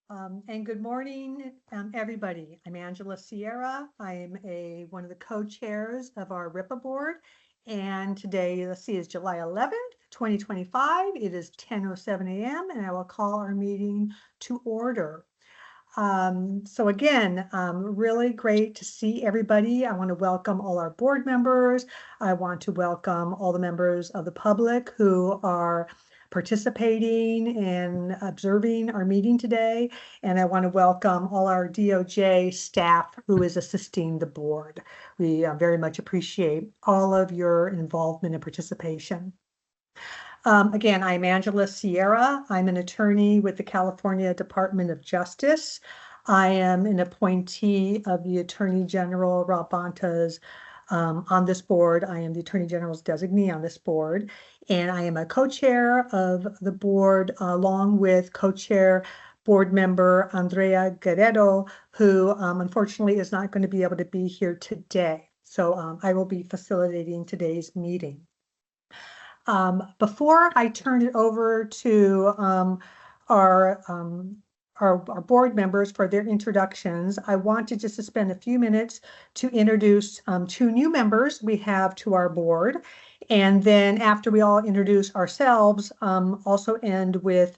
And good morning, everybody. I'm Angela Sierra. I am one of the co-chairs of our RIPA board. And today, let's see, is July 11th, 2025. It is 10:07 a.m. and I will call our meeting to order. So again, really great to see everybody. I want to welcome all our board members. I want to welcome all the members of the public who are participating and observing our meeting today. And I want to welcome all our DOJ staff who is assisting the board. We very much appreciate all of your involvement and participation. Again, I'm Angela Sierra. I'm an attorney with the California Department of Justice. I am an appointee of the Attorney General Rob Bonta's on this board. I am the Attorney General's designee on this board, and I am a co-chair of the board along with co-chair board member Andrea Guerrero, who unfortunately is not going to be able to be here today. So I will be facilitating today's meeting. Before I turn it over to our board members for their introductions, I wanted just to spend a few minutes to introduce two new members we have to our board. And then after we all introduce ourselves, also end with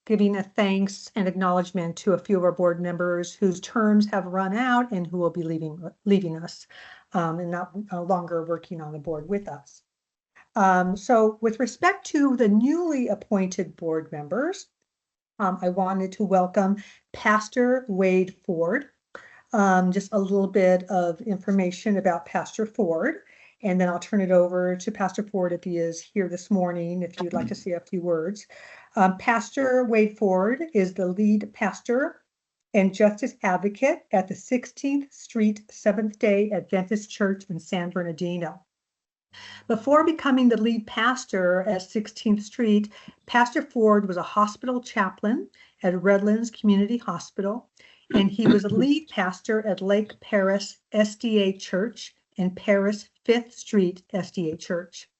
giving a thanks and acknowledgement to a few of our board members whose terms have run out and who will be leaving us and no longer working on the board with us. So with respect to the newly appointed board members, I wanted to welcome Pastor Wade Ford. Just a little bit of information about Pastor Ford, and then I'll turn it over to Pastor Ford if he is here this morning, if you'd like to say a few words. Pastor Wade Ford is the lead pastor and justice advocate at the 16th Street Seventh-day Adventist Church in San Bernardino. Before becoming the lead pastor at 16th Street, Pastor Ford was a hospital chaplain at Redlands Community Hospital, and he was a lead pastor at Lake Paris SDA Church and Paris 5th Street SDA Church.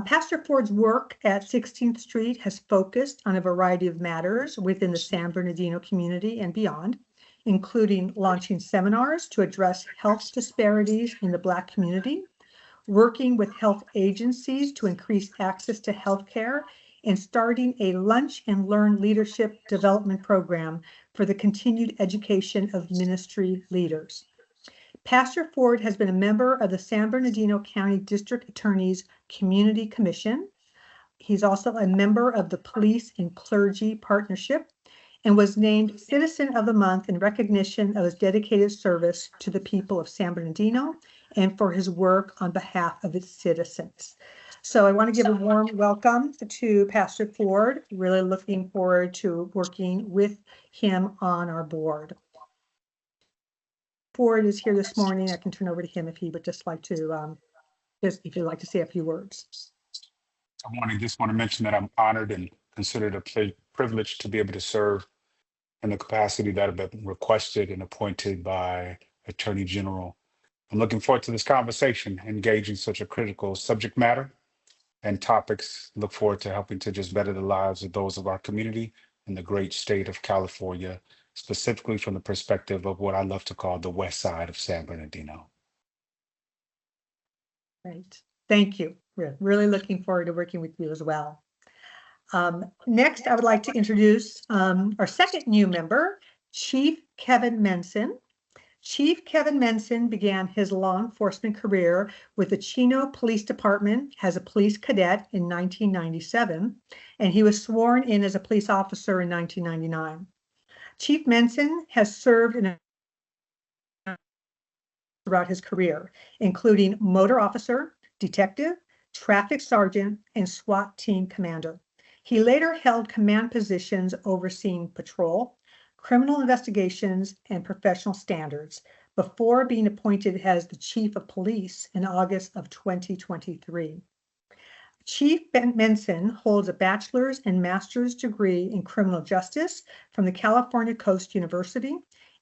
Pastor Ford's work at 16th Street has focused on a variety of matters within the San Bernardino community and beyond, including launching seminars to address health disparities in the Black community, working with health agencies to increase access to health care, and starting a Lunch and Learn leadership development program for the continued education of ministry leaders. Pastor Ford has been a member of the San Bernardino County District Attorney's Community Commission. He's also a member of the Police and Clergy Partnership and was named Citizen of the Month in recognition of his dedicated service to the people of San Bernardino and for his work on behalf of its citizens. So I want to give a warm welcome to Pastor Ford. Really looking forward to working with him on our board. Ford is here this morning. I can turn over to him if he would just like to, if you'd like to say a few words. I just want to mention that I'm honored and consider it a privilege to be able to serve in the capacity that have been requested and appointed by Attorney General. I'm looking forward to this conversation, engaging such a critical subject matter and topics. Look forward to helping to just better the lives of those of our community in the great state of California, specifically from the perspective of what I love to call the west side of San Bernardino. Great. Thank you. We're really looking forward to working with you as well. Next, I would like to introduce our second new member, Chief Kevin Menson. Chief Kevin Menson began his law enforcement career with the Chino Police Department as a police cadet in 1997, and he was sworn in as a police officer in 1999. Chief Menson has served throughout his career, including motor officer, detective, traffic sergeant, and SWAT team commander. He later held command positions overseeing patrol, criminal investigations, and professional standards before being appointed as the chief of police in August of 2023. Chief Menson holds a bachelor's and master's degree in criminal justice from the California Coast University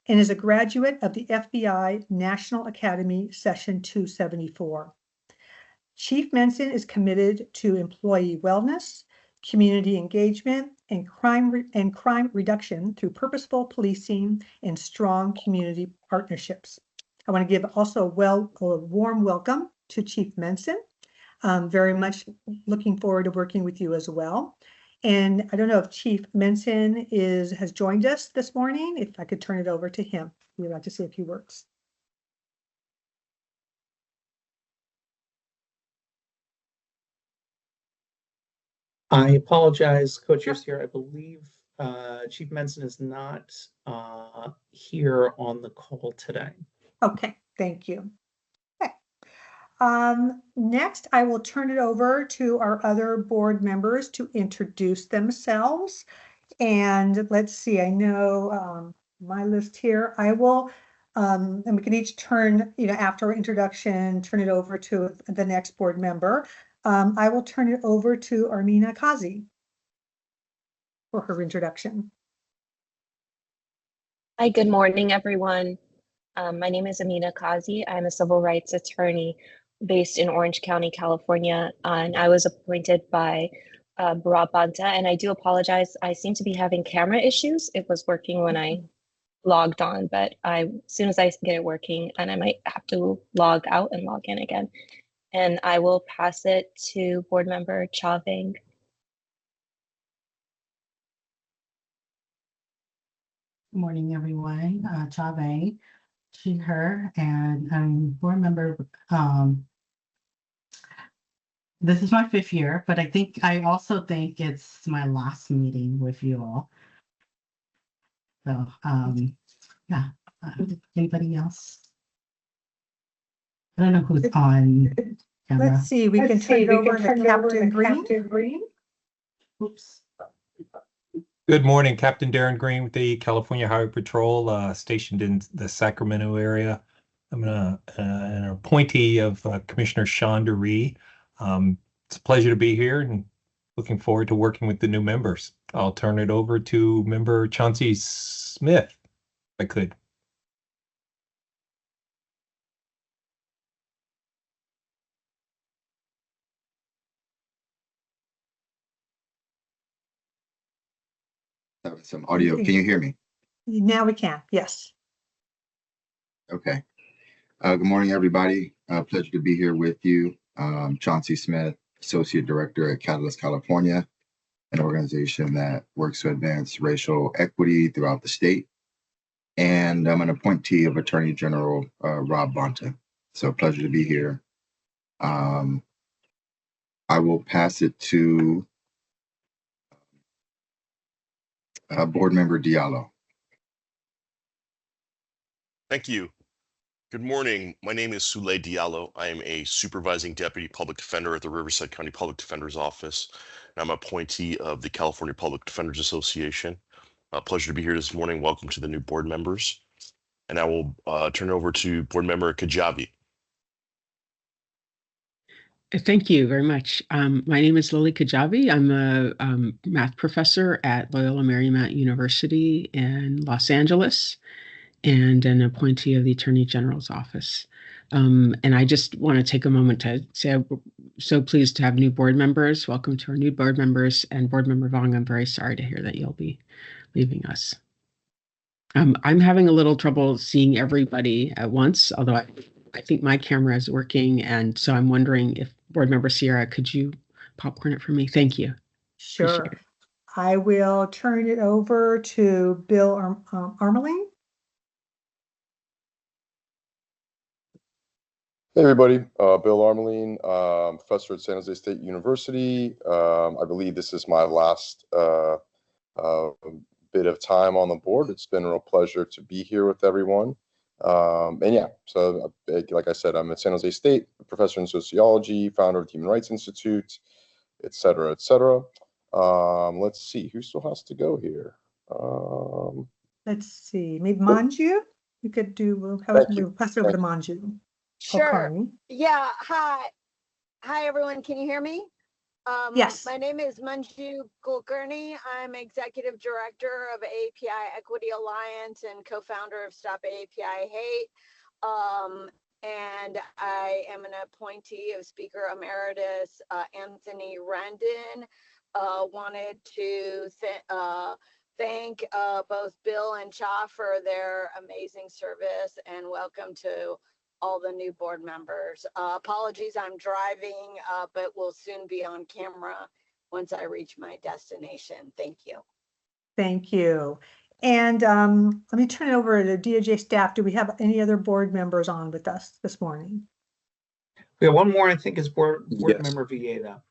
and is a graduate of the FBI National Academy Session 274. Chief Menson is committed to employee wellness, community engagement, and crime reduction through purposeful policing and strong community partnerships. I want to give also a warm welcome to Chief Menson. Very much looking forward to working with you as well. And I don't know if Chief Menson has joined us this morning. If I could turn it over to him, we'd like to say a few words. I apologize, Co-Chairs here. I believe Chief Menson is not here on the call today. Okay, thank you. Okay. Next, I will turn it over to our other board members to introduce themselves. And let's see, I know my list here. I will, and we can each turn, after our introduction, turn it over to the next board member. I will turn it over to Armina Kazi for her introduction. Hi, good morning, everyone. My name is Amina Kazi. I'm a civil rights attorney based in Orange County, California, and I was appointed by Rob Bonta, and I do apologize. I seem to be having camera issues. It was working when I logged on, but as soon as I get it working, and I might have to log out and log in again. And I will pass it to board member Chavang. Good morning, everyone. Chavang, she, her, and I'm board member. This is my 5th year, but I also think it's my last meeting with you all. So, yeah. Anybody else? I don't know who's on camera. Let's see, we can turn it over to Captain Green. Oops. Good morning, Captain Darren Green with the California Highway Patrol, stationed in the Sacramento area. I'm an appointee of Commissioner Sean DeRee. It's a pleasure to be here and looking forward to working with the new members. I'll turn it over to member Chauncey Smith, if I could. Some audio. Can you hear me? Now we can, yes. Okay. Good morning, everybody. Pleasure to be here with you. Chauncey Smith, Associate Director at Catalyst California, an organization that works to advance racial equity throughout the state. And I'm an appointee of Attorney General Rob Bonta. So pleasure to be here. I will pass it to Board Member Diallo. Thank you. Good morning. My name is Souley Diallo. I am a supervising deputy public defender at the Riverside County Public Defender's Office. I'm an appointee of the California Public Defenders Association. Pleasure to be here this morning. Welcome to the new board members. And I will turn it over to board member Kajabi. Thank you very much. My name is Lily Kajabi. I'm a math professor at Loyola Marymount University in Los Angeles and an appointee of the Attorney General's office. And I just want to take a moment to say I'm so pleased to have new board members. Welcome to our new board members. And Board Member Vong, I'm very sorry to hear that you'll be leaving us. I'm having a little trouble seeing everybody at once, although I think my camera is working. And so I'm wondering if Board Member Sierra, could you popcorn it for me? Thank you. Sure. I will turn it over to Bill Armeling. Hey everybody, Bill Armeling, professor at San Jose State University. I believe this is my last bit of time on the board. It's been a real pleasure to be here with everyone. And yeah, so like I said, I'm at San Jose State, professor in sociology, founder of the Human Rights Institute, et cetera, et cetera. Let's see, who still has to go here? Let's see, maybe Manju? You could do, we'll pass it over to Manju. Sure. Okay. Yeah. Hi, everyone. Can you hear me? Yes. My name is Manju Kulkarni. I'm executive director of API Equity Alliance and co-founder of Stop API Hate. And I am an appointee of Speaker Emeritus Anthony Randin wanted to thank both Bill and Cha for their amazing service, and welcome to all the new board members. Apologies, I'm driving, but will soon be on camera once I reach my destination. Thank you. Thank you. And let me turn it over to DOJ staff. Do we have any other board members on with us this morning? We have one more, I think, is board Yes. member Vieda.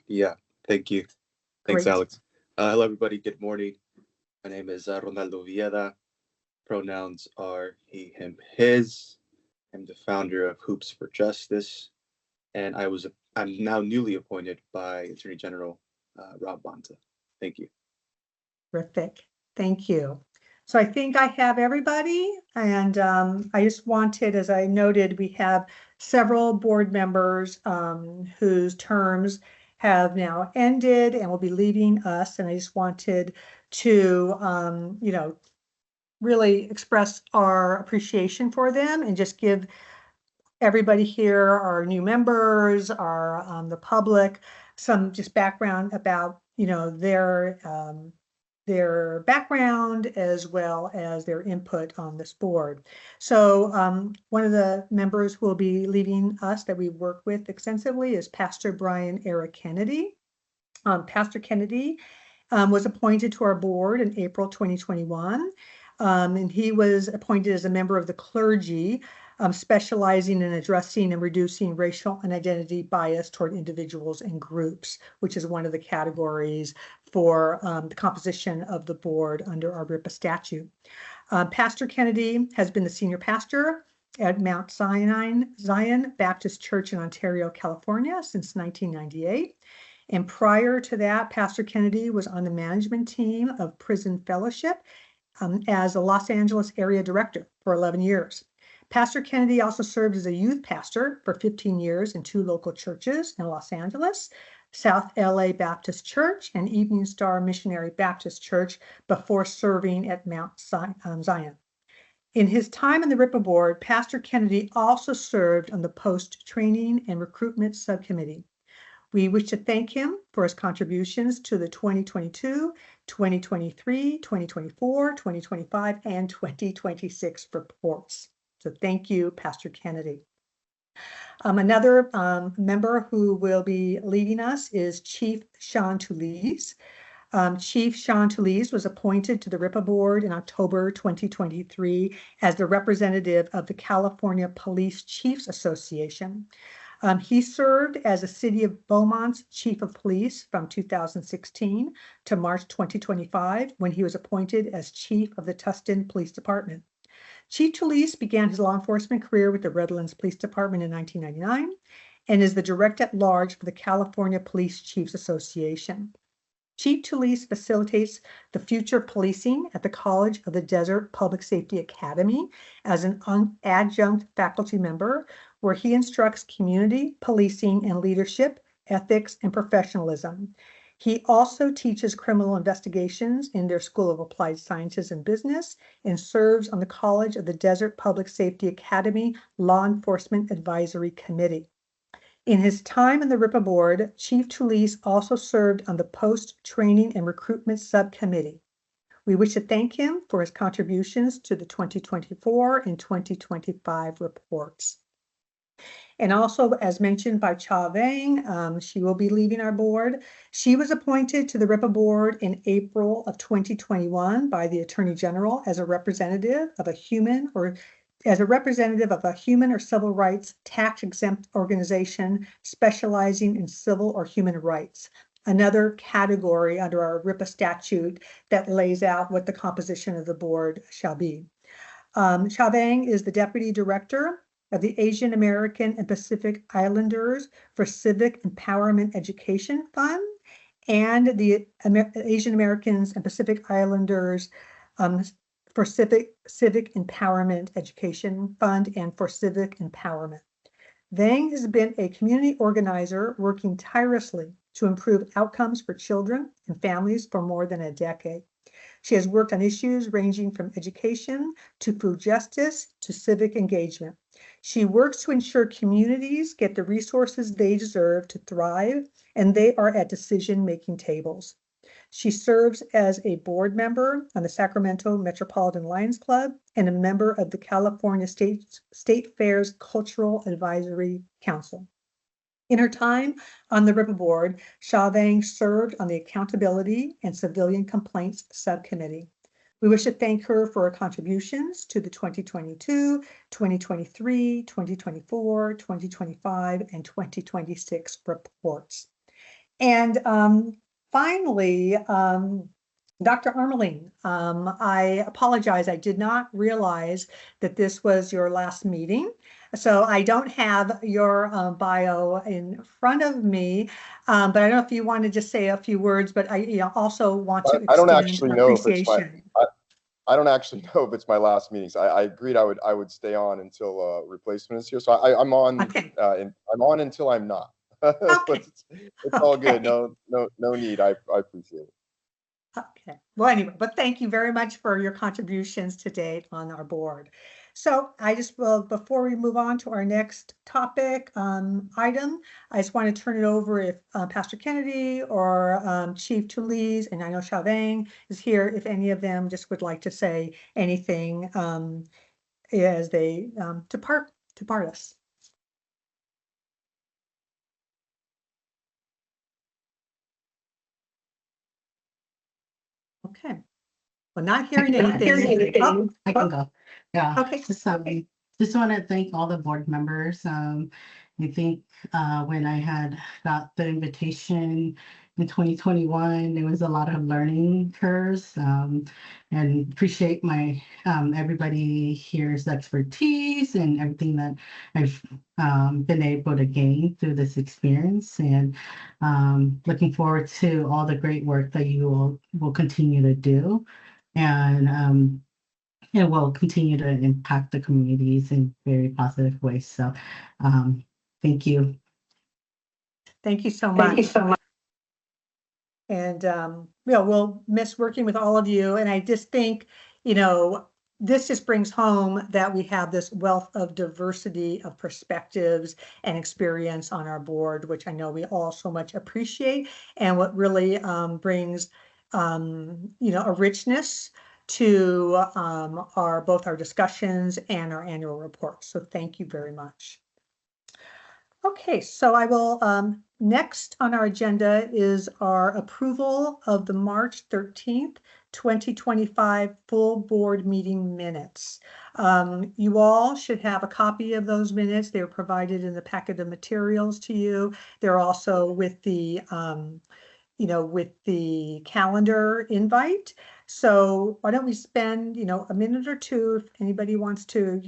Yeah, thank you. Thanks, Great. Alex. Hello, everybody. Good morning. My name is Ronaldo Vieda. Pronouns are he, him, his. I'm the founder of Hoops for Justice, and I'm now newly appointed by Attorney General Rob Bonta. Thank you. Terrific. Thank you. So I think I have everybody, and I just wanted, as I noted, we have several board members whose terms have now ended and will be leaving us, and I just wanted to, really express our appreciation for them and just give everybody here, our new members, our the public, some just background about their background as well as their input on this board. So one of the members who will be leaving us that we work with extensively is Pastor Brian Era Kennedy. Pastor Kennedy was appointed to our board in April 2021. And he was appointed as a member of the clergy, specializing in addressing and reducing racial and identity bias toward individuals and groups, which is one of the categories for the composition of the board under our RIPA statute. Pastor Kennedy has been the senior pastor at Mount Zion Baptist Church in Ontario, California since 1998. And prior to that, Pastor Kennedy was on the management team of Prison Fellowship as a Los Angeles area director for 11 years. Pastor Kennedy also served as a youth pastor for 15 years in 2 local churches in Los Angeles, South LA Baptist Church and Evening Star Missionary Baptist Church, before serving at Mount Zion. In his time on the RIPA board, Pastor Kennedy also served on the post-training and recruitment subcommittee. We wish to thank him for his contributions to the 2022, 2023, 2024, 2025, and 2026 reports. So thank you, Pastor Kennedy. Another member who will be leading us is Chief Sean Tulise. Chief Sean Tulise was appointed to the RIPA board in October 2023 as the representative of the California Police Chiefs Association. He served as the City of Beaumont's Chief of Police from 2016 to March 2025, when he was appointed as Chief of the Tustin Police Department. Chief Tulise began his law enforcement career with the Redlands Police Department in 1999 and is the Director at Large for the California Police Chiefs Association. Chief Tulise facilitates the future policing at the College of the Desert Public Safety Academy as an adjunct faculty member, where he instructs community policing and leadership, ethics, and professionalism. He also teaches criminal investigations in their School of Applied Sciences and Business and serves on the College of the Desert Public Safety Academy Law Enforcement Advisory Committee. In his time on the RIPA board, Chief Tulise also served on the Post-Training and Recruitment Subcommittee. We wish to thank him for his contributions to the 2024 and 2025 reports. And also, as mentioned by Cha Vang, she will be leaving our board. She was appointed to the RIPA board in April of 2021 by the Attorney General as a representative of a human or civil rights tax-exempt organization specializing in civil or human rights, another category under our RIPA statute that lays out what the composition of the board shall be. Cha Vang is the Deputy Director of the Asian American and Pacific Islanders for Civic Empowerment Education Fund and the Asian Americans and Pacific Islanders for Civic Empowerment Education Fund and for Civic Empowerment. Vang has been a community organizer working tirelessly to improve outcomes for children and families for more than a decade. She has worked on issues ranging from education to food justice to civic engagement. She works to ensure communities get the resources they deserve to thrive, and they are at decision-making tables. She serves as a board member on the Sacramento Metropolitan Lions Club and a member of the California State Fair's Cultural Advisory Council. In her time on the RIPA board, Chavang served on the Accountability and Civilian Complaints Subcommittee. We wish to thank her for her contributions to the 2022, 2023, 2024, 2025, and 2026 reports. And finally, Dr. Armeling, I apologize. I did not realize that this was your last meeting. So I don't have your bio in front of me, but I don't know if you want to just say a few words, but I also want to I don't extend actually know if it's appreciation. I don't actually know if it's my last meeting. So I agreed I would stay on until replacement is here. So I'm on. Okay. I'm on until I'm not. Okay. But it's all good. No need. I appreciate it. Okay. Well, anyway, but thank you very much for your contributions to date on our board. So I just will, before we move on to our next topic item, I just want to turn it over if Pastor Kennedy or Chief Tulise, and I know Chavang is here, if any of them just would like to say anything as they depart us. Okay. Well, not hearing anything. Oh, I can go. Yeah. okay. Just want to thank all the board members. I think when I had got the invitation in 2021, there was a lot of learning curves, and appreciate my everybody here's expertise and everything that I've been able to gain through this experience, and looking forward to all the great work that you will continue to do, and will continue to impact the communities in very positive ways. So thank you. Thank you so much. And we'll miss working with all of you. And I just think, this just brings home that we have this wealth of diversity of perspectives and experience on our board, which I know we all so much appreciate, and what really brings, a richness to both our discussions and our annual reports. So thank you very much. Okay, so I will, next on our agenda is our approval of the March 13th, 2025 full board meeting minutes. You all should have a copy of those minutes. They were provided in the packet of materials to you. They're also with the, with the calendar invite. So why don't we spend, a minute or two if anybody wants to,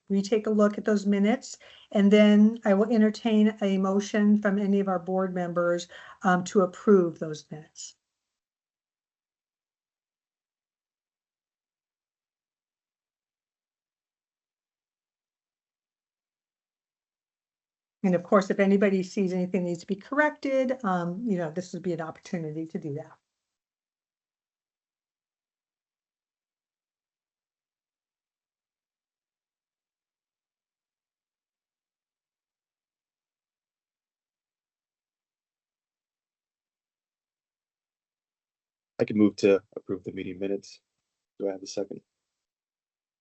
retake a look at those minutes, and then I will entertain a motion from any of our board members to approve those minutes. And of course, if anybody sees anything needs to be corrected, this would be an opportunity to do that. I can move to approve the meeting minutes. Do I have a second?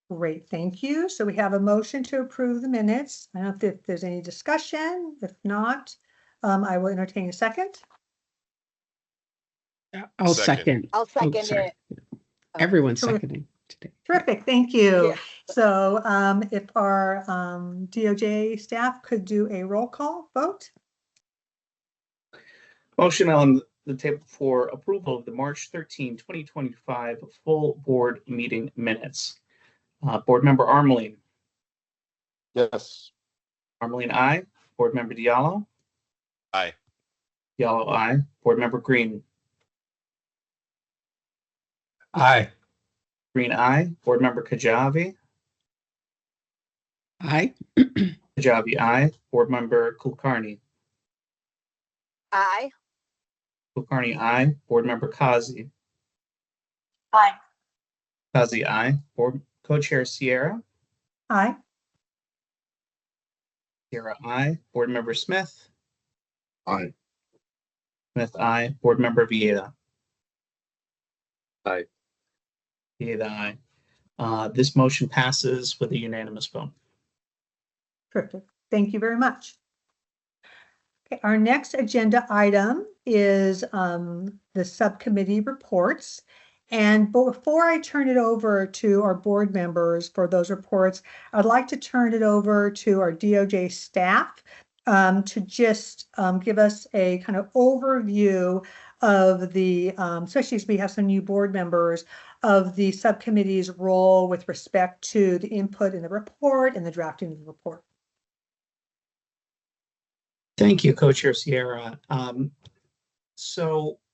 Great, thank you. So we have a motion to approve the minutes. I don't know if there's any discussion. If not, I will entertain a second. I'll Second. second. I'll second sorry. it. Everyone's Terrific. seconding today. Terrific, thank you. Yeah. So if our DOJ staff could do a roll call vote. Motion on the table for approval of the March 13, 2025 full board meeting minutes. Board member Armeling. Yes. Armeling, aye. Board member Diallo. Aye. Diallo, aye. Board member Green. Aye. Green, aye. Board member Kajabi. Aye. Kajabi, aye. Board member Kulkarni. Aye. Kulkarni, aye. Board member Kazi. Aye. Kazi, aye. Board co-chair Sierra. Aye. Sierra, aye. Board Member Smith? Aye. Smith, aye. Board Member Vieta? Aye. Vieta, aye. This motion passes with a unanimous vote. Perfect. Thank you very much. Okay, our next agenda item is the subcommittee reports. And before I turn it over to our board members for those reports, I'd like to turn it over to our DOJ staff to just give us a kind of overview of the, especially as we have some new board members, of the subcommittee's role with respect to the input in the report and the drafting of the report. Thank you, Co-Chair Sierra.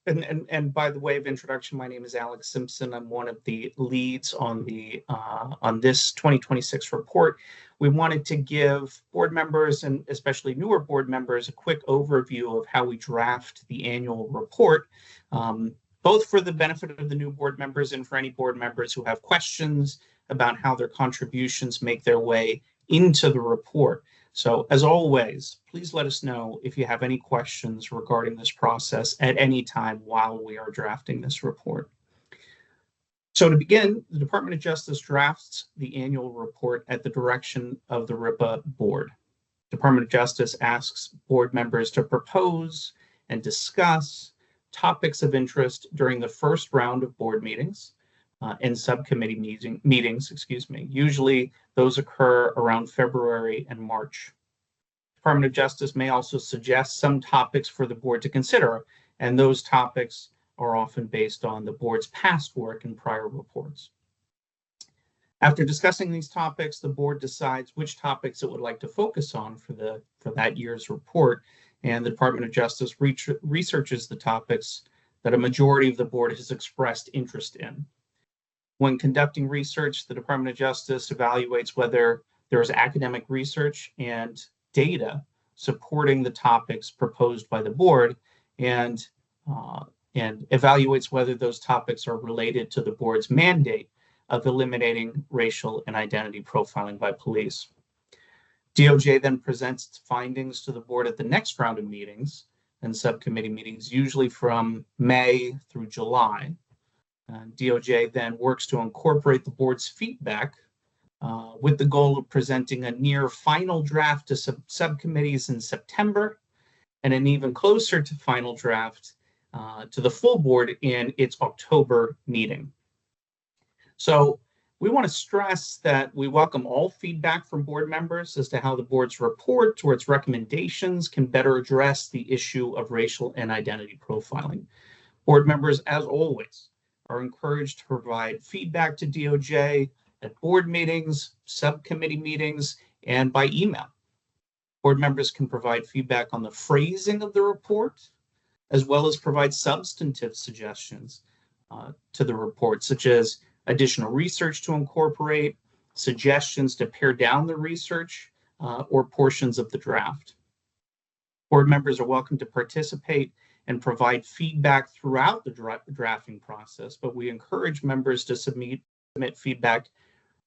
And by the way of introduction, my name is Alex Simpson. I'm one of the leads on the on this 2026 report. We wanted to give board members and especially newer board members a quick overview of how we draft the annual report, both for the benefit of the new board members and for any board members who have questions about how their contributions make their way into the report. So as always, please let us know if you have any questions regarding this process at any time while we are drafting this report. So to begin, the Department of Justice drafts the annual report at the direction of the RIPA board. Department of Justice asks board members to propose and discuss topics of interest during the first round of board meetings and subcommittee meetings. Usually those occur around February and March. Department of Justice may also suggest some topics for the board to consider, and those topics are often based on the board's past work and prior reports. After discussing these topics, the board decides which topics it would like to focus on for that year's report, and the Department of Justice researches the topics that a majority of the board has expressed interest in. When conducting research, the Department of Justice evaluates whether there is academic research and data supporting the topics proposed by the board, and evaluates whether those topics are related to the board's mandate of eliminating racial and identity profiling by police. DOJ then presents its findings to the board at the next round of meetings and subcommittee meetings, usually from May through July. DOJ then works to incorporate the board's feedback with the goal of presenting a near final draft to subcommittees in September and an even closer to final draft to the full board in its October meeting. So we want to stress that we welcome all feedback from board members as to how the board's report or its recommendations can better address the issue of racial and identity profiling. Board members, as always, are encouraged to provide feedback to DOJ at board meetings, subcommittee meetings, and by email. Board members can provide feedback on the phrasing of the report, as well as provide substantive suggestions to the report, such as additional research to incorporate, suggestions to pare down the research, or portions of the draft. Board members are welcome to participate and provide feedback throughout the drafting process, but we encourage members to submit feedback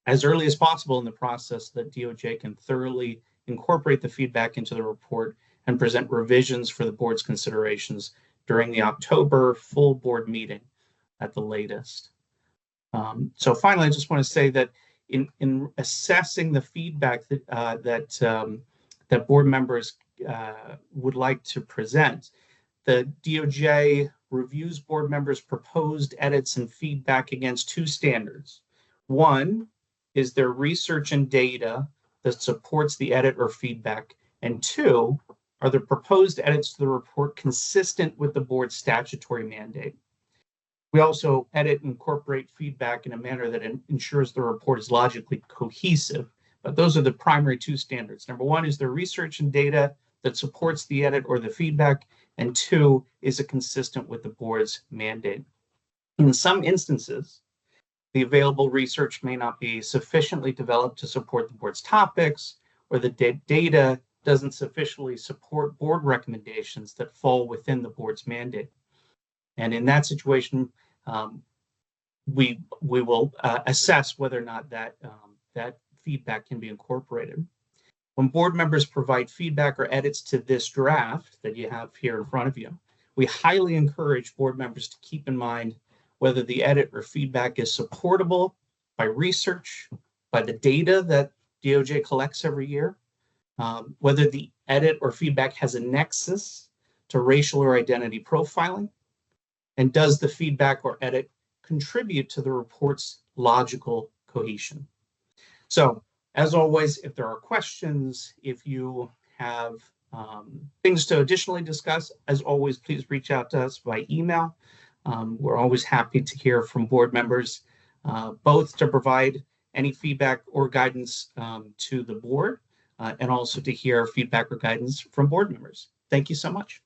as early as possible in the process so that DOJ can thoroughly incorporate the feedback into the report and present revisions for the board's considerations during the October full board meeting at the latest. So finally, I just want to say that in assessing the feedback that board members would like to present, the DOJ reviews board members' proposed edits and feedback against two standards. One is there research and data that supports the edit or feedback, and two, are the proposed edits to the report consistent with the board's statutory mandate? We also edit and incorporate feedback in a manner that ensures the report is logically cohesive, but those are the primary two standards. Number one, is there research and data that supports the edit or the feedback, and two, is it consistent with the board's mandate? In some instances, the available research may not be sufficiently developed to support the board's topics, or the data doesn't sufficiently support board recommendations that fall within the board's mandate. And in that situation, we will assess whether or not that feedback can be incorporated. When board members provide feedback or edits to this draft that you have here in front of you, we highly encourage board members to keep in mind whether the edit or feedback is supportable by research, by the data that DOJ collects every year, whether the edit or feedback has a nexus to racial or identity profiling, and does the feedback or edit contribute to the report's logical cohesion. So, as always, if there are questions, if you have things to additionally discuss, as always, please reach out to us by email. We're always happy to hear from board members, both to provide any feedback or guidance to the board, and also to hear feedback or guidance from board members. Thank you so much.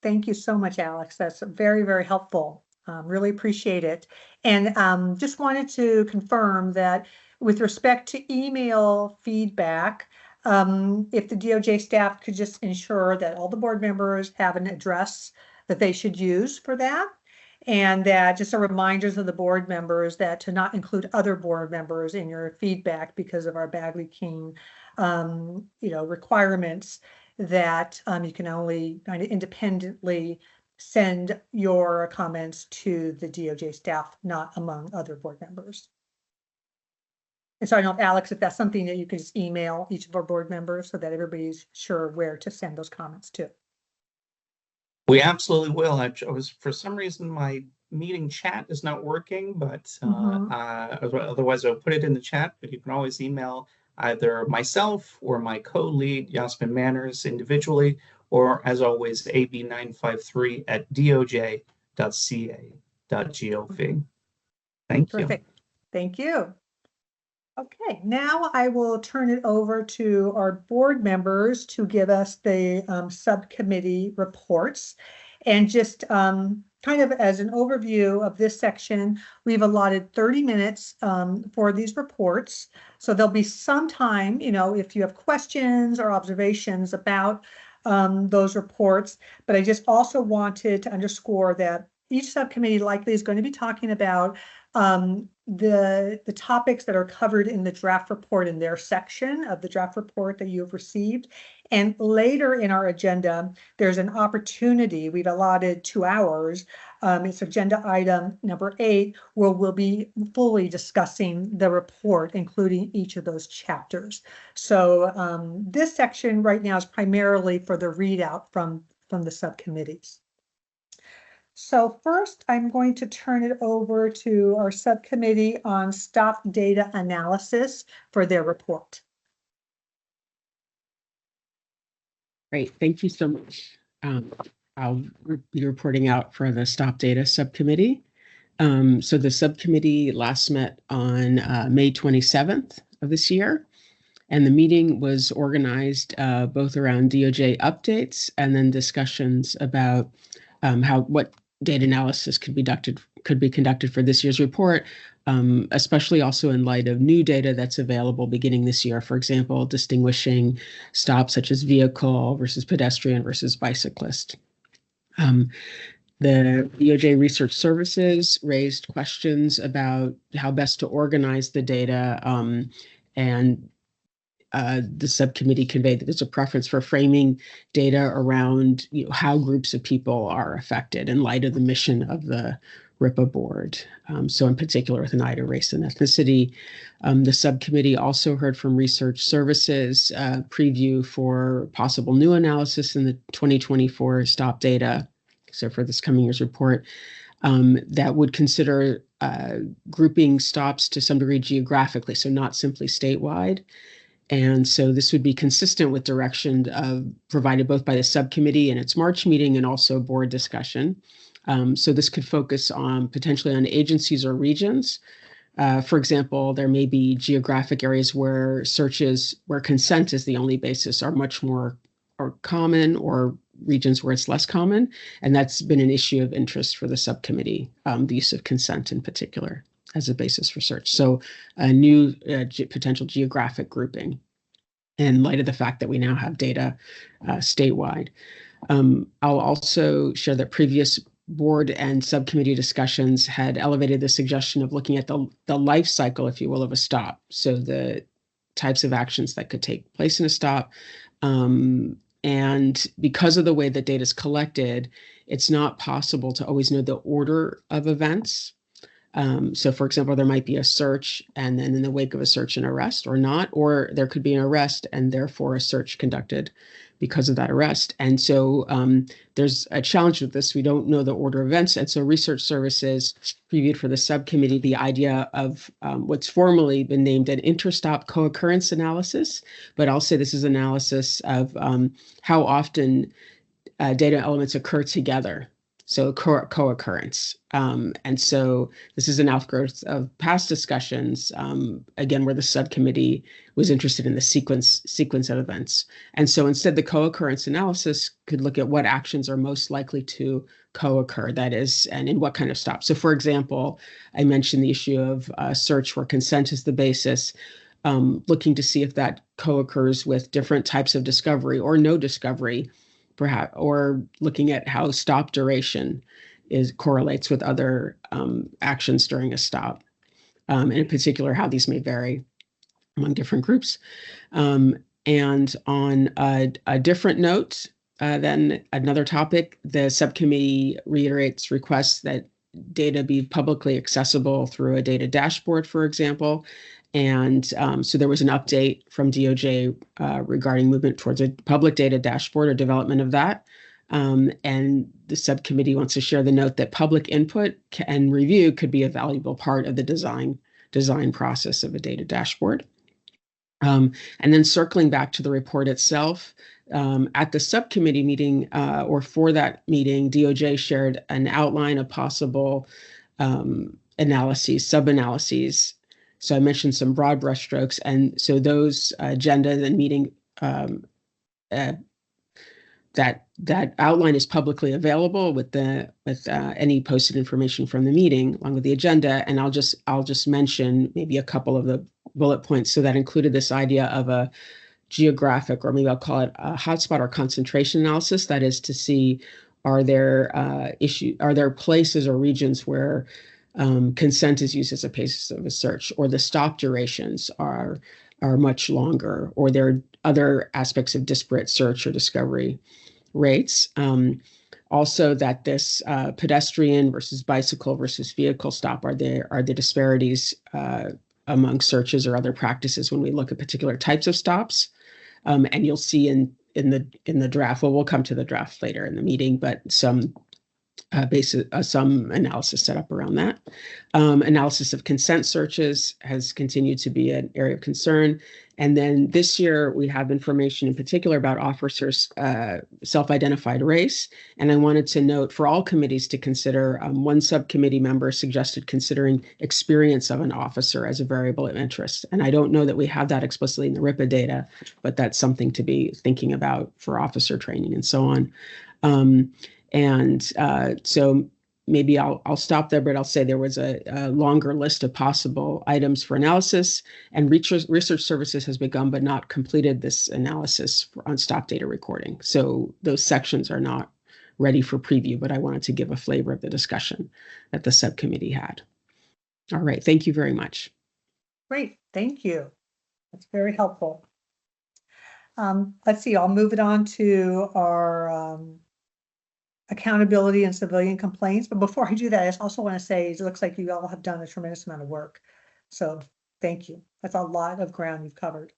Thank you so much, Alex. That's very, very helpful. Really appreciate it. And just wanted to confirm that with respect to email feedback, if the DOJ staff could just ensure that all the board members have an address that they should use for that. And that just a reminder to the board members that to not include other board members in your feedback because of our Bagley-Keene, requirements, that you can only kind of independently send your comments to the DOJ staff, not among other board members. And so I don't know, Alex, if that's something that you can just email each of our board members so that everybody's sure where to send those comments to. We absolutely will. I was, for some reason, my meeting chat is not working, but otherwise I'll put it in the chat, but you can always email either myself or my co-lead, Yasmin Manners, individually, or as always, ab953@doj.ca.gov. Thank you. Perfect. Thank you. Okay, now I will turn it over to our board members to give us the subcommittee reports. And just kind of as an overview of this section, we've allotted 30 minutes for these reports. So there'll be some time, if you have questions or observations about those reports. But I just also wanted to underscore that each subcommittee likely is going to be talking about the topics that are covered in the draft report in their section of the draft report that you have received. And later in our agenda, there's an opportunity. We've allotted 2 hours. It's agenda item number 8, where we'll be fully discussing the report, including each of those chapters. So this section right now is primarily for the readout from the subcommittees. So first, I'm going to turn it over to our subcommittee on stop data analysis for their report. Great, thank you so much. I'll be reporting out for the stop data subcommittee. So the subcommittee last met on May 27th of this year. And the meeting was organized both around DOJ updates and then discussions about what data analysis could be conducted for this year's report, especially also in light of new data that's available beginning this year. For example, distinguishing stops such as vehicle versus pedestrian versus bicyclist. The DOJ Research Services raised questions about how best to organize the data, and the subcommittee conveyed that there's a preference for framing data around how groups of people are affected in light of the mission of the RIPA board. So in particular with an eye to race and ethnicity. The subcommittee also heard from Research Services preview for possible new analysis in the 2024 stop data. So for this coming year's report, that would consider grouping stops to some degree geographically, so not simply statewide. And so this would be consistent with direction provided both by the subcommittee in its March meeting and also board discussion. So this could focus on potentially on agencies or regions. For example, there may be geographic areas where searches where consent is the only basis are much more common, or regions where it's less common. And that's been an issue of interest for the subcommittee, the use of consent in particular as a basis for search. So a new potential geographic grouping in light of the fact that we now have data statewide. I'll also share that previous board and subcommittee discussions had elevated the suggestion of looking at the life cycle, if you will, of a stop. So the types of actions that could take place in a stop. And because of the way that data is collected, it's not possible to always know the order of events. So for example, there might be a search and then in the wake of a search, an arrest or not, or there could be an arrest and therefore a search conducted because of that arrest. And so there's a challenge with this. We don't know the order of events. And so Research Services previewed for the subcommittee the idea of what's formally been named an interstop co-occurrence analysis. But I'll say this is analysis of how often data elements occur together. So co-occurrence. And so this is an outgrowth of past discussions, again, where the subcommittee was interested in the sequence of events. And so instead, the co-occurrence analysis could look at what actions are most likely to co-occur, that is, and in what kind of stop. So for example, I mentioned the issue of search where consent is the basis, looking to see if that co-occurs with different types of discovery or no discovery, perhaps, or looking at how stop duration correlates with other actions during a stop, and in particular, how these may vary among different groups. And on a different note, then another topic, the subcommittee reiterates requests that data be publicly accessible through a data dashboard, for example. And so there was an update from DOJ regarding movement towards a public data dashboard or development of that. And the subcommittee wants to share the note that public input and review could be a valuable part of the design process of a data dashboard. And then circling back to the report itself, at the subcommittee meeting or for that meeting, DOJ shared an outline of possible analyses, sub-analyses. So I mentioned some broad brushstrokes, and so those agenda and meeting that outline is publicly available with any posted information from the meeting along with the agenda. And I'll just mention maybe a couple of the bullet points. So that included this idea of a geographic, or maybe I'll call it a hotspot or concentration analysis. That is to see, are there places or regions where consent is used as a basis of a search, or the stop durations are much longer, or there are other aspects of disparate search or discovery rates. Also, that this pedestrian versus bicycle versus vehicle stop, are the disparities among searches or other practices when we look at particular types of stops. And you'll see in the draft, well, we'll come to the draft later in the meeting, but some analysis set up around that. Analysis of consent searches has continued to be an area of concern. And then this year we have information in particular about officers' self-identified race. And I wanted to note for all committees to consider, one subcommittee member suggested considering experience of an officer as a variable of interest. And I don't know that we have that explicitly in the RIPA data, but that's something to be thinking about for officer training and so on. So maybe I'll stop there, but I'll say there was a longer list of possible items for analysis, and Research Services has begun but not completed this analysis on stop data recording. So those sections are not ready for preview, but I wanted to give a flavor of the discussion that the subcommittee had. All right, thank you very much. Great, thank you. That's very helpful. Let's see, I'll move it on to our accountability and civilian complaints. But before I do that, I also want to say it looks like you all have done a tremendous amount of work. So thank you. That's a lot of ground you've covered.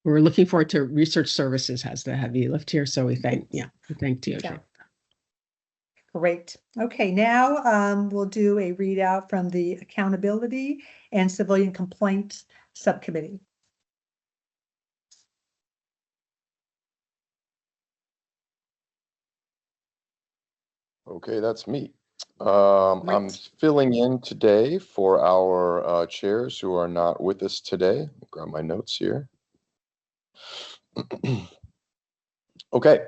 We're looking forward to Research Services has the heavy lift here. So we thank DOJ. Yeah. Great. Okay, now we'll do a readout from the Accountability and Civilian Complaints Subcommittee. Okay, that's me. I'm filling in today for our chairs who are not with us today. Let me grab my notes here. Okay.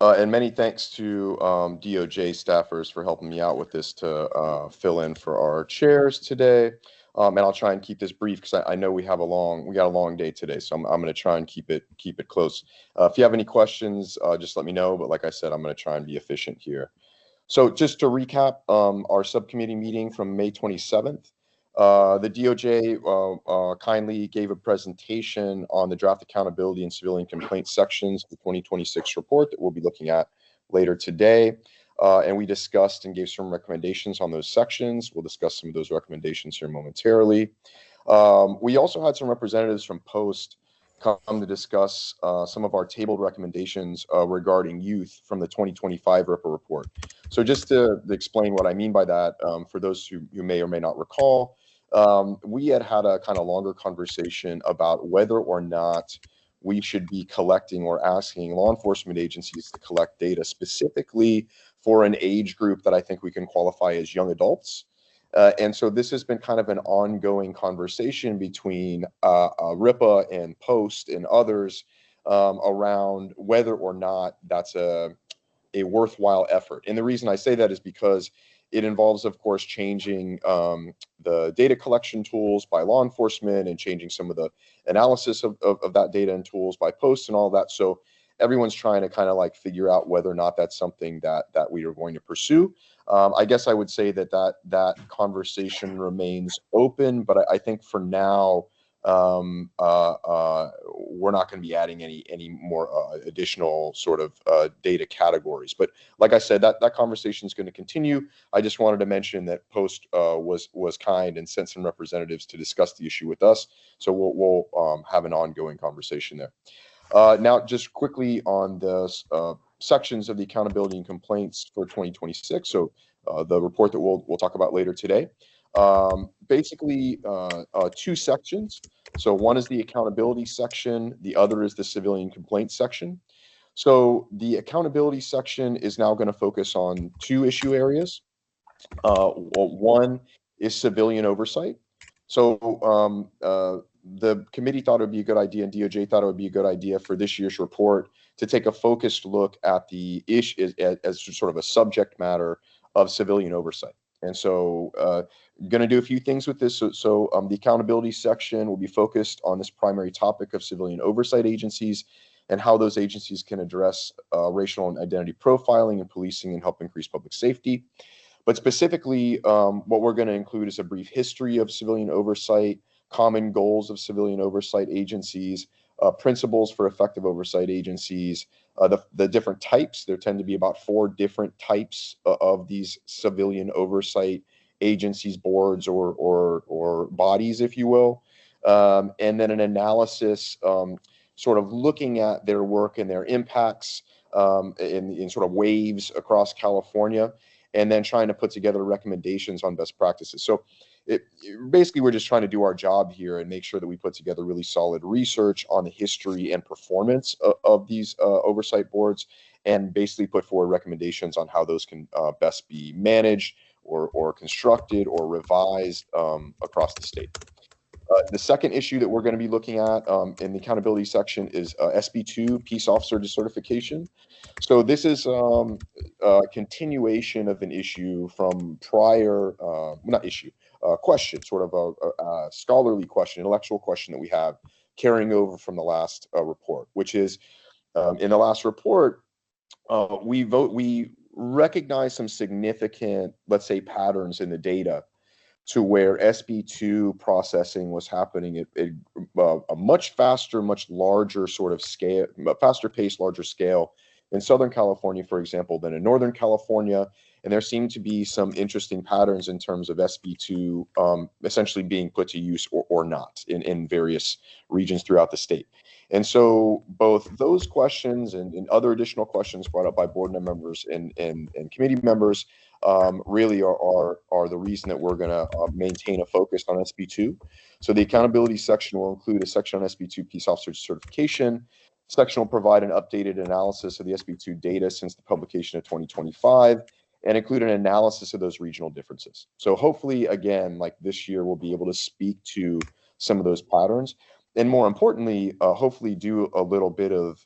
And many thanks to DOJ staffers for helping me out with this to fill in for our chairs today. And I'll try and keep this brief because I know we got a long day today, so I'm going to try and keep it close. If you have any questions, just let me know. But like I said, I'm going to try and be efficient here. So just to recap, our subcommittee meeting from May 27th, The DOJ kindly gave a presentation on the draft accountability and civilian complaint sections of the 2026 report that we'll be looking at later today. And we discussed and gave some recommendations on those sections. We'll discuss some of those recommendations here momentarily. We also had some representatives from Post come to discuss some of our tabled recommendations regarding youth from the 2025 RIPA report. So just to explain what I mean by that, for those who may or may not recall, we had a kind of longer conversation about whether or not we should be collecting or asking law enforcement agencies to collect data specifically for an age group that I think we can qualify as young adults. And so this has been kind of an ongoing conversation between RIPA and Post and others around whether or not that's a worthwhile effort. And the reason I say that is because it involves, of course, changing the data collection tools by law enforcement and changing some of the analysis of that data and tools by Post and all that. So everyone's trying to kind of like figure out whether or not that's something that we are going to pursue. I guess I would say that conversation remains open, but I think for now, we're not going to be adding any more additional sort of data categories. But like I said, that conversation is going to continue. I just wanted to mention that Post was kind and sent some representatives to discuss the issue with us. So we'll have an ongoing conversation there. Now, just quickly on the sections of the accountability and complaints for 2026. So the report that we'll talk about later today. Basically, two sections. So one is the accountability section. The other is the civilian complaints section. So the accountability section is now going to focus on two issue areas. One is civilian oversight. So the committee thought it would be a good idea, and DOJ thought it would be a good idea for this year's report to take a focused look at the issue as sort of a subject matter of civilian oversight. And so going to do a few things with this. So the accountability section will be focused on this primary topic of civilian oversight agencies and how those agencies can address racial and identity profiling and policing and help increase public safety. But specifically, what we're going to include is a brief history of civilian oversight, common goals of civilian oversight agencies, principles for effective oversight agencies, the different types. There tend to be about 4 different types of these civilian oversight agencies, boards, or bodies, if you will. And then an analysis sort of looking at their work and their impacts in sort of waves across California, and then trying to put together recommendations on best practices. So basically, we're just trying to do our job here and make sure that we put together really solid research on the history and performance of these oversight boards, and basically put forward recommendations on how those can best be managed or constructed or revised across the state. The second issue that we're going to be looking at in the accountability section is SB2, Peace Officer Decertification. So this is a continuation of an issue from prior, question, sort of a scholarly question, intellectual question that we have carrying over from the last report, which is in the last report, we recognize some significant, let's say, patterns in the data to where SB2 processing was happening at a much faster, much larger sort of scale, faster pace, larger scale in Southern California, for example, than in Northern California. And there seem to be some interesting patterns in terms of SB2 essentially being put to use or not in various regions throughout the state. And so both those questions and other additional questions brought up by board members and committee members really are the reason that we're going to maintain a focus on SB2. So the accountability section will include a section on SB2 Peace Officer Certification. Section will provide an updated analysis of the SB2 data since the publication of 2025 and include an analysis of those regional differences. So hopefully, again, like this year, we'll be able to speak to some of those patterns. And more importantly, hopefully do a little bit of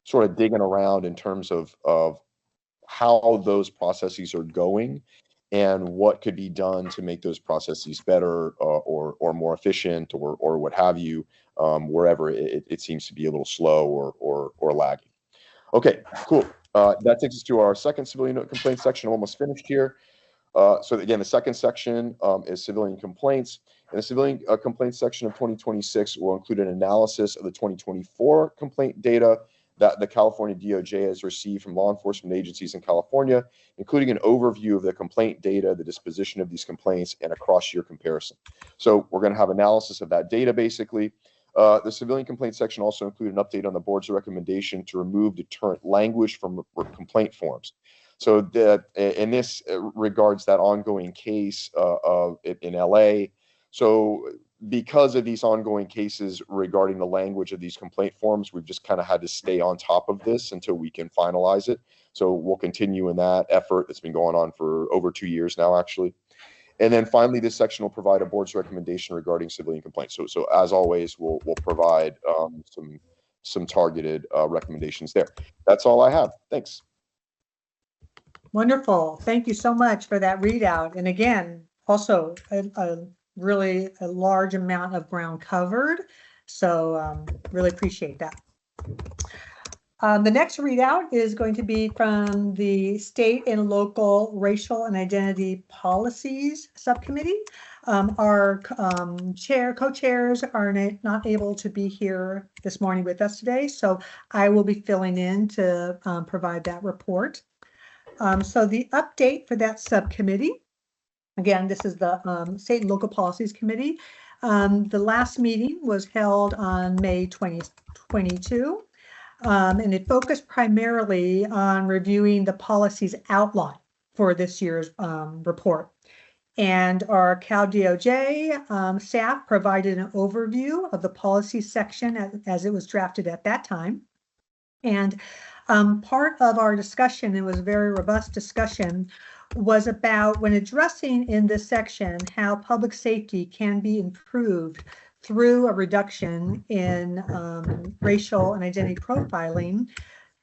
sort of digging around in terms of how those processes are going and what could be done to make those processes better or more efficient or what have you, wherever it seems to be a little slow or lagging. Okay, cool. That takes us to our second civilian complaint section, almost finished here. So again, the second section is civilian complaints. And the civilian complaints section of 2026 will include an analysis of the 2024 complaint data that the California DOJ has received from law enforcement agencies in California, including an overview of the complaint data, the disposition of these complaints, and a cross-year comparison. So we're going to have analysis of that data, basically. The civilian complaint section also include an update on the board's recommendation to remove deterrent language from complaint forms. So and this regards that ongoing case in LA. So because of these ongoing cases regarding the language of these complaint forms, we've just kind of had to stay on top of this until we can finalize it. So we'll continue in that effort that's been going on for over 2 years now, actually. And then finally, this section will provide a board's recommendation regarding civilian complaints. So as always, we'll provide some targeted recommendations there. That's all I have. Thanks. Wonderful. Thank you so much for that readout. And again, also a really large amount of ground covered. So really appreciate that. The next readout is going to be from the State and Local Racial and Identity Policies Subcommittee. Our co-chairs are not able to be here this morning with us today, so I will be filling in to provide that report. So the update for that subcommittee, again, this is the State and Local Policies Committee. The last meeting was held on May 2022. And it focused primarily on reviewing the policies outline for this year's report. And our Cal DOJ staff provided an overview of the policy section as it was drafted at that time. And part of our discussion, it was a very robust discussion, was about when addressing in this section how public safety can be improved through a reduction in racial and identity profiling,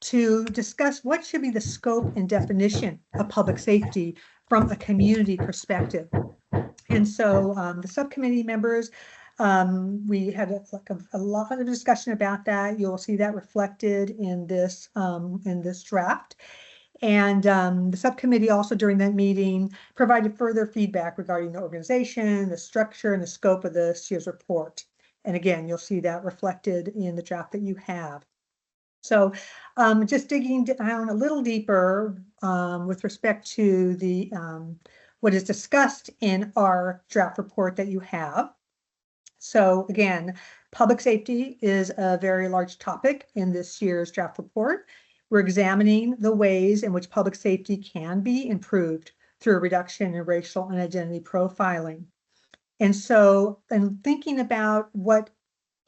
to discuss what should be the scope and definition of public safety from a community perspective. And so the subcommittee members, we had a lot of discussion about that. You'll see that reflected in this draft. And the subcommittee also during that meeting provided further feedback regarding the organization, the structure, and the scope of this year's report. And again, you'll see that reflected in the draft that you have. So just digging down a little deeper with respect to the what is discussed in our draft report that you have. So again, public safety is a very large topic in this year's draft report. We're examining the ways in which public safety can be improved through a reduction in racial and identity profiling. And so, and thinking about what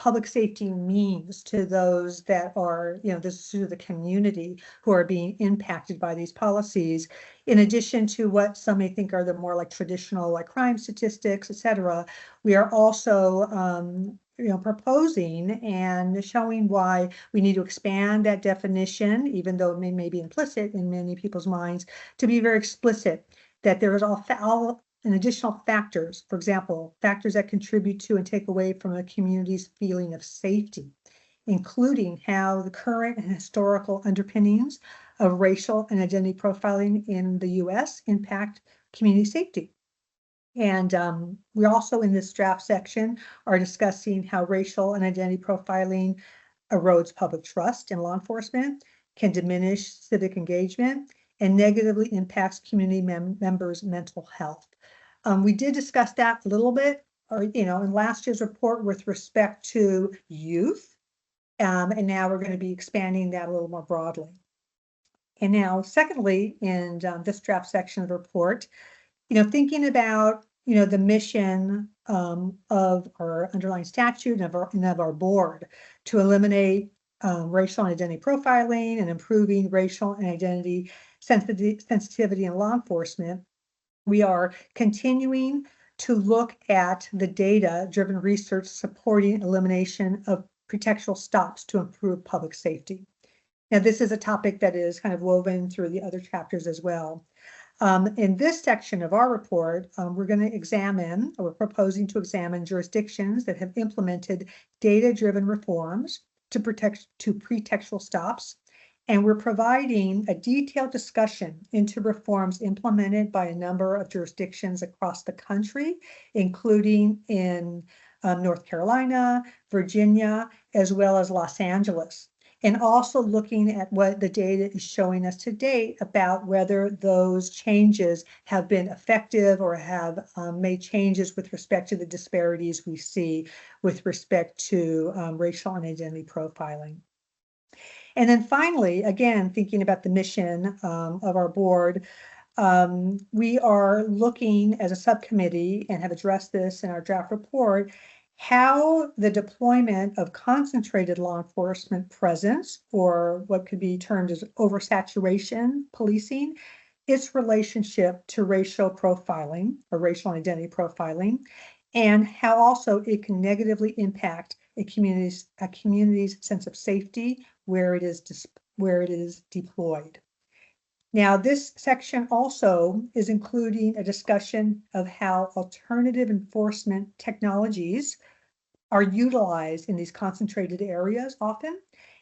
public safety means to those that are, this is to the community who are being impacted by these policies, in addition to what some may think are the more like traditional, like crime statistics, et cetera, we are also proposing and showing why we need to expand that definition, even though it may be implicit in many people's minds, to be very explicit that there is all and additional factors, for example, factors that contribute to and take away from a community's feeling of safety, including how the current and historical underpinnings of racial and identity profiling in the U.S. impact community safety. And we also in this draft section are discussing how racial and identity profiling erodes public trust in law enforcement, can diminish civic engagement, and negatively impacts community members' mental health. We did discuss that a little bit, in last year's report with respect to youth, and now we're going to be expanding that a little more broadly. And now, secondly, in this draft section of the report, thinking about the mission of our underlying statute and of our board to eliminate racial and identity profiling and improving racial and identity sensitivity in law enforcement, we are continuing to look at the data-driven research supporting elimination of pretextual stops to improve public safety. Now, this is a topic that is kind of woven through the other chapters as well. In this section of our report, we're proposing to examine jurisdictions that have implemented data-driven reforms to pretextual stops And we're providing a detailed discussion into reforms implemented by a number of jurisdictions across the country, including in North Carolina, Virginia, as well as Los Angeles. And also looking at what the data is showing us to date about whether those changes have been effective or have made changes with respect to the disparities we see with respect to racial and identity profiling. And then finally, again, thinking about the mission of our board, we are looking as a subcommittee and have addressed this in our draft report, how the deployment of concentrated law enforcement presence, or what could be termed as oversaturation policing, its relationship to racial profiling or racial identity profiling, and how also it can negatively impact a community's sense of safety where it is deployed. Now, this section also is including a discussion of how alternative enforcement technologies are utilized in these concentrated areas often,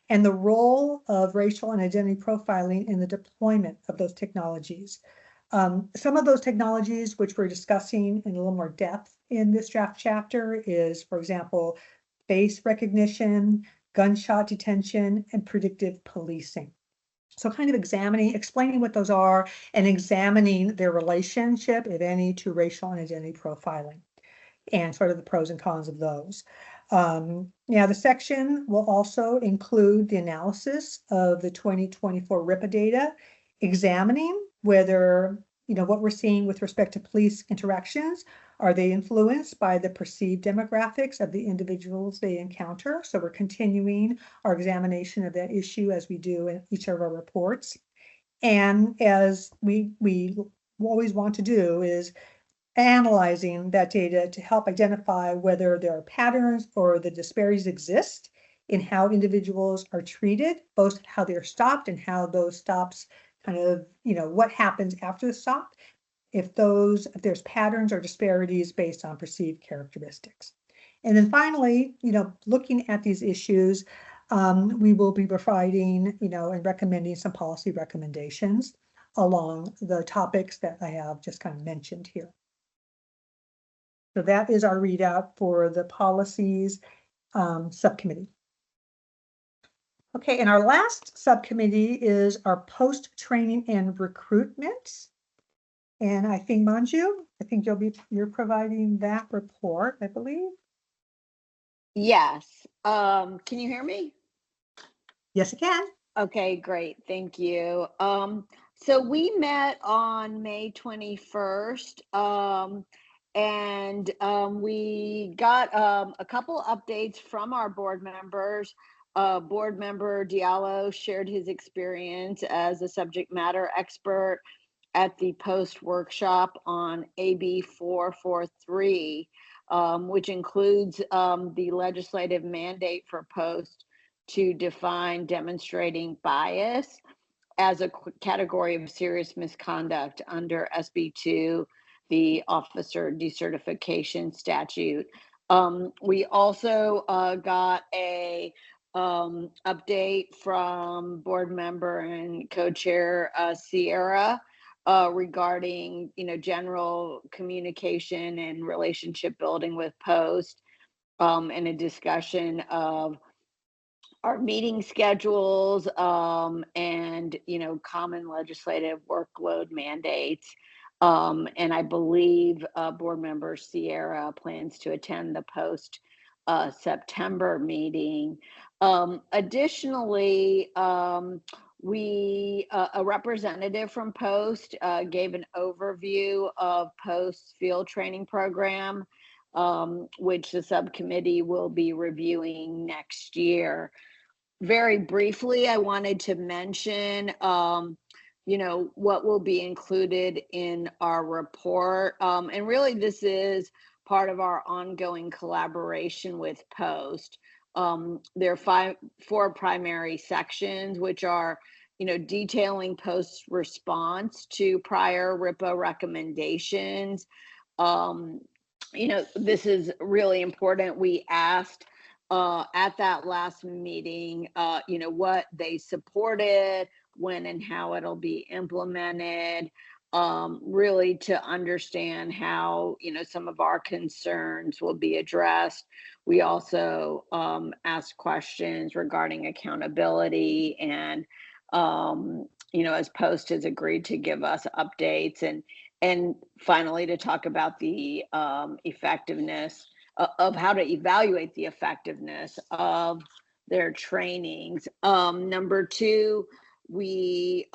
and the role of racial and identity profiling in the deployment of those technologies. Some of those technologies which we're discussing in a little more depth in this draft chapter is, for example, face recognition, gunshot detection, and predictive policing. So kind of explaining what those are and examining their relationship, if any, to racial and identity profiling and sort of the pros and cons of those. Now, the section will also include the analysis of the 2024 RIPA data, examining whether, what we're seeing with respect to police interactions, are they influenced by the perceived demographics of the individuals they encounter? So we're continuing our examination of that issue as we do in each of our reports. And as we always want to do is analyzing that data to help identify whether there are patterns or the disparities exist in how individuals are treated, both how they're stopped and how those stops kind of, what happens after the stop, if there's patterns or disparities based on perceived characteristics. And then finally, looking at these issues, we will be providing, and recommending some policy recommendations along the topics that I have just kind of mentioned here. So that is our readout for the policies subcommittee. Okay, and our last subcommittee is our post-training and recruitment. And I think Manju, you're providing that report, I believe. Yes. Can you hear me? Yes, I can. Okay, great. Thank you. So we met on May 21st, and we got a couple updates from our board members. Board member Diallo shared his experience as a subject matter expert at the post workshop on AB 443, which includes the legislative mandate for post to define demonstrating bias as a category of serious misconduct under SB 2, the officer decertification statute. We also got a update from board member and co-chair Sierra regarding, general communication and relationship building with post, and a discussion of our meeting schedules, and, common legislative workload mandates. And I believe board member Sierra plans to attend the post September meeting. Additionally, a representative from Post gave an overview of Post's field training program, which the subcommittee will be reviewing next year. Very briefly, I wanted to mention, what will be included in our report. And really, this is part of our ongoing collaboration with Post. There are four primary sections, which are, detailing Post's response to prior RIPA recommendations. This is really important. We asked at that last meeting, what they supported, when and how it'll be implemented, really to understand how, some of our concerns will be addressed. We also asked questions regarding accountability, and, as Post has agreed to give us updates, and finally to talk about the effectiveness of how to evaluate the effectiveness of their trainings. Number two, the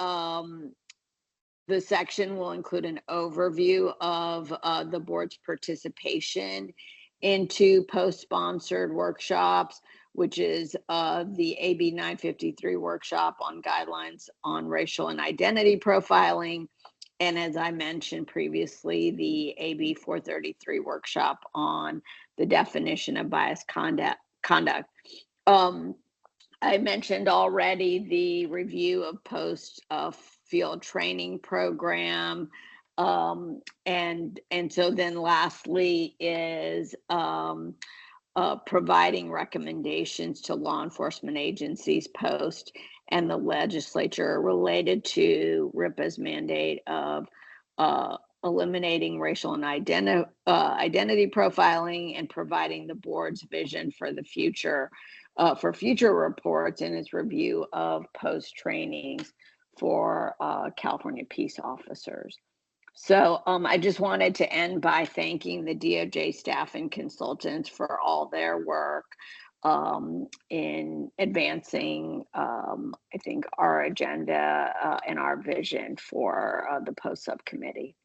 section will include an overview of the board's participation into post-sponsored workshops, which is the AB 953 workshop on guidelines on racial and identity profiling. And as I mentioned previously, the AB 433 workshop on the definition of biased conduct. I mentioned already the review of Post field training program. And so then lastly is providing recommendations to law enforcement agencies, Post, and the legislature related to RIPA's mandate of eliminating racial and identity profiling, and providing the board's vision for the future, for future reports in its review of Post trainings for California peace officers. So I just wanted to end by thanking the DOJ staff and consultants for all their work in advancing, I think, our agenda and our vision for the Post subcommittee.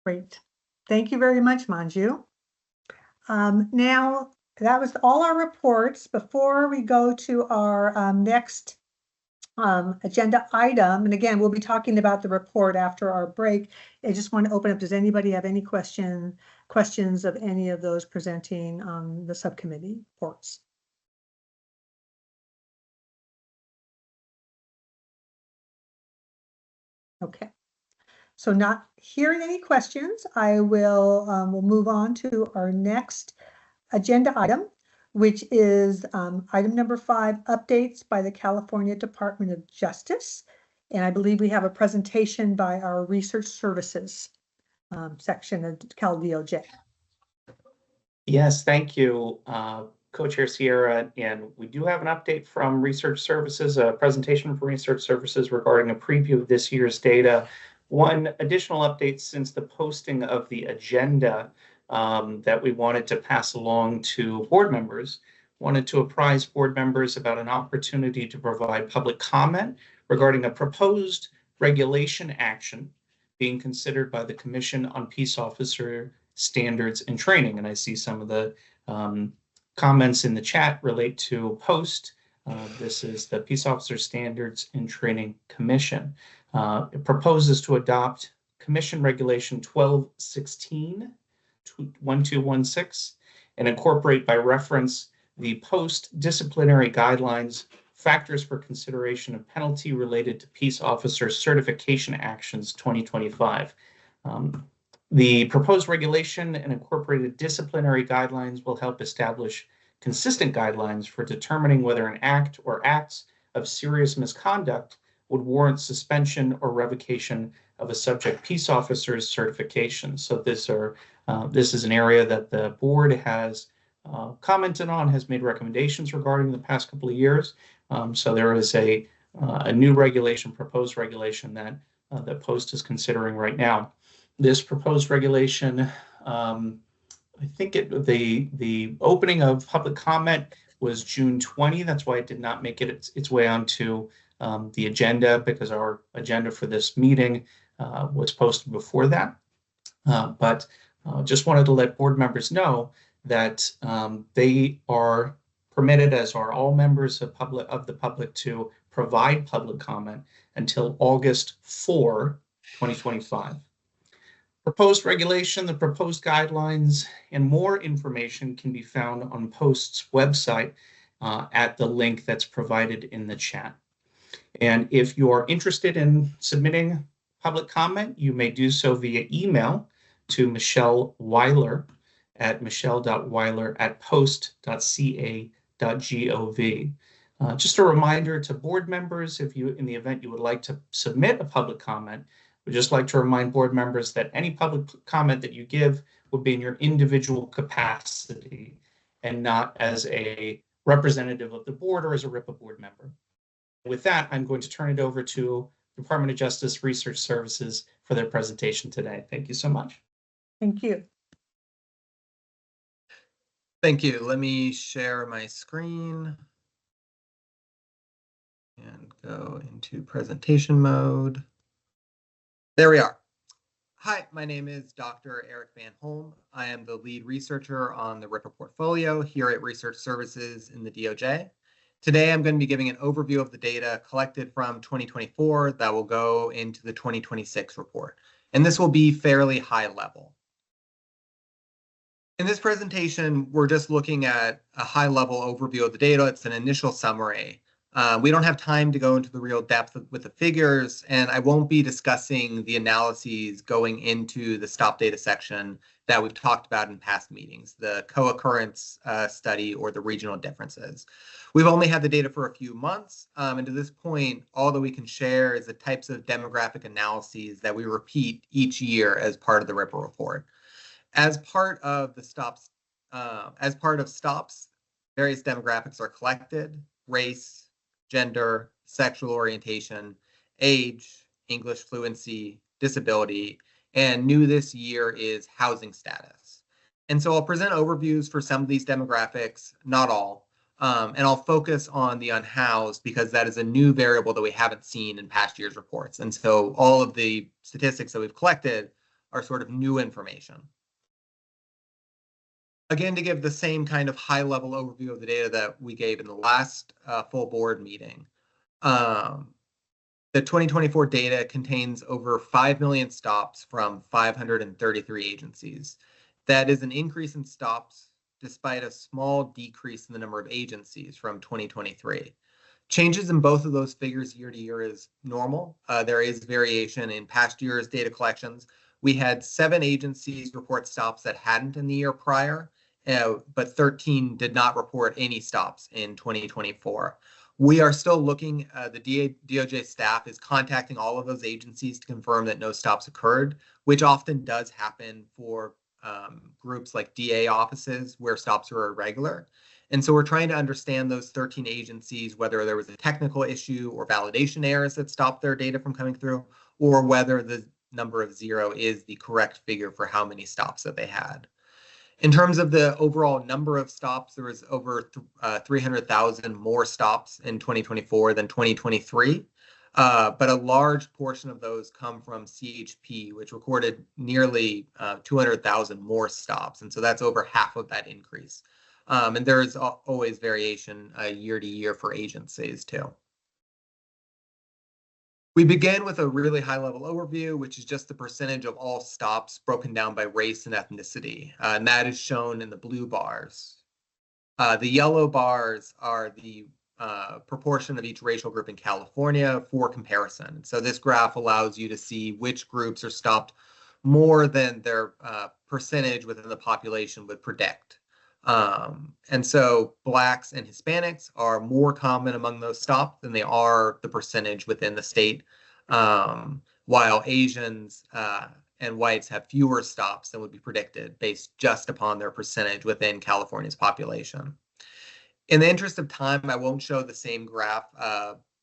Great. Thank you very much, Manju. Now, that was all our reports. Before we go to our next agenda item, and again, we'll be talking about the report after our break. I just want to open up, does anybody have any questions of any of those presenting the subcommittee reports? Okay, so not hearing any questions, I will we'll move on to our next agenda item, which is item number 5, updates by the California Department of Justice. And I believe we have a presentation by our research services section of Cal DOJ. Yes, thank you, Co-Chair Sierra. And we do have an update from Research Services, a presentation from Research Services regarding a preview of this year's data. One additional update since the posting of the agenda that we wanted to pass along to board members, wanted to apprise board members about an opportunity to provide public comment regarding a proposed regulation action being considered by the Commission on Peace Officer Standards and Training. And I see some of the comments in the chat relate to Post. This is the Peace Officer Standards and Training Commission. It proposes to adopt Commission Regulation 1216 1216 and incorporate by reference the Post disciplinary guidelines, factors for consideration of penalty related to peace officer certification actions 2025. The proposed regulation and incorporated disciplinary guidelines will help establish consistent guidelines for determining whether an act or acts of serious misconduct would warrant suspension or revocation of a subject peace officer's certification. So this is an area that the board has commented on, has made recommendations regarding the past couple of years. So there is a new regulation, proposed regulation that the Post is considering right now. This proposed regulation, I think the opening of public comment was June 20. That's why it did not make it its way onto the agenda, because our agenda for this meeting was posted before that. But just wanted to let board members know that they are permitted, as are all members of the public, to provide public comment until August 4, 2025. Proposed regulation, the proposed guidelines, and more information can be found on Post's website at the link that's provided in the chat. And if you are interested in submitting public comment, you may do so via email to Michelle Weiler at michelle.weiler@post.ca.gov. Just a reminder to board members, if you, in the event you would like to submit a public comment, we'd just like to remind board members that any public comment that you give would be in your individual capacity and not as a representative of the board or as a RIPA board member. With that, I'm going to turn it over to Department of Justice Research Services for their presentation today. Thank you so much. Thank you. Thank you. Let me share my screen and go into presentation mode. There we are. Hi, my name is Dr. Eric Van Holm. I am the lead researcher on the RIPA portfolio here at Research Services in the DOJ. Today, I'm going to be giving an overview of the data collected from 2024 that will go into the 2026 report. And this will be fairly high level. In this presentation, we're just looking at a high level overview of the data. It's an initial summary. We don't have time to go into the real depth with the figures, and I won't be discussing the analyses going into the stop data section that we've talked about in past meetings, the co-occurrence study or the regional differences. We've only had the data for a few months, and to this point, all that we can share is the types of demographic analyses that we repeat each year as part of the RIPA report. As part of the stops, various demographics are collected: race, gender, sexual orientation, age, English fluency, disability, and new this year is housing status. And so I'll present overviews for some of these demographics, not all, and I'll focus on the unhoused because that is a new variable that we haven't seen in past year's reports. And so all of the statistics that we've collected are sort of new information. Again, to give the same kind of high-level overview of the data that we gave in the last full board meeting, the 2024 data contains over 5 million stops from 533 agencies. That is an increase in stops despite a small decrease in the number of agencies from 2023. Changes in both of those figures year to year is normal. There is variation in past year's data collections. We had 7 agencies report stops that hadn't in the year prior, but 13 did not report any stops in 2024. We are still looking, the DOJ staff is contacting all of those agencies to confirm that no stops occurred, which often does happen for groups like DA offices where stops are irregular. And so we're trying to understand those 13 agencies, whether there was a technical issue or validation errors that stopped their data from coming through, or whether the number of 0 is the correct figure for how many stops that they had. In terms of the overall number of stops, there was over 300,000 more stops in 2024 than 2023. But a large portion of those come from CHP, which recorded nearly 200,000 more stops. And so that's over half of that increase. And there's always variation year to year for agencies too. We begin with a really high-level overview, which is just the percentage of all stops broken down by race and ethnicity, and that is shown in the blue bars. The yellow bars are the proportion of each racial group in California for comparison. So this graph allows you to see which groups are stopped more than their percentage within the population would predict. And so Blacks and Hispanics are more common among those stopped than they are the percentage within the state, while Asians and whites have fewer stops than would be predicted based just upon their percentage within California's population. In the interest of time, I won't show the same graph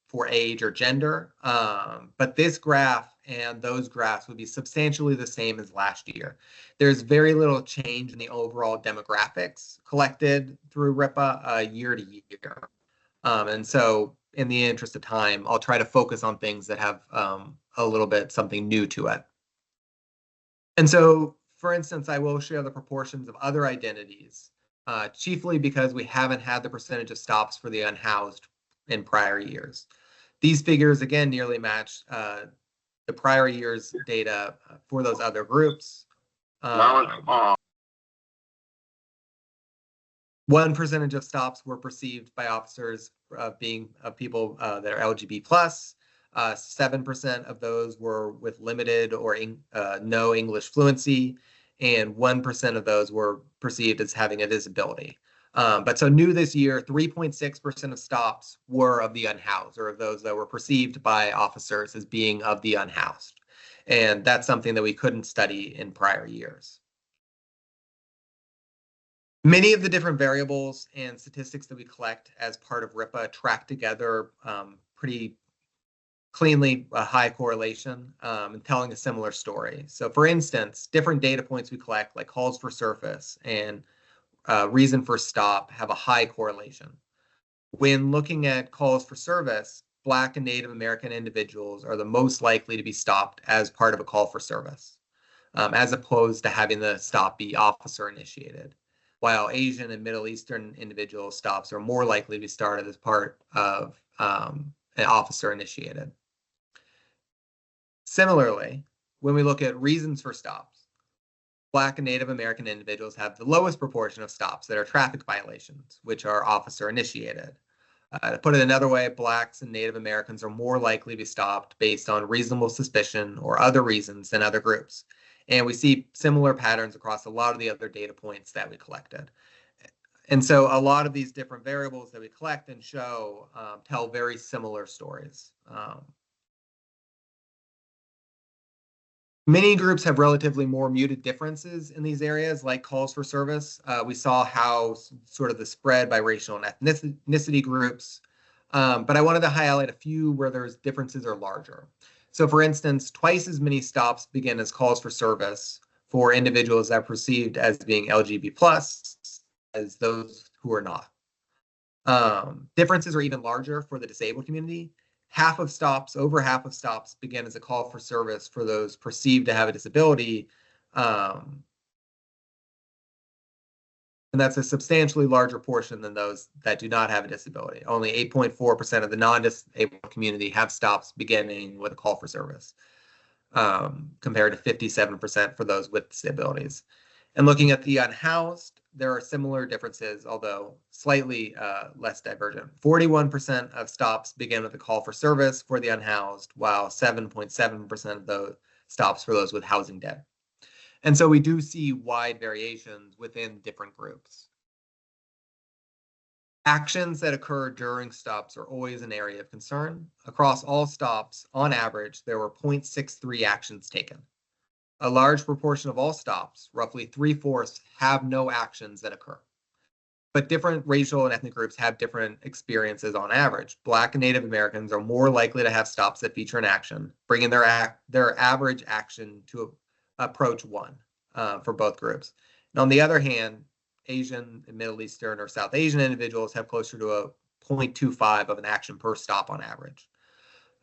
for age or gender, but this graph and those graphs would be substantially the same as last year. There's very little change in the overall demographics collected through RIPA year to year. And so in the interest of time, I'll try to focus on things that have a little bit something new to it. And so, for instance, I will share the proportions of other identities, chiefly because we haven't had the percentage of stops for the unhoused in prior years. These figures, again, nearly match the prior year's data for those other groups. 1% of stops were perceived by officers being people that are LGBT+. 7% of those were with limited or no English fluency, and 1% of those were perceived as having a disability. But so new this year, 3.6% of stops were of the unhoused, or of those that were perceived by officers as being of the unhoused. And that's something that we couldn't study in prior years. Many of the different variables and statistics that we collect as part of RIPA track together pretty cleanly, a high correlation, and telling a similar story. So for instance, different data points we collect, like calls for service and reason for stop, have a high correlation. When looking at calls for service, Black and Native American individuals are the most likely to be stopped as part of a call for service, as opposed to having the stop be officer initiated, while Asian and Middle Eastern individual stops are more likely to be started as part of an officer initiated. Similarly, when we look at reasons for stops, Black and Native American individuals have the lowest proportion of stops that are traffic violations, which are officer initiated. To put it another way, Blacks and Native Americans are more likely to be stopped based on reasonable suspicion or other reasons than other groups. And we see similar patterns across a lot of the other data points that we collected. And so a lot of these different variables that we collect and show tell very similar stories. Many groups have relatively more muted differences in these areas, like calls for service. We saw how sort of the spread by racial and ethnicity groups, but I wanted to highlight a few where there's differences are larger. So for instance, twice as many stops begin as calls for service for individuals that are perceived as being LGBT+ as those who are not. Differences are even larger for the disabled community. Over half of stops begin as a call for service for those perceived to have a disability. And that's a substantially larger portion than those that do not have a disability. Only 8.4% of the non-disabled community have stops beginning with a call for service, compared to 57% for those with disabilities. And looking at the unhoused, there are similar differences, although slightly less divergent. 41% of stops begin with a call for service for the unhoused, while 7.7% of those stops for those with housing debt. And so we do see wide variations within different groups. Actions that occur during stops are always an area of concern. Across all stops, on average, there were 0.63 actions taken. A large proportion of all stops, roughly 3/4, have no actions that occur. But different racial and ethnic groups have different experiences on average. Black and Native Americans are more likely to have stops that feature an action, bringing their average action to approach 1 for both groups. And on the other hand, Asian and Middle Eastern or South Asian individuals have closer to a 0.25 of an action per stop on average.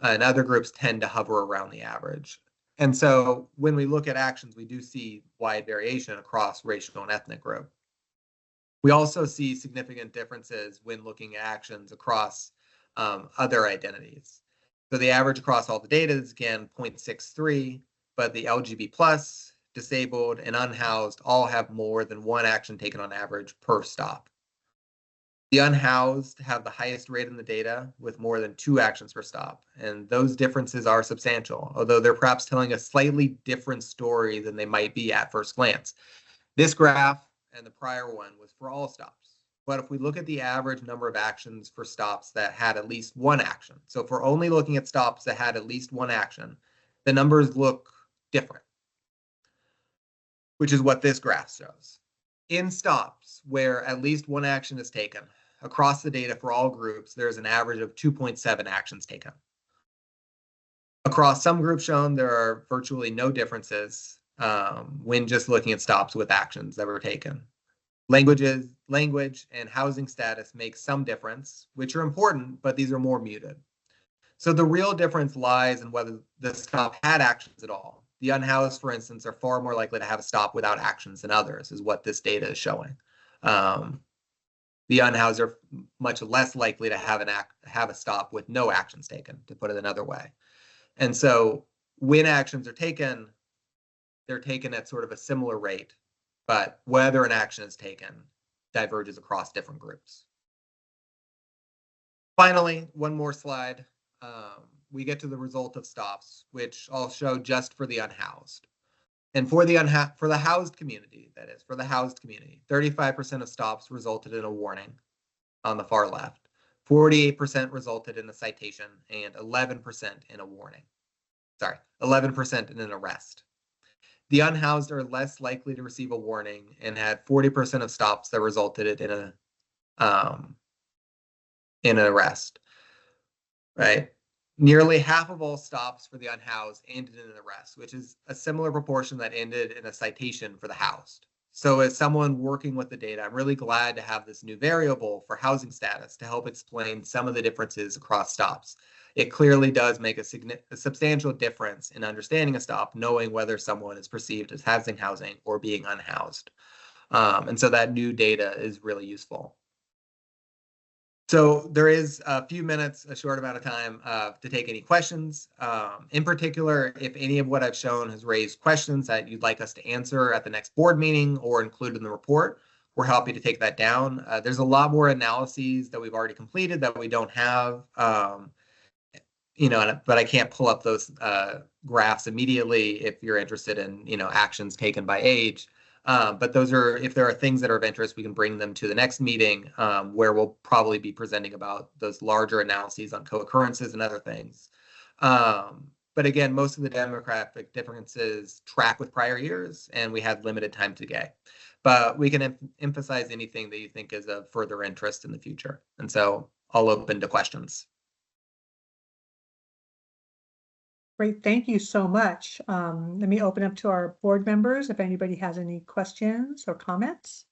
And other groups tend to hover around the average. And so when we look at actions, we do see wide variation across racial and ethnic group. We also see significant differences when looking at actions across other identities. So the average across all the data is again 0.63, but the LGBT+, disabled, and unhoused all have more than 1 action taken on average per stop. The unhoused have the highest rate in the data with more than 2 actions per stop, and those differences are substantial, although they're perhaps telling a slightly different story than they might be at first glance. This graph and the prior one was for all stops, but if we look at the average number of actions for stops that had at least 1 action, so if we're only looking at stops that had at least 1 action, the numbers look different, which is what this graph shows. In stops where at least 1 action is taken, across the data for all groups, there's an average of 2.7 actions taken. Across some groups shown, there are virtually no differences when just looking at stops with actions that were taken. Language and housing status make some difference, which are important, but these are more muted. So the real difference lies in whether the stop had actions at all. The unhoused, for instance, are far more likely to have a stop without actions than others, is what this data is showing. The unhoused are much less likely to have a stop with no actions taken, to put it another way. And so when actions are taken, they're taken at sort of a similar rate, but whether an action is taken diverges across different groups. Finally, one more slide. We get to the result of stops, which I'll show just for the unhoused. And for the housed community, that is, for the housed community, 35% of stops resulted in a warning on the far left, 48% resulted in a citation, and 11% in a warning. Sorry, 11% in an arrest. The unhoused are less likely to receive a warning and had 40% of stops that resulted in an arrest, right? Nearly half of all stops for the unhoused ended in an arrest, which is a similar proportion that ended in a citation for the housed. So as someone working with the data, I'm really glad to have this new variable for housing status to help explain some of the differences across stops. It clearly does make a substantial difference in understanding a stop, knowing whether someone is perceived as having housing or being unhoused. And so that new data is really useful. So there is a few minutes, a short amount of time to take any questions. In particular, if any of what I've shown has raised questions that you'd like us to answer at the next board meeting or include in the report, we're happy to take that down. There's a lot more analyses that we've already completed that we don't have, but I can't pull up those graphs immediately if you're interested in, actions taken by age. But those are, if there are things that are of interest, we can bring them to the next meeting where we'll probably be presenting about those larger analyses on co-occurrences and other things. But again, most of the demographic differences track with prior years, and we had limited time to get. But we can emphasize anything that you think is of further interest in the future. And so I'll open to questions. Great, thank you so much. Let me open up to our board members if anybody has any questions or comments.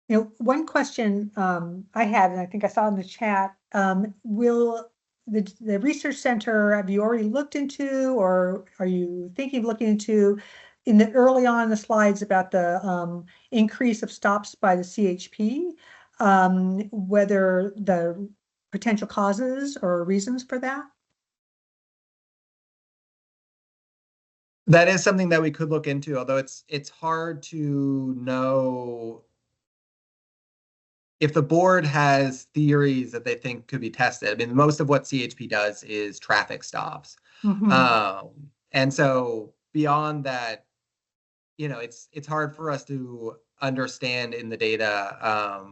One question I had, and I think I saw in the chat, will the research center, have you already looked into, or are you thinking of looking into, in the early on in the slides about the increase of stops by the CHP, whether the potential causes or reasons for that? That is something that we could look into, although it's hard to know if the board has theories that they think could be tested. I mean, most of what CHP does is traffic stops. And so beyond that, it's hard for us to understand in the data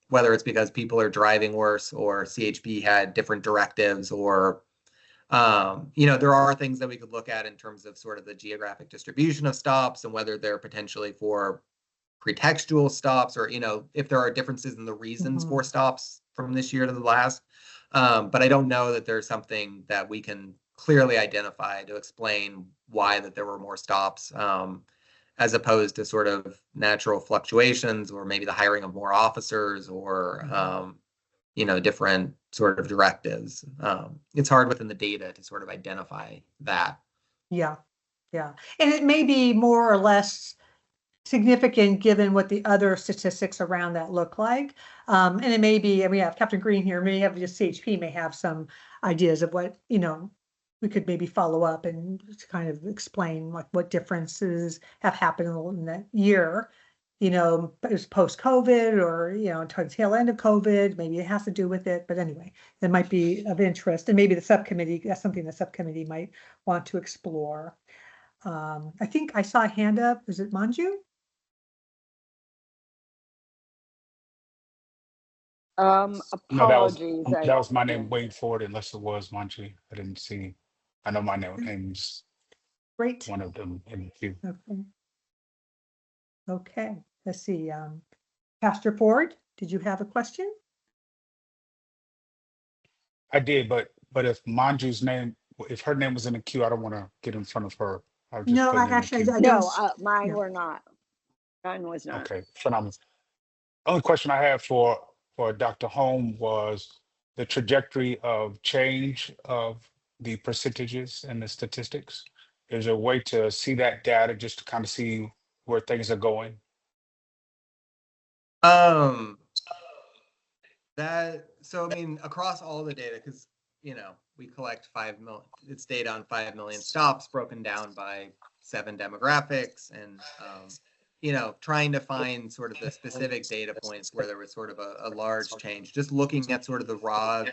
whether it's because people are driving worse or CHP had different directives, or there are things that we could look at in terms of sort of the geographic distribution of stops and whether they're potentially for pretextual stops, or if there are differences in the reasons for stops from this year to the last. But I don't know that there's something that we can clearly identify to explain why that there were more stops, as opposed to sort of natural fluctuations, or maybe the hiring of more officers, or different sort of directives. It's hard within the data to sort of identify that. Yeah. And it may be more or less significant given what the other statistics around that look like. And it may be, we have Captain Green here, may have just CHP may have some ideas of what, we could maybe follow up and kind of explain like what differences have happened in that year, it was post-COVID or, towards the tail end of COVID, maybe it has to do with it, but anyway, that might be of interest, and maybe the subcommittee, that's something the subcommittee might want to explore. I think I saw a hand up, is it Manju? Apologies. No, that was my name, Wade Ford, unless it was Manji. I didn't see. I know my name's Great. one of them in the queue. Okay, let's see. Pastor Ford, did you have a question? I did, but if Manju's name, if her name was in the queue, I don't want to get in front of her. No, I actually, I No, don't. mine were not. Mine was not. Okay, phenomenal. Only question I had for Dr. Holm was the trajectory of change of the percentages and the statistics. Is there a way to see that data just to kind of see where things are going? Across all the data, because we collect 5 million, it's data on 5 million stops broken down by 7 demographics, and trying to find sort of the specific data points where there was sort of a large change. Just looking at sort of the raw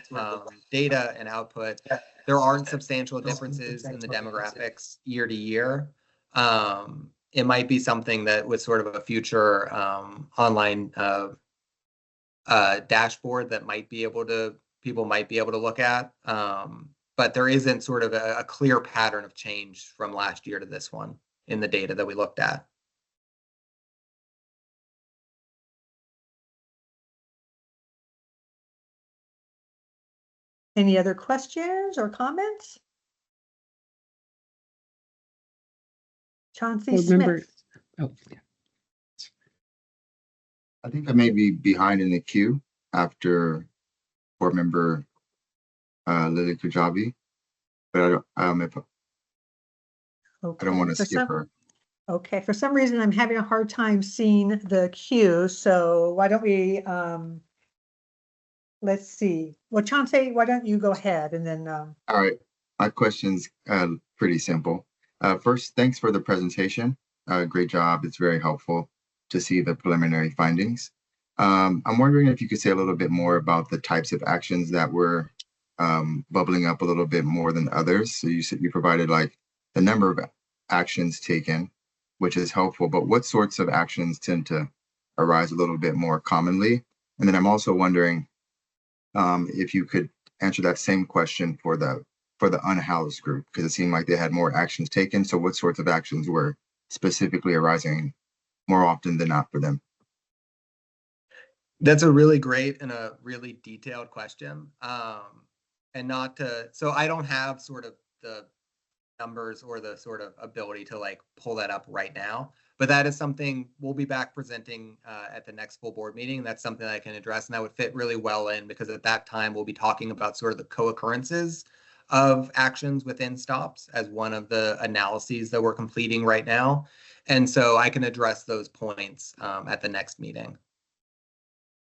data and output, there aren't substantial differences in the demographics year to year. It might be something that was sort of a future online dashboard that people might be able to look at. But there isn't sort of a clear pattern of change from last year to this one in the data that we looked at. Any other questions or comments? Chauncey Board member. Smith. Oh, yeah. I think I may be behind in the queue after board member Lily Kajabi, but I don't want to skip her. Okay, for some reason, I'm having a hard time seeing the queue, so why don't we, let's see. Well, Chauncey, why don't you go ahead and then. All right, my question's pretty simple. First, thanks for the presentation. Great job. It's very helpful to see the preliminary findings. I'm wondering if you could say a little bit more about the types of actions that were bubbling up a little bit more than others. So you said you provided like the number of actions taken, which is helpful, but what sorts of actions tend to arise a little bit more commonly? And then I'm also wondering if you could answer that same question for the unhoused group, because it seemed like they had more actions taken. So what sorts of actions were specifically arising more often than not for them? That's a really great and a really detailed question. So I don't have sort of the numbers or the sort of ability to like pull that up right now, but that is something we'll be back presenting at the next full board meeting. That's something that I can address, and that would fit really well in, because at that time we'll be talking about sort of the co-occurrences of actions within stops as one of the analyses that we're completing right now. And so I can address those points at the next meeting.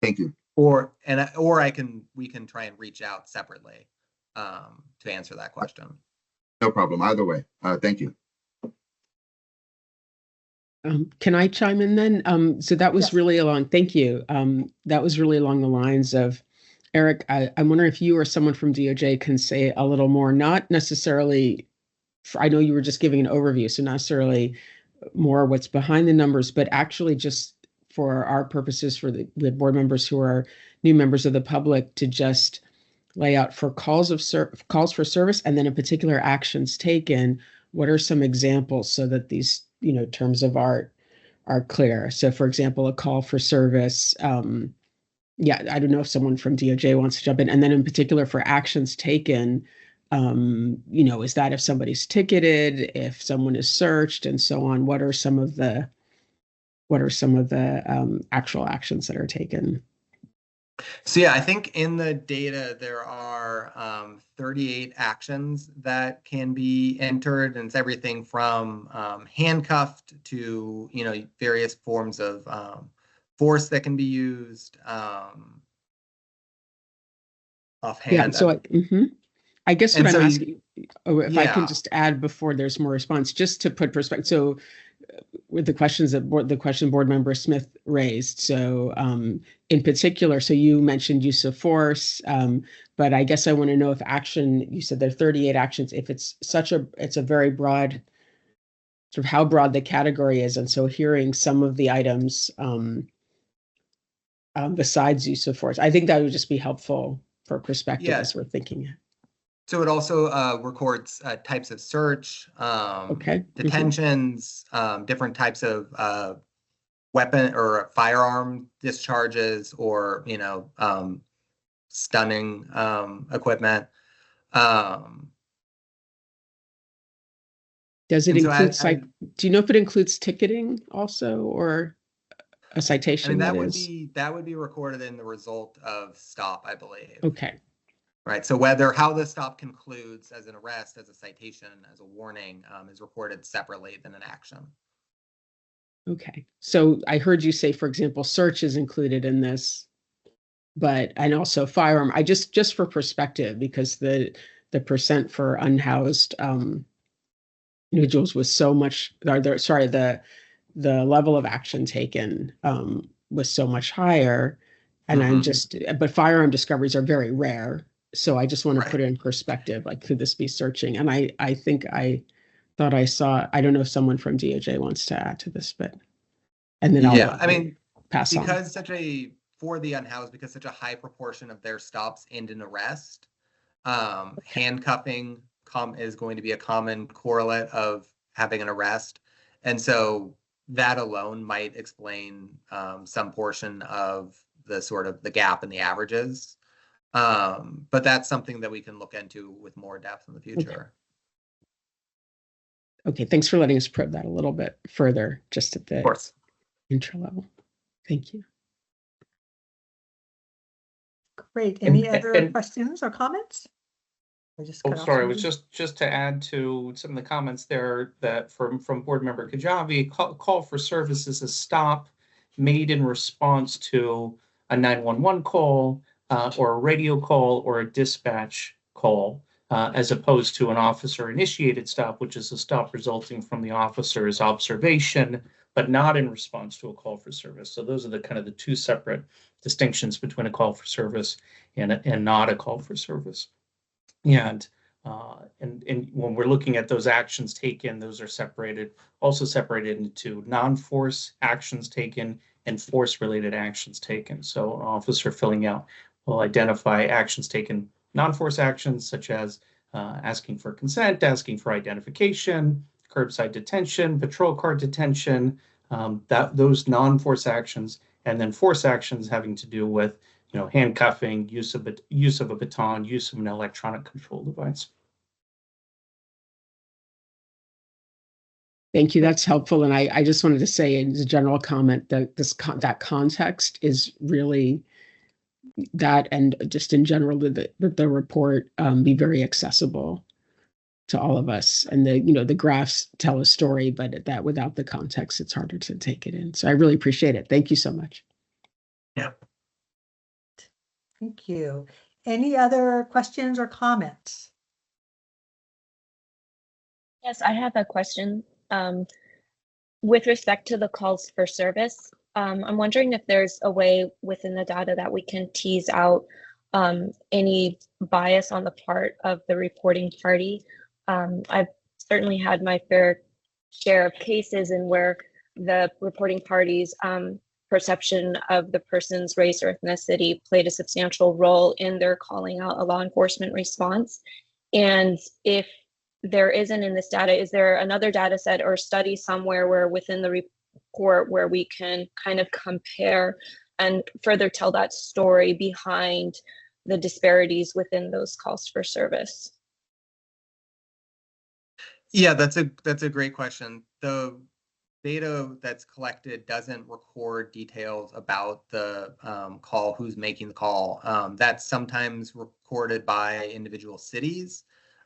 Thank you. We can try and reach out separately to answer that question. No problem. Either way. Thank you. Can I chime in then? So that was Yes. really thank you. That was really along the lines of, Eric, I'm wondering if you or someone from DOJ can say a little more, not necessarily, I know you were just giving an overview, so not necessarily more what's behind the numbers, but actually just for our purposes, for the board members who are new members of the public, to just lay out for calls for service, and then in particular actions taken, what are some examples so that these terms of art are clear. So for example, a call for service, I don't know if someone from DOJ wants to jump in, and then in particular for actions taken, is that if somebody's ticketed, if someone is searched, and so on? What are some of the actual actions that are taken? So yeah, I think in the data there are 38 actions that can be entered, and it's everything from handcuffed to various forms of force that can be used. Offhand. Yeah, so I guess what I'm asking, if I can Yeah. just add before there's more response, just to put perspective. So with the questions that the question board member Smith raised. So in particular, so you mentioned use of force, but I guess I want to know if action, you said there are 38 actions, if it's a very broad, sort of how broad the category is. And so hearing some of the items besides use of force, I think that would just be helpful for perspective as we're thinking it. So it also records types of search, Okay. detentions, different types of weapon or firearm discharges, or stunning equipment. Does it And so include do you know if it includes ticketing also, or a citation? that would be recorded in the result of stop, I believe. Okay. Right. So how the stop concludes as an arrest, as a citation, as a warning, is reported separately than an action. Okay. So I heard you say, for example, search is included in this, and also firearm. I just for perspective, because the percent for unhoused individuals was so much, the the level of action taken was so much higher. And I'm just, but firearm discoveries are very rare. So I just want to put it in perspective, like, could this be searching? And I think I thought I saw, I don't know if someone from DOJ wants to add to this, but, and then Yeah, I'll I mean, pass on. because for the unhoused, because such a high proportion of their stops end in arrest, handcuffing is going to be a common correlate of having an arrest. And so that alone might explain some portion of the sort of the gap in the averages. But that's something that we can look into with more depth in the future. Okay, thanks for letting us probe that a little bit further, just at the intro level. Thank you. Great. Any other questions or comments? Oh, sorry, it was just to add to some of the comments there that from Board Member Kajabi, call for service is a stop made in response to a 911 call or a radio call or a dispatch call, as opposed to an officer-initiated stop, which is a stop resulting from the officer's observation, but not in response to a call for service. So those are the kind of the two separate distinctions between a call for service and not a call for service. And when we're looking at those actions taken, those are also separated into non-force actions taken and force-related actions taken. So an officer filling out will identify actions taken, non-force actions such as asking for consent, asking for identification, curbside detention, patrol car detention, those non-force actions, and then force actions having to do with handcuffing, use of a baton, use of an electronic control device. Thank you. That's helpful. And I just wanted to say as a general comment that that context is really that, and just in general that the report be very accessible to all of us. And the graphs tell a story, but that without the context, it's harder to take it in. So I really appreciate it. Thank you so much. Yeah. Thank you. Any other questions or comments? Yes, I have a question. With respect to the calls for service, I'm wondering if there's a way within the data that we can tease out any bias on the part of the reporting party. I've certainly had my fair share of cases in where the reporting party's perception of the person's race or ethnicity played a substantial role in their calling out a law enforcement response. And if there isn't in this data, is there another data set or study somewhere where within the report where we can kind of compare and further tell that story behind the disparities within those calls for service? Yeah, that's a great question. The data that's collected doesn't record details about the call, who's making the call. That's sometimes recorded by individual cities.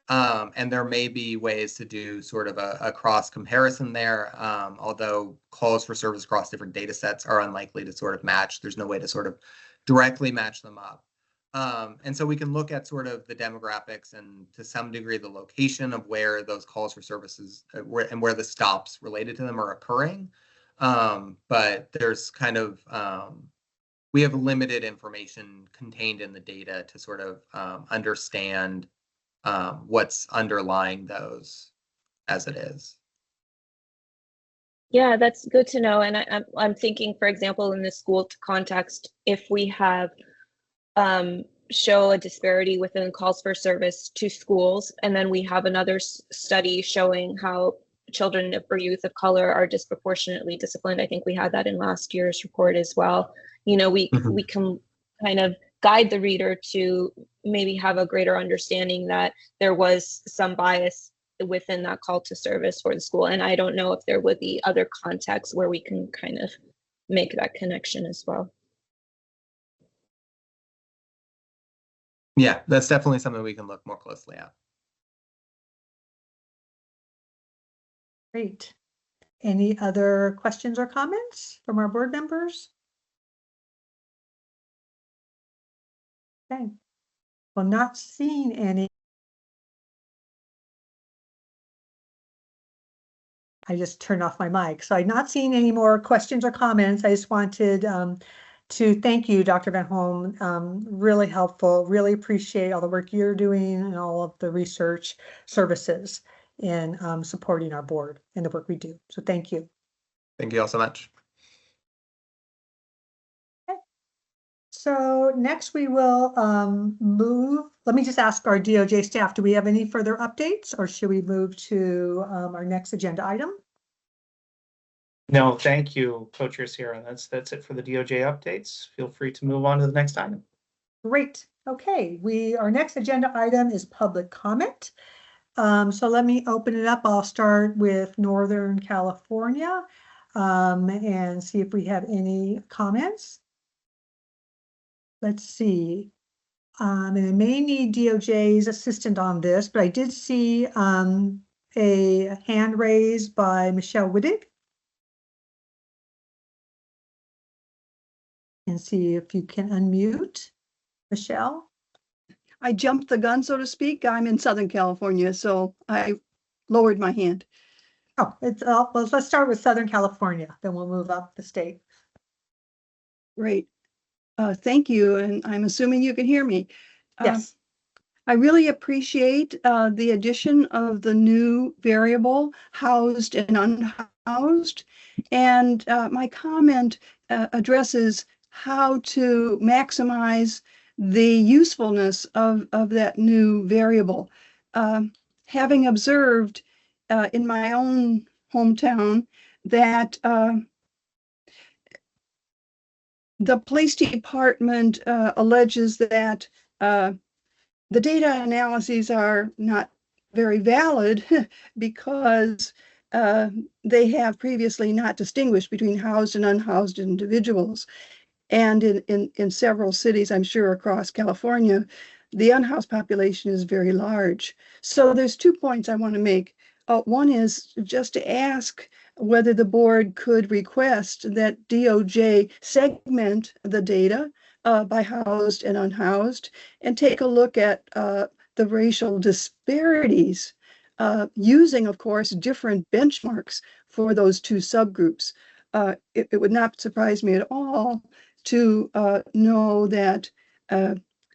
And there may be ways to do sort of a cross comparison there, although calls for service across different data sets are unlikely to sort of match. There's no way to sort of directly match them up. And so we can look at sort of the demographics and to some degree the location of where those calls for services and where the stops related to them are occurring. But there's kind of, we have limited information contained in the data to sort of understand what's underlying those as it is. Yeah, that's good to know. And I'm thinking, for example, in the school context, if we have show a disparity within calls for service to schools, and then we have another study showing how children or youth of color are disproportionately disciplined. I think we had that in last year's report as well. We can kind of guide the reader to maybe have a greater understanding that there was some bias within that call to service for the school. And I don't know if there would be other contexts where we can kind of make that connection as well. Yeah, that's definitely something we can look more closely at. Great. Any other questions or comments from our board members? Okay. Well, not seeing any. I just turned off my mic. So I'm not seeing any more questions or comments. I just wanted to thank you, Dr. Van Holm. Really helpful. Really appreciate all the work you're doing and all of the research services in supporting our board and the work we do. So thank you. Thank you all so much. So next we will move. Let me just ask our DOJ staff, do we have any further updates or should we move to our next agenda item? No, thank you, Co-Chair Sierra. That's it for the DOJ updates. Feel free to move on to the next item. Great. Okay, our next agenda item is public comment. So let me open it up. I'll start with Northern California and see if we have any comments. Let's see. And I may need DOJ's assistant on this, but I did see a hand raised by Michelle Wittig. And see if you can unmute, Michelle. I jumped the gun, so to speak. I'm in Southern California, so I lowered my hand. Oh, well, let's start with Southern California, then we'll move up the state. Great. Thank you, and I'm assuming you can hear me. Yes. I really appreciate the addition of the new variable, housed and unhoused. And my comment addresses how to maximize the usefulness of that new variable. Having observed in my own hometown that the police department alleges that the data analyses are not very valid because they have previously not distinguished between housed and unhoused individuals. And in several cities, I'm sure across California, the unhoused population is very large. So there's 2 points I want to make. One is just to ask whether the board could request that DOJ segment the data by housed and unhoused and take a look at the racial disparities using, of course, different benchmarks for those two subgroups. It would not surprise me at all to know that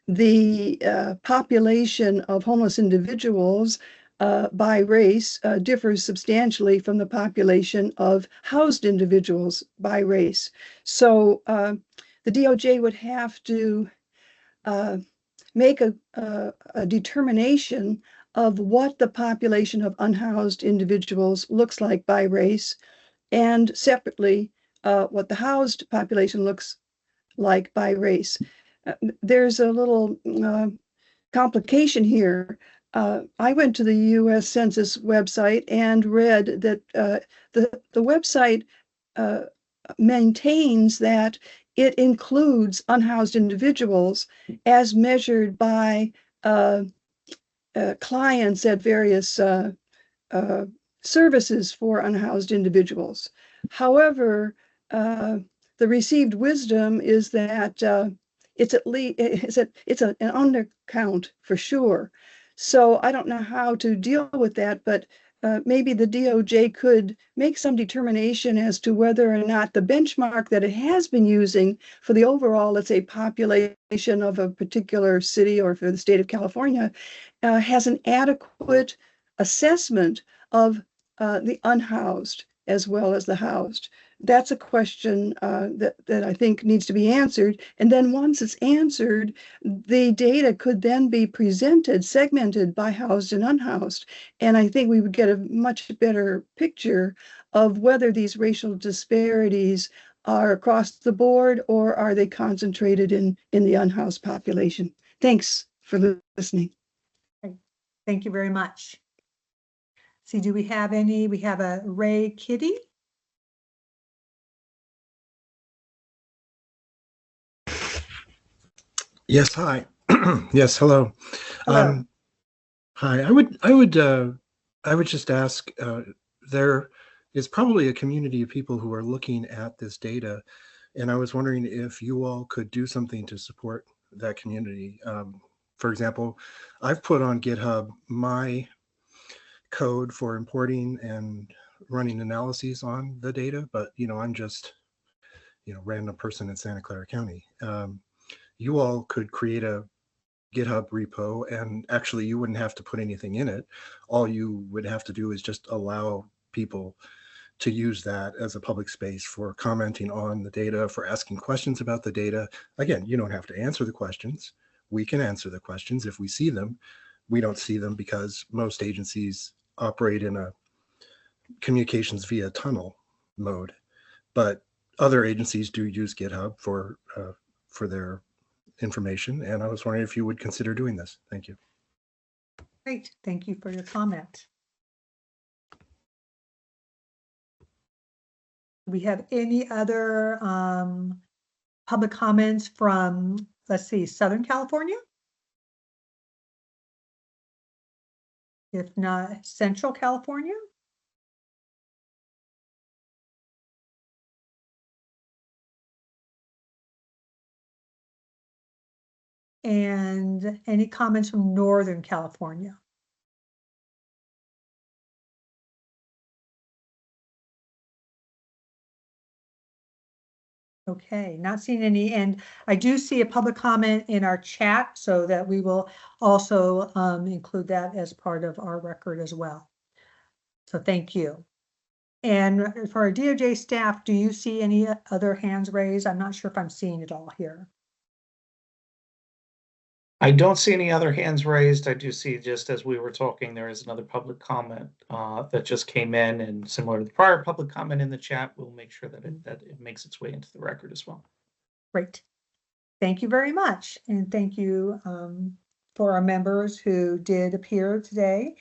the population of homeless individuals by race differs substantially from the population of housed individuals by race. So the DOJ would have to make a determination of what the population of unhoused individuals looks like by race, and separately what the housed population looks like by race. There's a little complication here. I went to the U.S. Census website and read that the website maintains that it includes unhoused individuals as measured by clients at various services for unhoused individuals. However, the received wisdom is that it's at least it's an undercount for sure. So I don't know how to deal with that, but maybe the DOJ could make some determination as to whether or not the benchmark that it has been using for the overall, let's say, population of a particular city or for the state of California has an adequate assessment of the unhoused as well as the housed. That's a question that I think needs to be answered. And then once it's answered, the data could then be presented, segmented by housed and unhoused. And I think we would get a much better picture of whether these racial disparities are across the board or are they concentrated in the unhoused population. Thanks for listening. Thank you very much. See, do we have any? We have a Ray Kitty. Yes, hi. Yes, hello. Hello. Hi, I would just ask, there is probably a community of people who are looking at this data, and I was wondering if you all could do something to support that community. For example, I've put on GitHub my code for importing and running analyses on the data, but I'm just random person in Santa Clara County. You all could create a GitHub repo, and actually you wouldn't have to put anything in it. All you would have to do is just allow people to use that as a public space for commenting on the data, for asking questions about the data. Again, you don't have to answer the questions. We can answer the questions if we see them. We don't see them because most agencies operate in a communications via tunnel mode, but other agencies do use GitHub for their information. And I was wondering if you would consider doing this. Thank you. Great, thank you for your comment. Do we have any other public comments from, let's see, Southern California? If not, Central California? And any comments from Northern California? Okay, not seeing any, and I do see a public comment in our chat, so that we will also include that as part of our record as well. So thank you. And for our DOJ staff, do you see any other hands raised? I'm not sure if I'm seeing it all here. I don't see any other hands raised. I do see, just as we were talking, there is another public comment that just came in, and similar to the prior public comment in the chat, we'll make sure that it makes its way into the record as well. Great. Thank you very much. And thank you for our members who did appear today.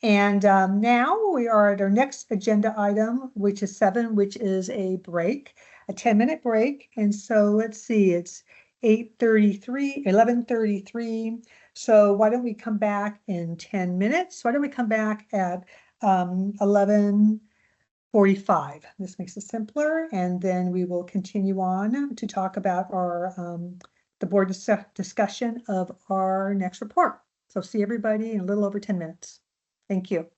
And now we are at our next agenda item, which is 7, which is a break, a 10-minute break. And so let's see, it's 11:33. So why don't we come back in 10 minutes? Why don't we come back at 11:45? This makes it simpler. And then we will continue on to talk about our the board discussion of our next report. So see everybody in a little over 10 minutes. Thank you.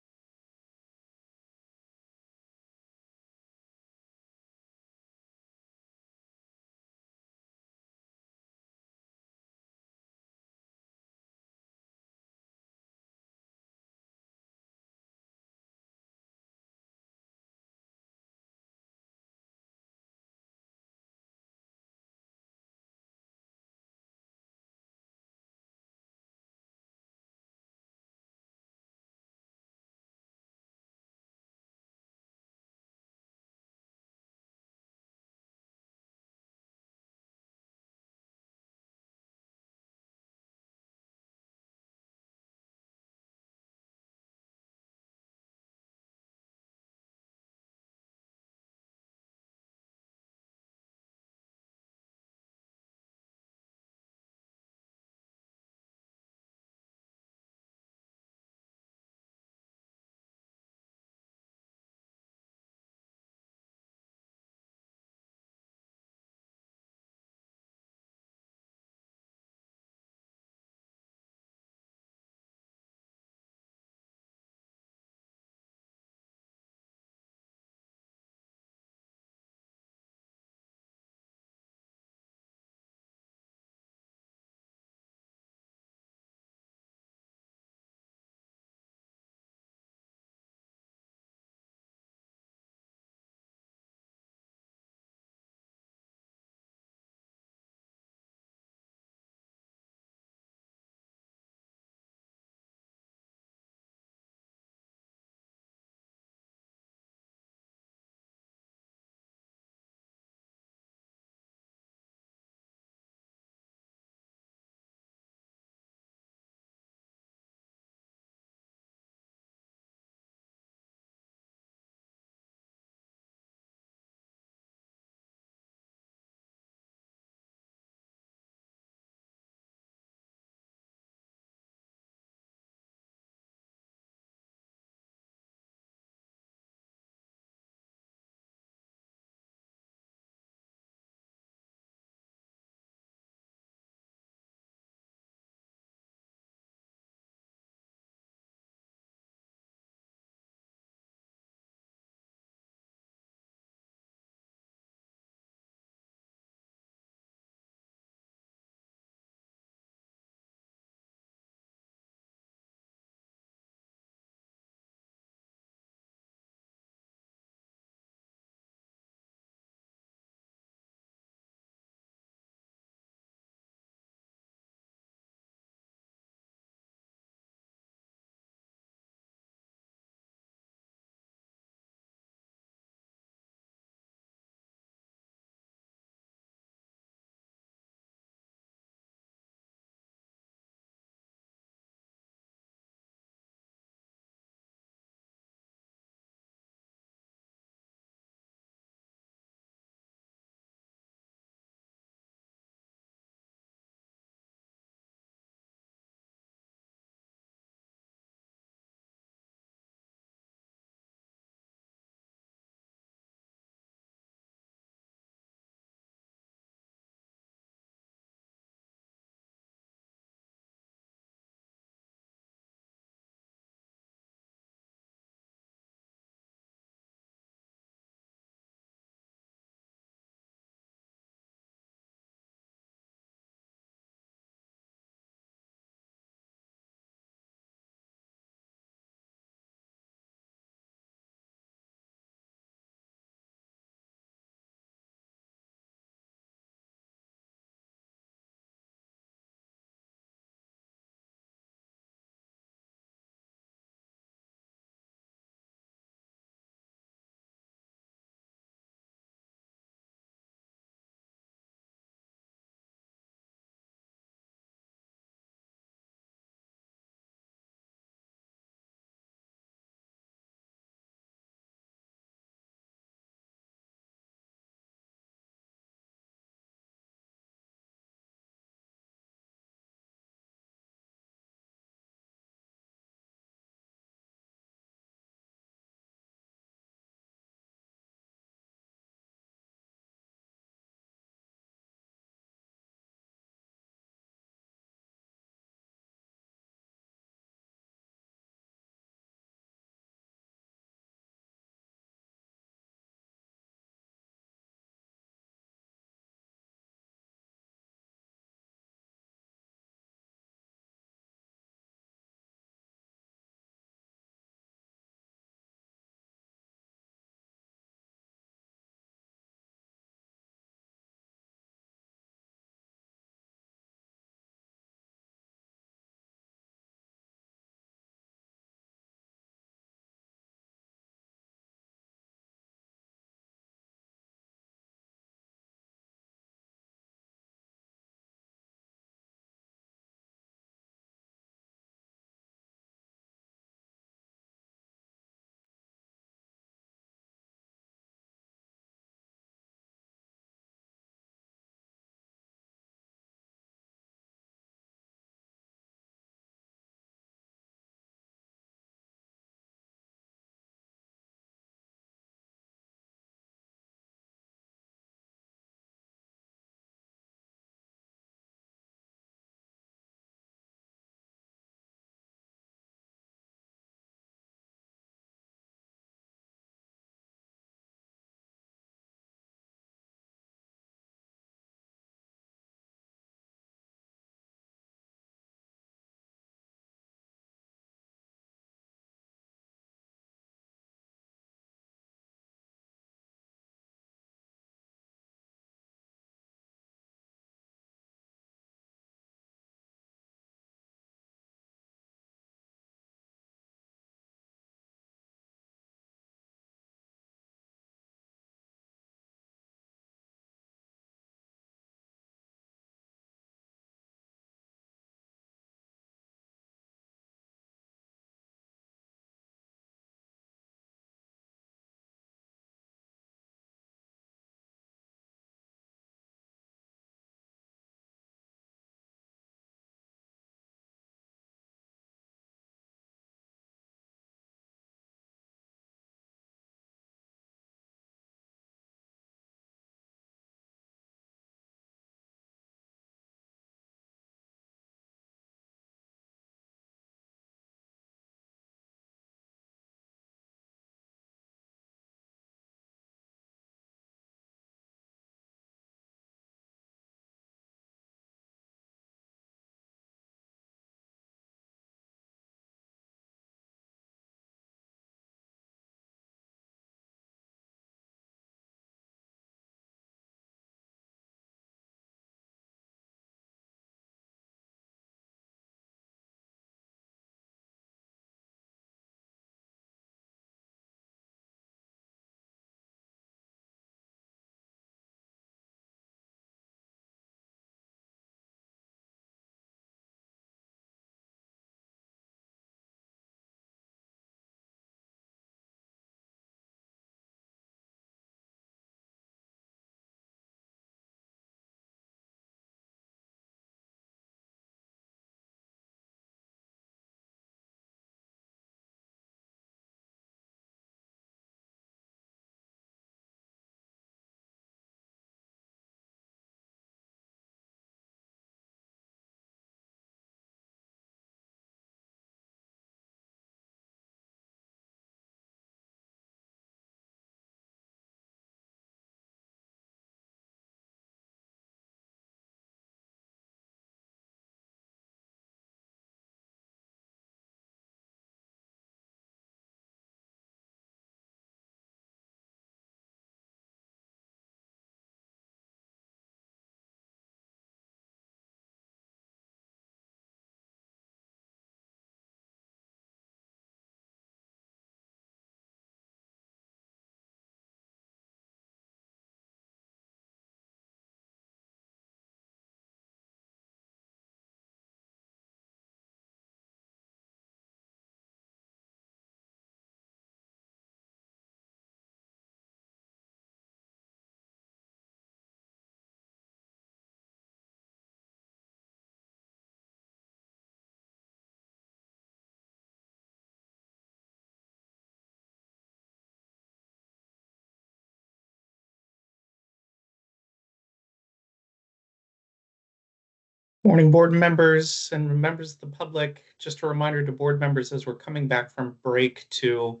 Morning, board members and members of the public. Just a reminder to board members as we're coming back from break to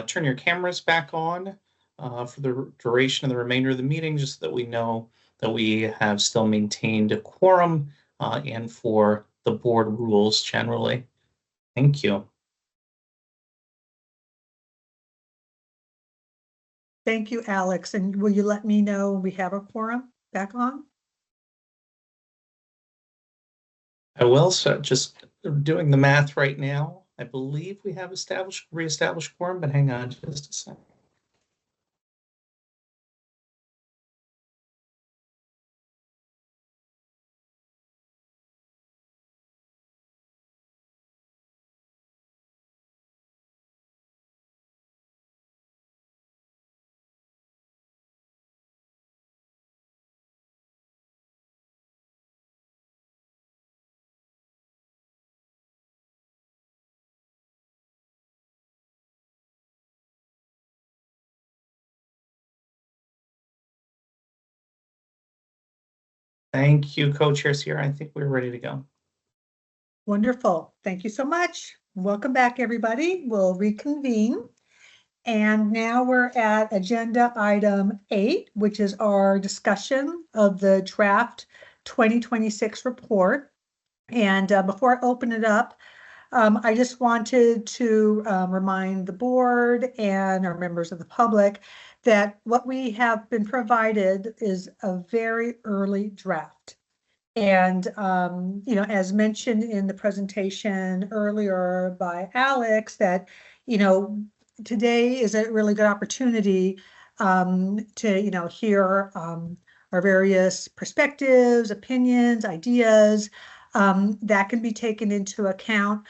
turn your cameras back on for the duration of the remainder of the meeting, just so that we know that we have still maintained a quorum and for the board rules generally. Thank you. Thank you, Alex. And will you let me know when we have a quorum back on? I will. So just doing the math right now. I believe we have reestablished quorum, but hang on just a second. Thank you, Co-Chair Sierra. I think we're ready to go. Wonderful. Thank you so much. Welcome back, everybody. We'll reconvene. And now we're at agenda item 8, which is our discussion of the draft 2026 report. And before I open it up, I just wanted to remind the board and our members of the public that what we have been provided is a very early draft. And, you know, as mentioned in the presentation earlier by Alex, that, you know, today is a really good opportunity to, you know, hear our various perspectives, opinions, ideas that can be taken into account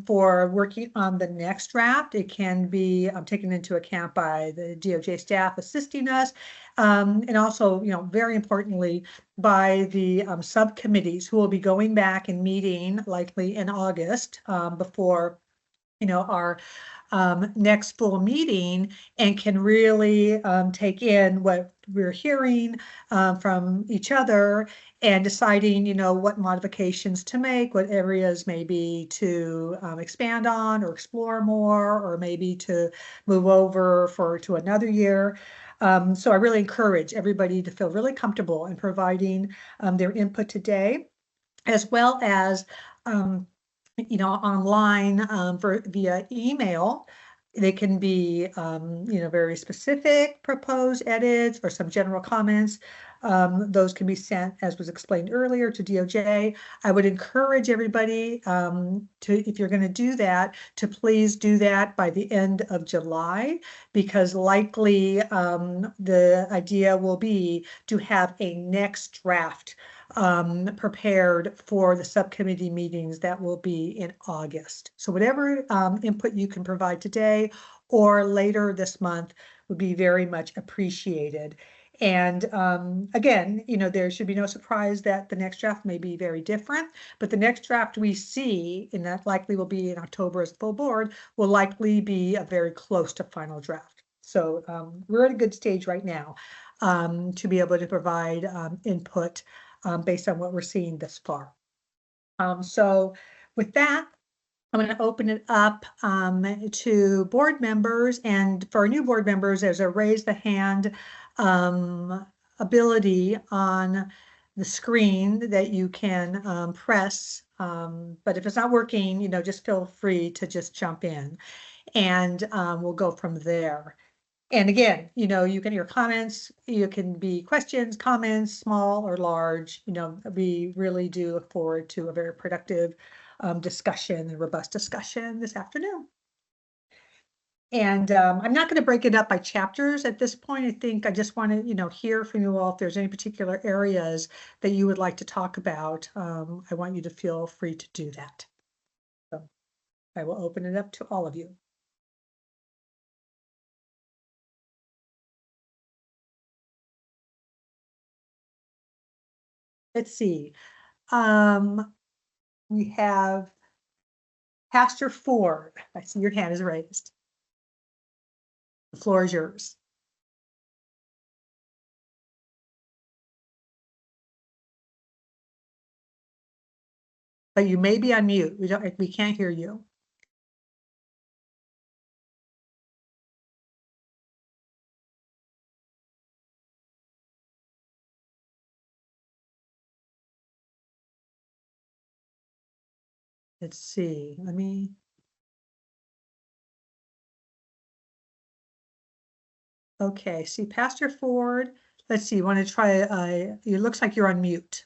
for working on the next draft. It can be taken into account by the DOJ staff assisting us, and also, you know, very importantly, by the subcommittees who will be going back and meeting likely in August before, you know, our next full meeting, and can really take in what we're hearing from each other and deciding, you know, what modifications to make, what areas maybe to expand on or explore more, or maybe to move over to another year. So I really encourage everybody to feel really comfortable in providing their input today, as well as you know, online via email. They can be, you know, very specific proposed edits or some general comments. Those can be sent, as was explained earlier, to DOJ. I would encourage everybody if you're going to do that, to please do that by the end of July, because likely the idea will be to have a next draft prepared for the subcommittee meetings that will be in August. So whatever input you can provide today or later this month would be very much appreciated. And again, you know, there should be no surprise that the next draft may be very different, but the next draft we see, and that likely will be in October as a full board, will likely be a very close to final draft. So we're at a good stage right now to be able to provide input based on what we're seeing thus far. So with that, I'm going to open it up to board members, and for our new board members, there's a raise the hand ability on the screen that you can press. But if it's not working, you know, just feel free to just jump in, and we'll go from there. And again, you know, you can, your comments, you can be questions, comments, small or large. You know, we really do look forward to a very productive discussion and robust discussion this afternoon. And I'm not going to break it up by chapters at this point. I think I just want to, you know, hear from you all if there's any particular areas that you would like to talk about. I want you to feel free to do that. So I will open it up to all of you. Let's see. We have Pastor Ford. I see your hand is raised. The floor is yours. but you may be on mute. We can't hear you. Let's see, okay, see Pastor Ford. Let's see, you want to try, it looks like you're on mute.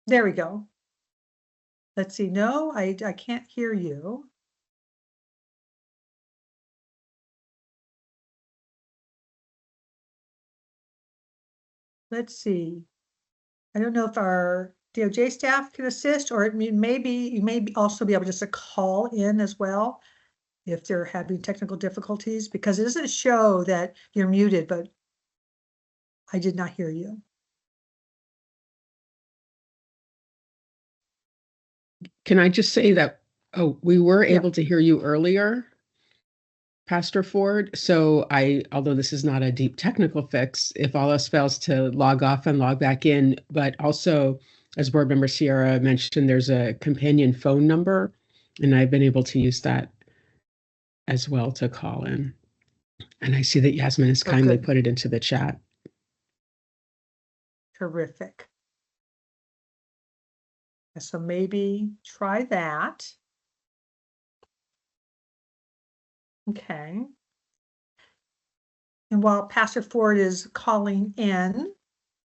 There we go. Let's see, no, I can't hear you. Let's see. I don't know if our DOJ staff can assist, or you may also be able just to call in as well if they're having technical difficulties, because it doesn't show that you're muted, but I did not hear you. Can I just say that, we were Yeah. able to hear you earlier, Pastor Ford. So although this is not a deep technical fix, if all else fails, to log off and log back in, but also, as Board Member Sierra mentioned, there's a companion phone number, and I've been able to use that as well to call in. And I see that Yasmin has kindly good. put it into the chat. Terrific. So maybe try that. Okay. And while Pastor Ford is calling in,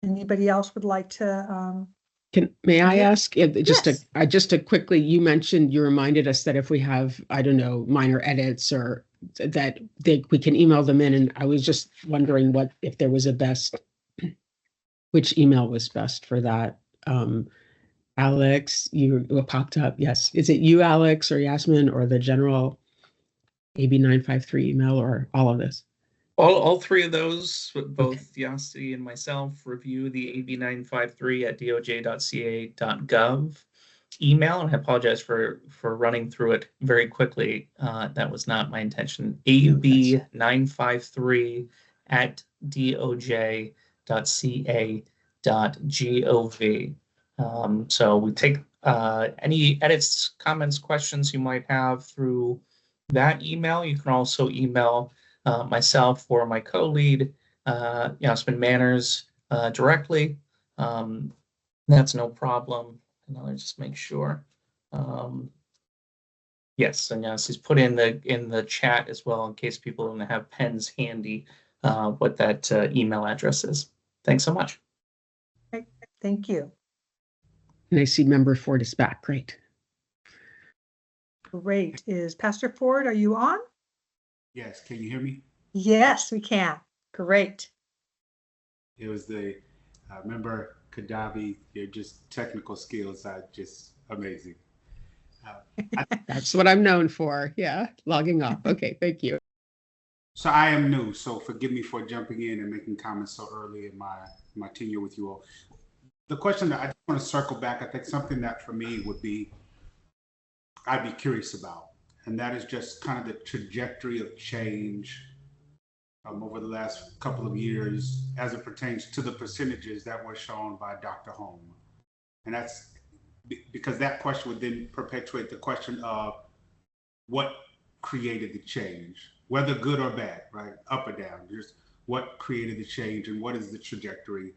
anybody else would like to, May I Yeah. ask, just Yes. to quickly, you reminded us that if we have, I don't know, minor edits or that we can email them in, and I was just wondering if there was which email was best for that. Alex, you popped up. Yes. Is it you, Alex, or Yasmin, or the general AB953 email, or all of this? All three of those, both Yasi and myself, review the ab953@doj.ca.gov email, and I apologize for running through it very quickly. That was not my intention. ab953@doj.ca.gov. So we take any edits, comments, questions you might have through that email. You can also email myself or my co-lead, Yasmin Manners, directly. That's no problem. And I'll just make sure. Yes, and yes, he's put in the chat as well, in case people don't have pens handy, what that email address is. Thanks so much. thank you. And I see Member Ford is back. Great. Great. Is Pastor Ford, are you on? Yes, can you hear me? Yes, we can. Great. It was Member Kadavi, your just technical skills are just amazing. That's what I'm known for. Yeah, logging off. Okay, thank you. So I am new, so forgive me for jumping in and making comments so early in my tenure with you all. The question that I just want to circle back, I think something that for me I'd be curious about, and that is just kind of the trajectory of change over the last couple of years as it pertains to the percentages that were shown by Dr. Holm. And that's because that question would then perpetuate the question of what created the change, whether good or bad, right? Up or down, just what created the change and what is the trajectory.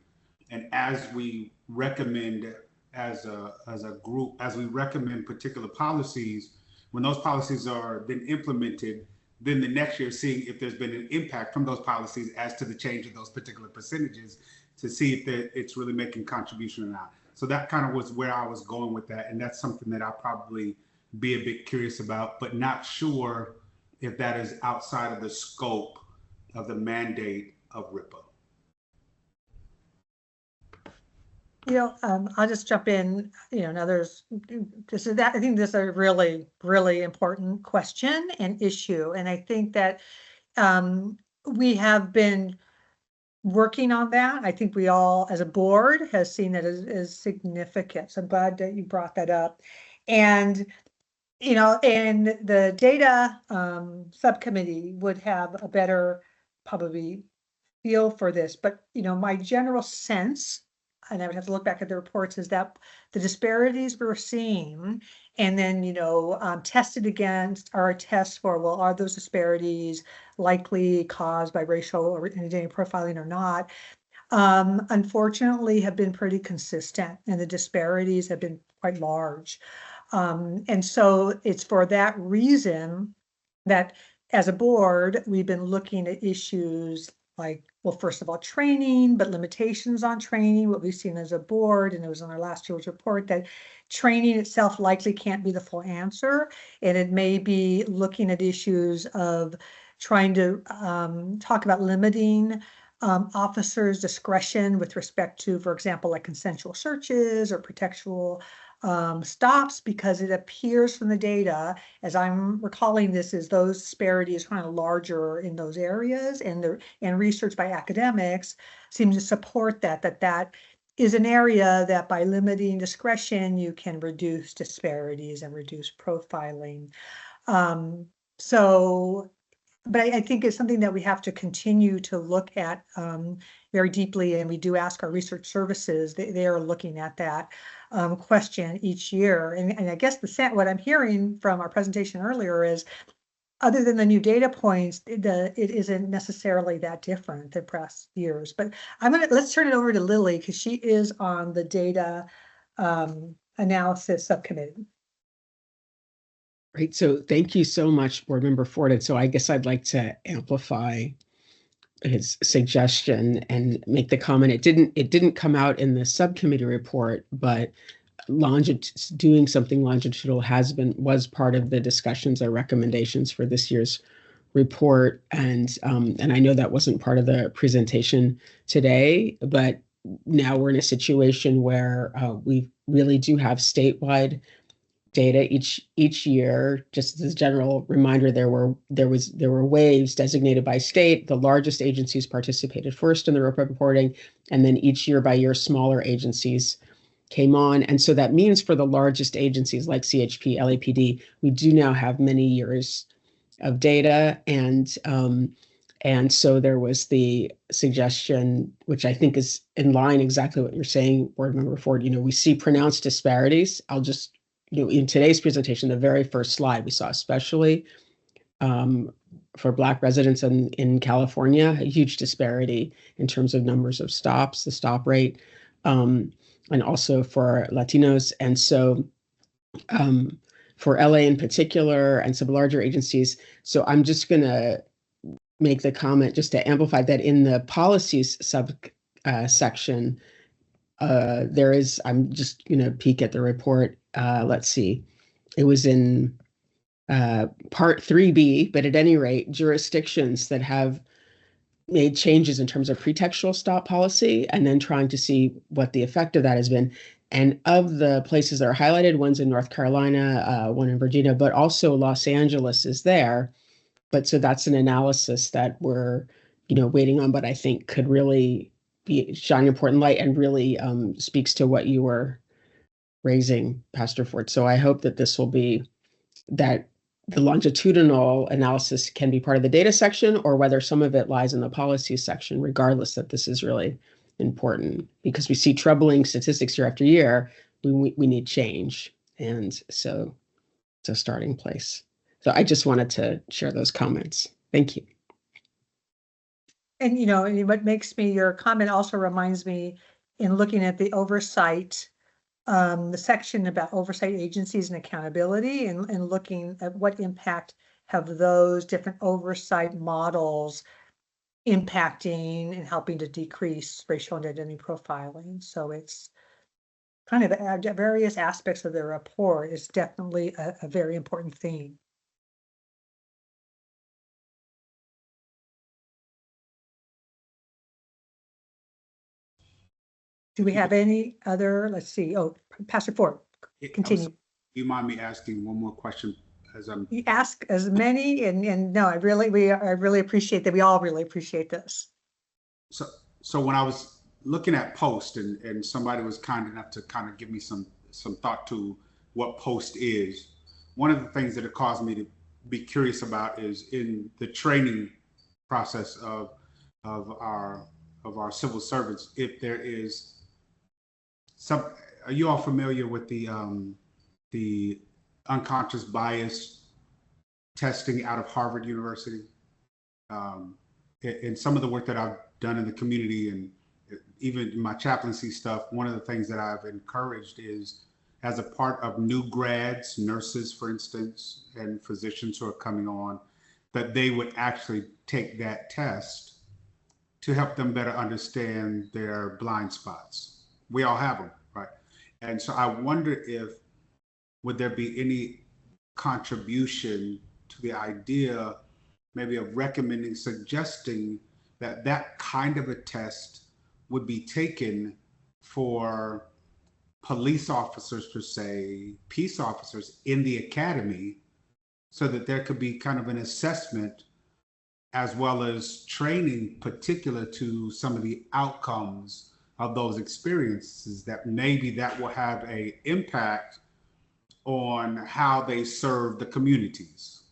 And as we recommend as a group, as we recommend particular policies, when those policies are then implemented, then the next year seeing if there's been an impact from those policies as to the change of those particular percentages to see if it's really making contribution or not. So that kind of was where I was going with that. And that's something that I'll probably be a bit curious about, but not sure if that is outside of the scope of the mandate of RIPA. I'll just jump in, now I think this is a really, really important question and issue. And I think that we have been working on that. I think we all, as a board, has seen that as significant. So I'm glad that you brought that up. And, you know, and the data subcommittee would have a better probably feel for this. But, you know, my general sense, and I would have to look back at the reports, is that the disparities we're seeing and then, you know, tested against our tests for, well, are those disparities likely caused by racial or identity profiling or not, unfortunately have been pretty consistent, and the disparities have been quite large. And so it's for that reason that as a board, we've been looking at issues like, well, first of all, training, but limitations on training, what we've seen as a board, and it was on our last year's report, that training itself likely can't be the full answer. And it may be looking at issues of trying to talk about limiting officers' discretion with respect to, for example, like consensual searches or pretextual stops, because it appears from the data, as I'm recalling this, is those disparities kind of larger in those areas, and research by academics seems to support that is an area that by limiting discretion, you can reduce disparities and reduce profiling. But I think it's something that we have to continue to look at very deeply, and we do ask our research services. They are looking at that question each year. And I guess what I'm hearing from our presentation earlier is, other than the new data points, it isn't necessarily that different than past years. But let's turn it over to Lily, because she is on the data analysis subcommittee. Right. So thank you so much, Board Member Ford. And so I guess I'd like to amplify his suggestion and make the comment. It didn't come out in the subcommittee report, but doing something longitudinal was part of the discussions or recommendations for this year's report. And I know that wasn't part of the presentation today, but now we're in a situation where we really do have statewide data each year. Just as a general reminder, there were waves designated by state. The largest agencies participated first in the reporting, and then each year by year, smaller agencies came on. And so that means for the largest agencies like CHP, LAPD, we do now have many years of data. And so there was the suggestion, which I think is in line exactly what you're saying, Board Member Ford. You know, we see pronounced disparities. I'll just, you know, in today's presentation, the very first slide, we saw especially for Black residents in California, a huge disparity in terms of numbers of stops, the stop rate, and also for Latinos. And so for LA in particular and some larger agencies, so I'm just going to make the comment just to amplify that in the policies section, there is, I'm just going to peek at the report. Let's see, it was in part 3B, but at any rate, jurisdictions that have made changes in terms of pretextual stop policy, and then trying to see what the effect of that has been. And of the places that are highlighted, one's in North Carolina, one in Virginia, but also Los Angeles is there. But so that's an analysis that we're, you know, waiting on, but I think could really be shining important light and really speaks to what you were raising, Pastor Ford. So I hope that this will be, that the longitudinal analysis can be part of the data section, or whether some of it lies in the policy section, regardless, that this is really important, because we see troubling statistics year after year. We need change. And so it's a starting place. So I just wanted to share those comments. Thank you. And, you know, what makes me, your comment also reminds me, in looking at the oversight, the section about oversight agencies and accountability, and looking at what impact have those different oversight models impacting and helping to decrease racial and identity profiling. So it's kind of various aspects of the report is definitely a very important theme. Do we have any other, let's see, oh, Pastor Ford, continue. Do you mind me asking one more question as I'm? You ask as many, and no, I really appreciate that. We all really appreciate this. So so when I was looking at POST and somebody was kind enough to kind of give me some thought to what POST is, one of the things that it caused me to be curious about is in the training process of our civil servants, if there is some, are you all familiar with the unconscious bias testing out of Harvard University? In some of the work that I've done in the community and even in my chaplaincy stuff, one of the things that I've encouraged is, as a part of new grads, nurses, for instance, and physicians who are coming on, that they would actually take that test to help them better understand their blind spots. We all have them, right? And so I wonder if, would there be any contribution to the idea maybe of recommending, suggesting that that kind of a test would be taken for police officers per se, peace officers in the academy, so that there could be kind of an assessment as well as training particular to some of the outcomes of those experiences, that maybe that will have an impact on how they serve the communities.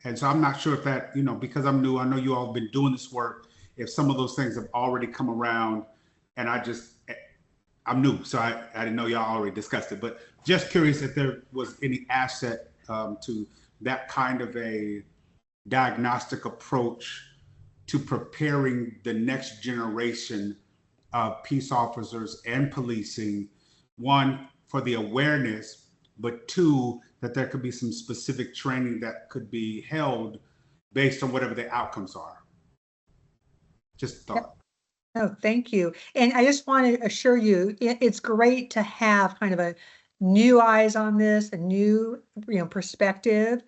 And so I'm not sure if that, you know, because I'm new, I know you all have been doing this work, if some of those things have already come around, and I'm new, so I didn't know y'all already discussed it, but just curious if there was any asset to that kind of a diagnostic approach to preparing the next generation of peace officers and policing, one, for the awareness, but two, that there could be some specific training that could be held based on whatever the outcomes are. Just thought. Oh, thank you. And I just want to assure you, it's great to have kind of a new eyes on this, a new, perspective.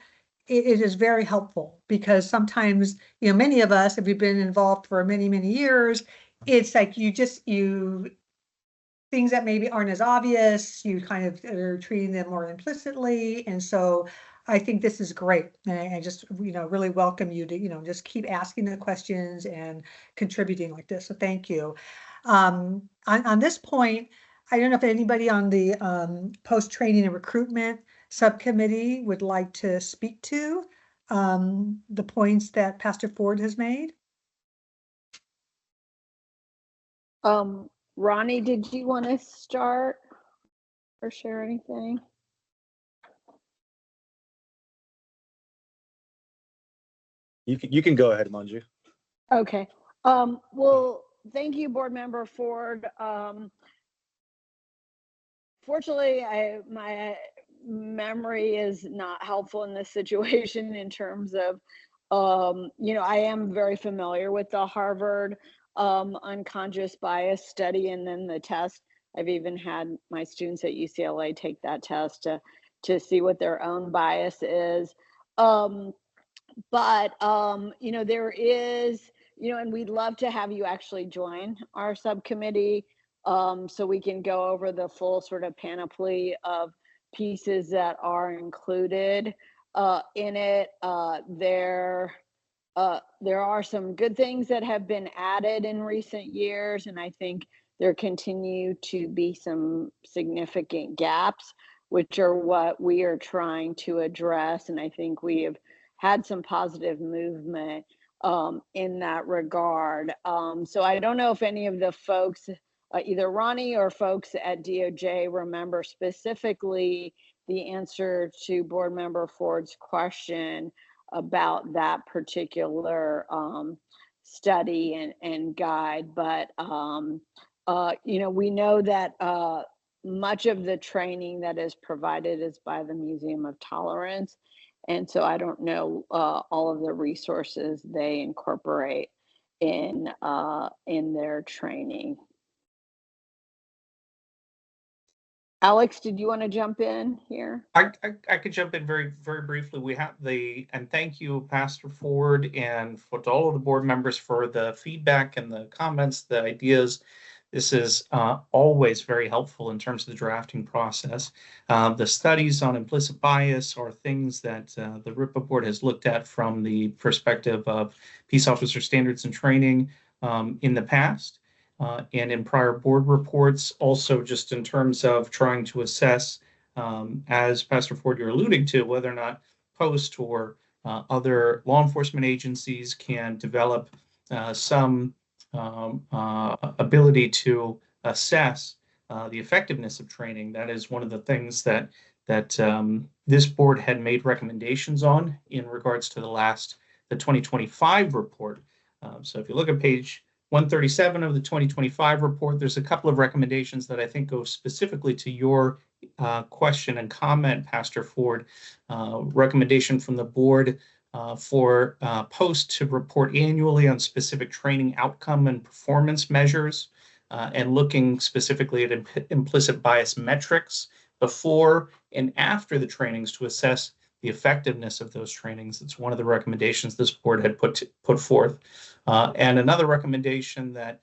It is very helpful because sometimes, many of us, if we've been involved for many, many years, it's like things that maybe aren't as obvious, you kind of are treating them more implicitly. And so I think this is great. And I just, really welcome you to, just keep asking the questions and contributing like this. So thank you. On this point, I don't know if anybody on the post-training and recruitment subcommittee would like to speak to the points that Pastor Ford has made. Ronnie, did you want to start or share anything? You can go ahead, Manju. Okay. Well, thank you, Board Member Ford. Fortunately, my memory is not helpful in this situation in terms of, I am very familiar with the Harvard unconscious bias study and then the test. I've even had my students at UCLA take that test to see what their own bias is. But there is, and we'd love to have you actually join our subcommittee so we can go over the full sort of panoply of pieces that are included in it. There are some good things that have been added in recent years, and I think there continue to be some significant gaps, which are what we are trying to address. And I think we have had some positive movement in that regard. So I don't know if any of the folks, either Ronnie or folks at DOJ, remember specifically the answer to Board Member Ford's question about that particular study and guide. But, we know that much of the training that is provided is by the Museum of Tolerance. And so I don't know all of the resources they incorporate in their training. Alex, did you want to jump in here? I could jump in very, very briefly. We have and thank you, Pastor Ford, and to all of the board members for the feedback and the comments, the ideas. This is always very helpful in terms of the drafting process. The studies on implicit bias are things that the RIPA board has looked at from the perspective of peace officer standards and training. in the past and in prior board reports. Also, just in terms of trying to assess, as Pastor Ford, you're alluding to, whether or not Post or other law enforcement agencies can develop some ability to assess the effectiveness of training. That is one of the things that this board had made recommendations on in regards to the 2025 report. So if you look at page 137 of the 2025 report, there's a couple of recommendations that I think go specifically to your question and comment, Pastor Ford. Recommendation from the board for Post to report annually on specific training outcome and performance measures, and looking specifically at implicit bias metrics before and after the trainings to assess the effectiveness of those trainings. It's one of the recommendations this board had put forth. And another recommendation that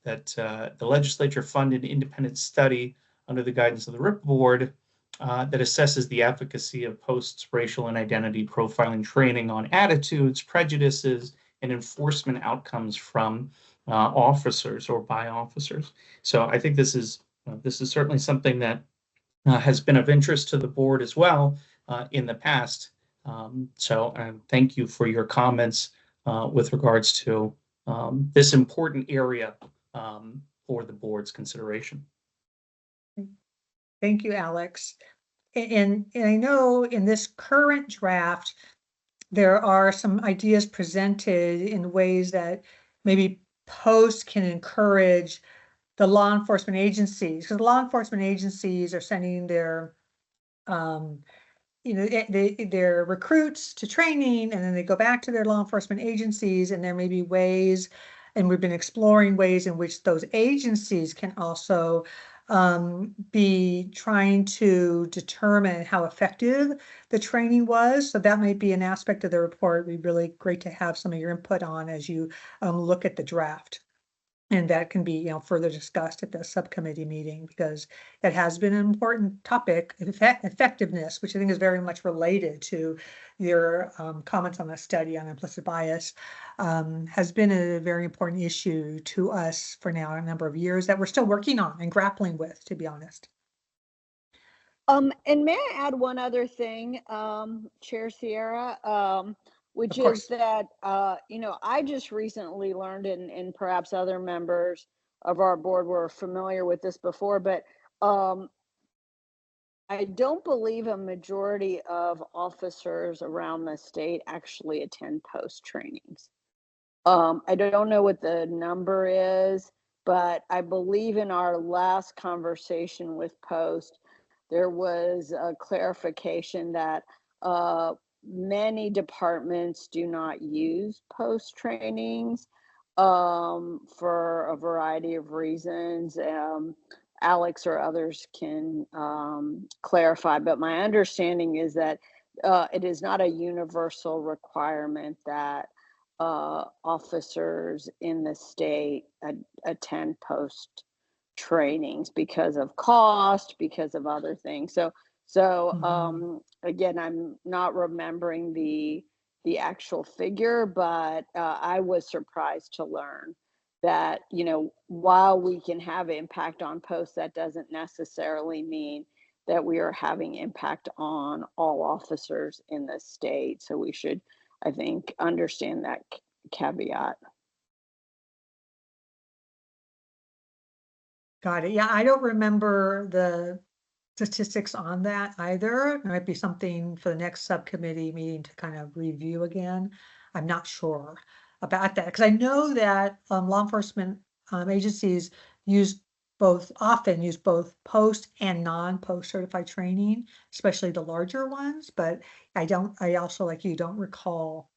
the legislature fund an independent study under the guidance of the RIP board that assesses the efficacy of Post's racial and identity profiling training on attitudes, prejudices, and enforcement outcomes from officers or by officers. So I think this is certainly something that has been of interest to the board as well in the past. So thank you for your comments with regards to this important area for the board's consideration. Thank you, Alex. And I know in this current draft, there are some ideas presented in ways that maybe Post can encourage the law enforcement agencies, because law enforcement agencies are sending their their recruits to training, and then they go back to their law enforcement agencies, and there may be ways, and we've been exploring ways in which those agencies can also be trying to determine how effective the training was. So that might be an aspect of the report. It'd be really great to have some of your input on as you look at the draft. And that can be, further discussed at the subcommittee meeting, because it has been an important topic. Effectiveness, which I think is very much related to your comments on the study on implicit bias, has been a very important issue to us for now a number of years that we're still working on and grappling with, to be honest. And may I add one other thing, Chair Sierra? Which is that, I just recently learned, and perhaps other members of our board were familiar with this before, but I don't believe a majority of officers around the state actually attend Post trainings. I don't know what the number is, but I believe in our last conversation with Post, there was a clarification that many departments do not use Post trainings for a variety of reasons. Alex or others can clarify, but my understanding is that it is not a universal requirement that officers in the state attend Post trainings because of cost, because of other things. So again, I'm not remembering the actual figure, but I was surprised to learn that, while we can have impact on Post, that doesn't necessarily mean that we are having impact on all officers in the state. So we should, I think, understand that caveat. Got it. Yeah, I don't remember the statistics on that either. It might be something for the next subcommittee meeting to kind of review again. I'm not sure about that, because I know that law enforcement agencies often use both Post and non-Post certified training, especially the larger ones, but I also, like you, don't recall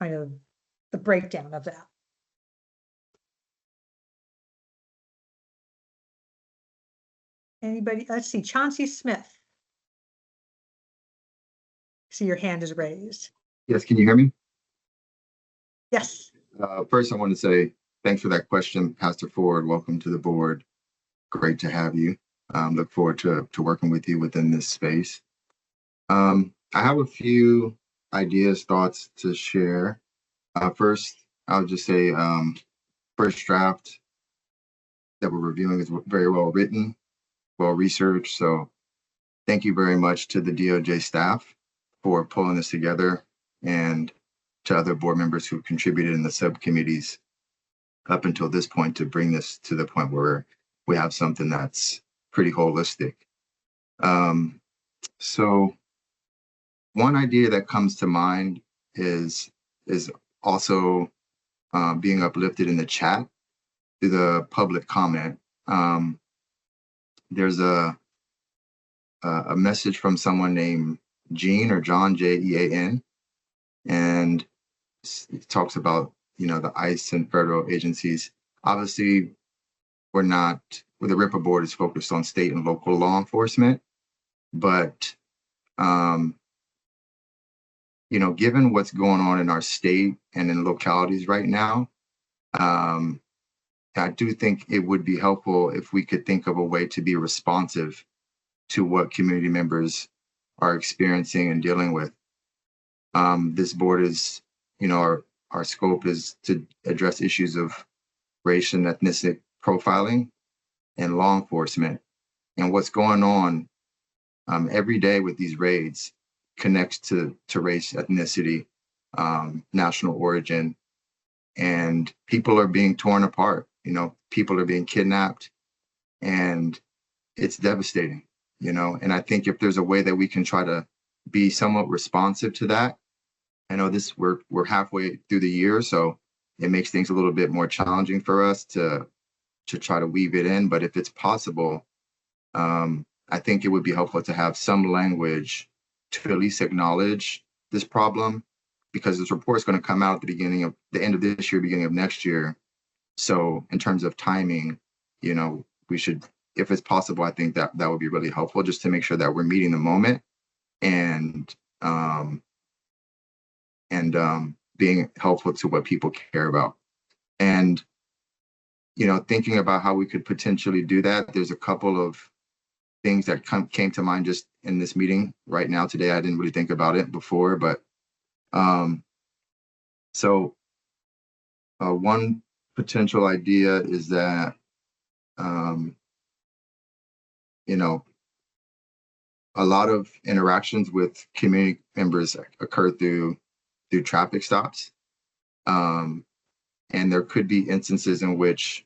kind of the breakdown of that. Anybody? Let's see, Chauncey Smith. See, your hand is raised. Yes, can you hear me? Yes. First, I want to say thanks for that question, Pastor Ford. Welcome to the board. Great to have you. Look forward to working with you within this space. I have a few ideas, thoughts to share. First, I'll just say first draft that we're reviewing is very well written, well researched. So thank you very much to the DOJ staff for pulling this together, and to other board members who contributed in the subcommittees up until this point to bring this to the point where we have something that's pretty holistic. So one idea that comes to mind is also being uplifted in the chat through the public comment. There's a message from someone named Jean or John, Jean, and it talks about, you know, the ICE and federal agencies. Obviously, we're not, where the RIPA board is focused on state and local law enforcement, but you know, given what's going on in our state and in localities right now, I do think it would be helpful if we could think of a way to be responsive to what community members are experiencing and dealing with. This board is, you know, our scope is to address issues of race and ethnic profiling and law enforcement. And what's going on every day with these raids connects to race, ethnicity, national origin, and people are being torn apart. You know, people are being kidnapped, and it's devastating, you know. And I think if there's a way that we can try to be somewhat responsive to that, I know this, we're halfway through the year, so it makes things a little bit more challenging for us to try to weave it in. But if it's possible, I think it would be helpful to have some language to at least acknowledge this problem, because this report is going to come out at the end of this year, beginning of next year. So in terms of timing, you know, we should, if it's possible, I think that would be really helpful, just to make sure that we're meeting the moment and being helpful to what people care about. And, you know, thinking about how we could potentially do that, there's a couple of things that came to mind just in this meeting right now today. I didn't really think about it before, but one potential idea is that, you know, a lot of interactions with community members occur through traffic stops. And there could be instances in which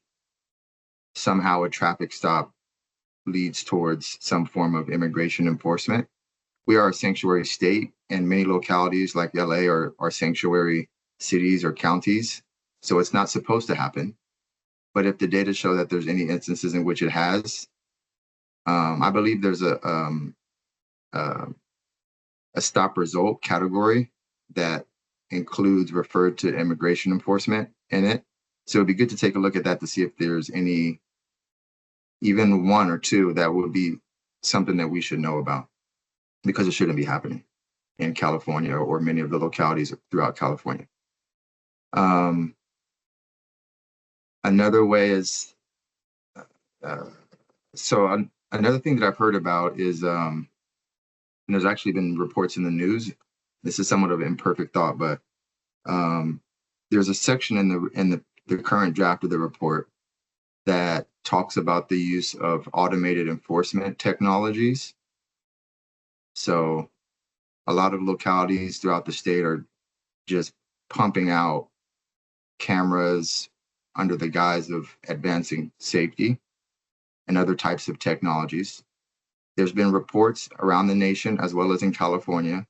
somehow a traffic stop leads towards some form of immigration enforcement. We are a sanctuary state, and many localities like LA are sanctuary cities or counties. So it's not supposed to happen. But if the data show that there's any instances in which it has, I believe there's a stop result category that includes referred to immigration enforcement in it. So it'd be good to take a look at that to see if there's any, even one or two, that would be something that we should know about, because it shouldn't be happening in California or many of the localities throughout California. Another way is, another thing that I've heard about is, and there's actually been reports in the news, this is somewhat of an imperfect thought, but there's a section in the current draft of the report that talks about the use of automated enforcement technologies. So a lot of localities throughout the state are just pumping out cameras under the guise of advancing safety and other types of technologies. There's been reports around the nation, as well as in California,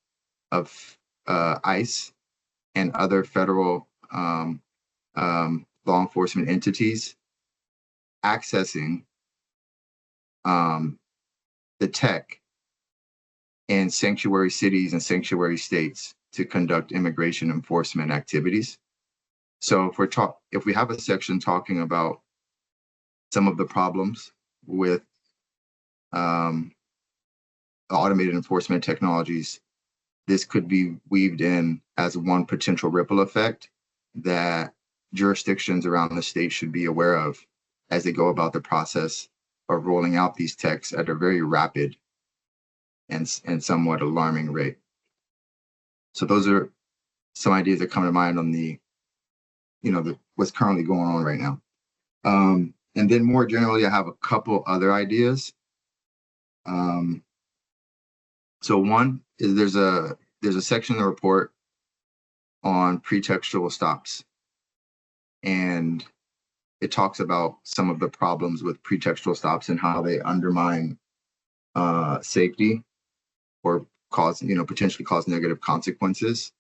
of ICE and other federal law enforcement entities accessing the tech in sanctuary cities and sanctuary states to conduct immigration enforcement activities. So if we have a section talking about some of the problems with automated enforcement technologies, this could be weaved in as one potential ripple effect that jurisdictions around the state should be aware of as they go about the process of rolling out these techs at a very rapid and somewhat alarming rate. So those are some ideas that come to mind on the what's currently going on right now. And then more generally, I have a couple other ideas. So one is there's a section in the report on pretextual stops, and it talks about some of the problems with pretextual stops and how they undermine safety or potentially cause negative consequences.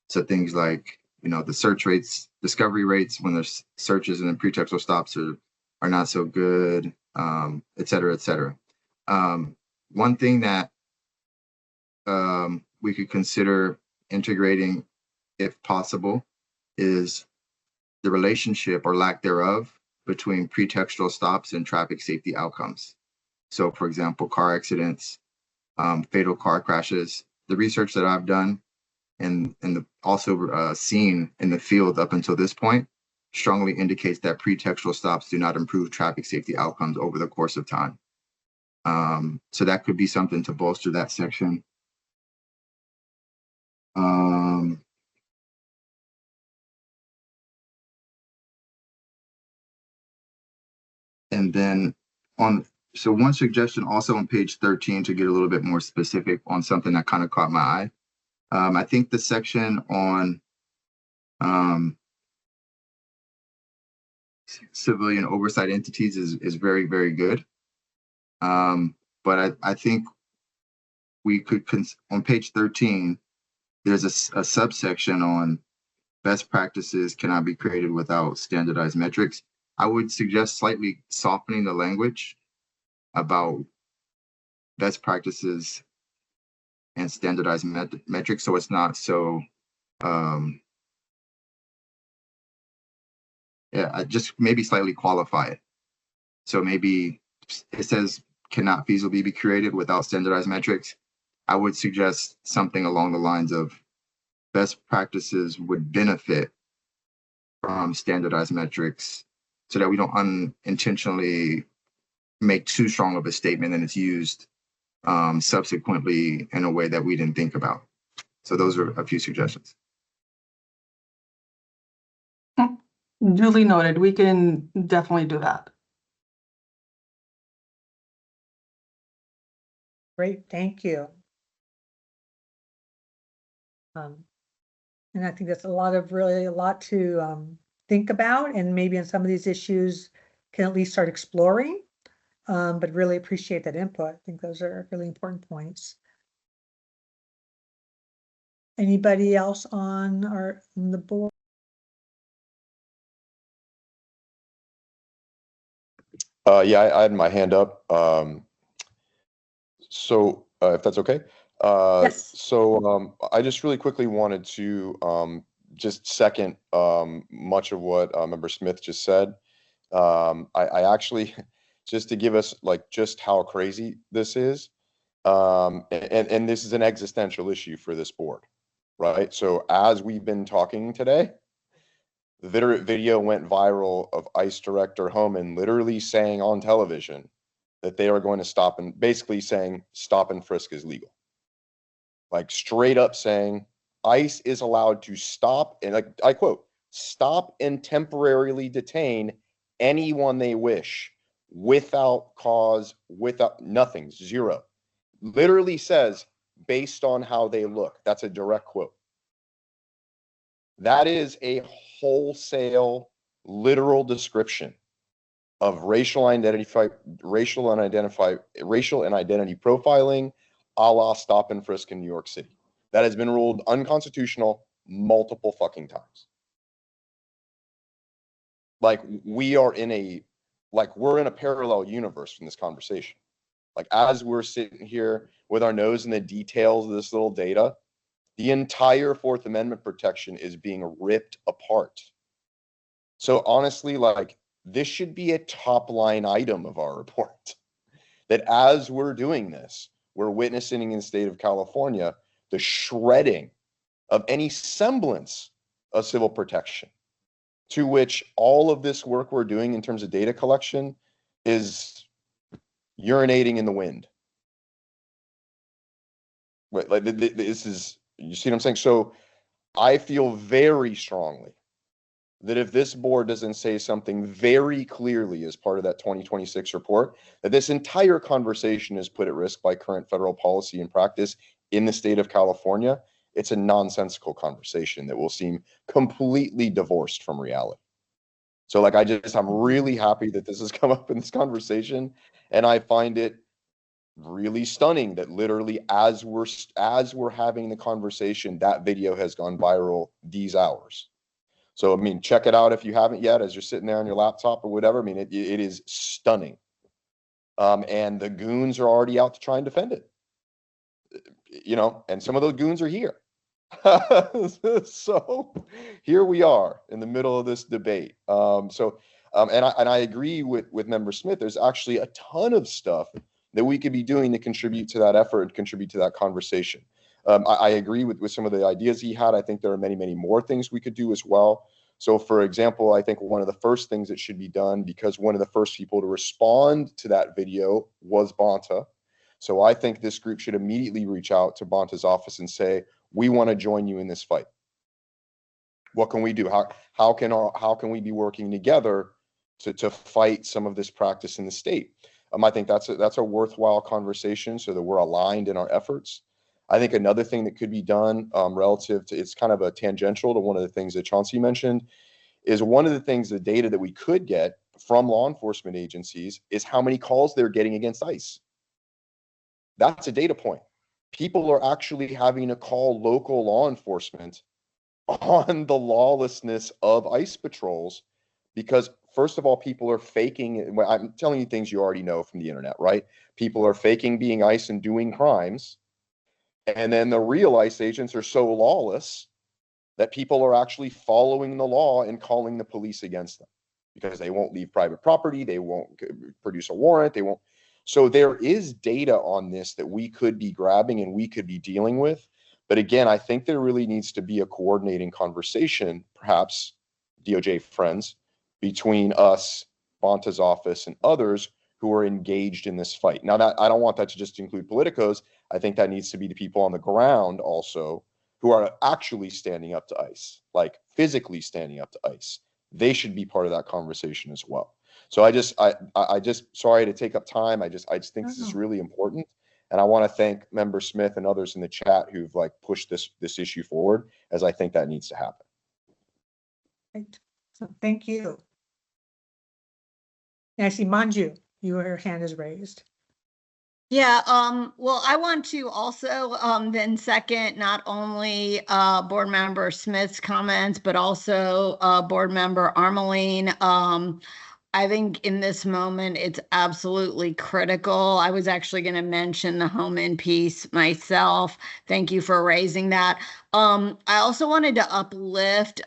So things like, the search rates, discovery rates when there's searches and then pretextual stops are not so good, et cetera, et cetera. One thing that we could consider integrating, if possible, is the relationship or lack thereof between pretextual stops and traffic safety outcomes. So, for example, car accidents, fatal car crashes. The research that I've done and also seen in the field up until this point strongly indicates that pretextual stops do not improve traffic safety outcomes over the course of time. So that could be something to bolster that section. And then so one suggestion also on page 13 to get a little bit more specific on something that kind of caught my eye. I think the section on civilian oversight entities is very, very good. But I think we could, on page 13, there's a subsection on best practices cannot be created without standardized metrics. I would suggest slightly softening the language about best practices and standardized metrics, so it's not so I just maybe slightly qualify it. So maybe it says cannot feasibly be created without standardized metrics. I would suggest something along the lines of best practices would benefit from standardized metrics, so that we don't unintentionally make too strong of a statement and it's used subsequently in a way that we didn't think about. So those are a few suggestions. Duly noted. We can definitely do that. Great, thank you. And I think that's really a lot to think about, and maybe on some of these issues can at least start exploring. But really appreciate that input. I think those are really important points. Anybody else on the board? Yeah, I had my hand up. So if that's okay. Yes. So I just really quickly wanted to just second much of what Member Smith just said. I actually, just to give us like just how crazy this is, and this is an existential issue for this board, right? So as we've been talking today, the video went viral of ICE Director Homan literally saying on television that they are going to stop and basically saying stop and frisk is legal. Like straight up saying ICE is allowed to stop and, like, I quote, stop and temporarily detain anyone they wish without cause, without nothing, zero. Literally says based on how they look. That's a direct quote. That is a wholesale, literal description of racial and identity profiling, a la stop and frisk in New York City. That has been ruled unconstitutional multiple fucking times. Like we're in a parallel universe from this conversation. Like as we're sitting here with our nose in the details of this little data, the entire Fourth Amendment protection is being ripped apart. So honestly, like this should be a top line item of our report. That as we're doing this, we're witnessing in the state of California the shredding of any semblance of civil protection, to which all of this work we're doing in terms of data collection is urinating in the wind. Like this is, you see what I'm saying? So I feel very strongly that if this board doesn't say something very clearly as part of that 2026 report, that this entire conversation is put at risk by current federal policy and practice in the state of California, it's a nonsensical conversation that will seem completely divorced from reality. So like, I'm really happy that this has come up in this conversation, and I find it really stunning that literally as we're having the conversation, that video has gone viral these hours. So, I mean, check it out if you haven't yet, as you're sitting there on your laptop or whatever. I mean, it is stunning. And the goons are already out to try and defend it, you know, and some of those goons are here. So here we are in the middle of this debate. And I agree with Member Smith. There's actually a ton of stuff that we could be doing to contribute to that effort and contribute to that conversation. I agree with some of the ideas he had. I think there are many, many more things we could do as well. So for example, I think one of the first things that should be done, because one of the first people to respond to that video was Bonta. So I think this group should immediately reach out to Bonta's office and say, we want to join you in this fight. What can we do? How can we be working together to fight some of this practice in the state? I think that's a worthwhile conversation so that we're aligned in our efforts. I think another thing that could be done relative to, it's kind of a tangential to one of the things that Chauncey mentioned, is one of the things, the data that we could get from law enforcement agencies is how many calls they're getting against ICE. That's a data point. People are actually having to call local law enforcement on the lawlessness of ICE patrols because, first of all, people are faking. I'm telling you things you already know from the internet, right? People are faking being ICE and doing crimes. And then the real ICE agents are so lawless that people are actually following the law and calling the police against them because they won't leave private property. They won't produce a warrant. They won't. So there is data on this that we could be grabbing and we could be dealing with. But again, I think there really needs to be a coordinating conversation, perhaps DOJ friends, between us, Bonta's office, and others who are engaged in this fight. Now, that I don't want that to just include politicos. I think that needs to be the people on the ground also who are actually standing up to ICE, like physically standing up to ICE. They should be part of that conversation as well. So I just sorry to take up time. I just think this is really important. And I want to thank Member Smith and others in the chat who've like pushed this issue forward, as I think that needs to happen. Right. So thank you. And I see Manju, your hand is raised. Yeah, well, I want to also then second not only Board Member Smith's comments, but also Board Member Armeline. I think in this moment, it's absolutely critical. I was actually going to mention the home in peace myself. Thank you for raising that. I also wanted to uplift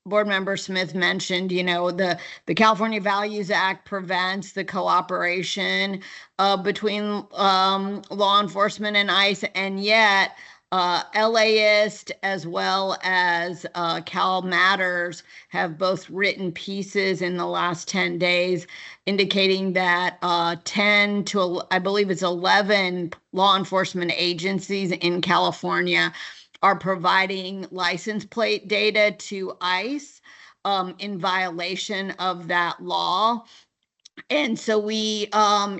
Board Member Smith mentioned, you know, the California Values Act prevents the cooperation between law enforcement and ICE, and yet LAist as well as Cal Matters have both written pieces in the last 10 days indicating that 10 to, I believe it's 11 law enforcement agencies in California are providing license plate data to ICE in violation of that law. And so we,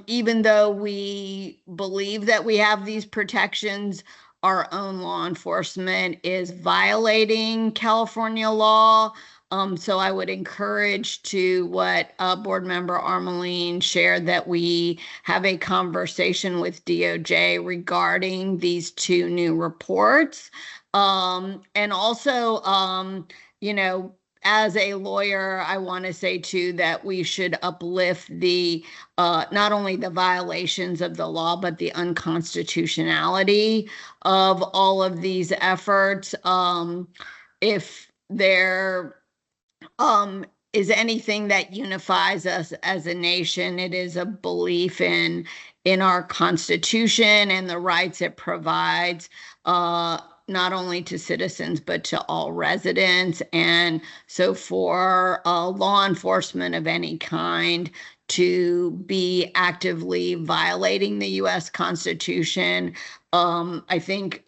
even though we believe that we have these protections, our own law enforcement is violating California law. So I would encourage to what Board Member Armeline shared, that we have a conversation with DOJ regarding these two new reports. And also, you know, as a lawyer, I want to say too that we should uplift the not only the violations of the law, but the unconstitutionality of all of these efforts. If there is anything that unifies us as a nation, it is a belief in our Constitution and the rights it provides, not only to citizens, but to all residents. And so for law enforcement of any kind to be actively violating the U.S. Constitution, I think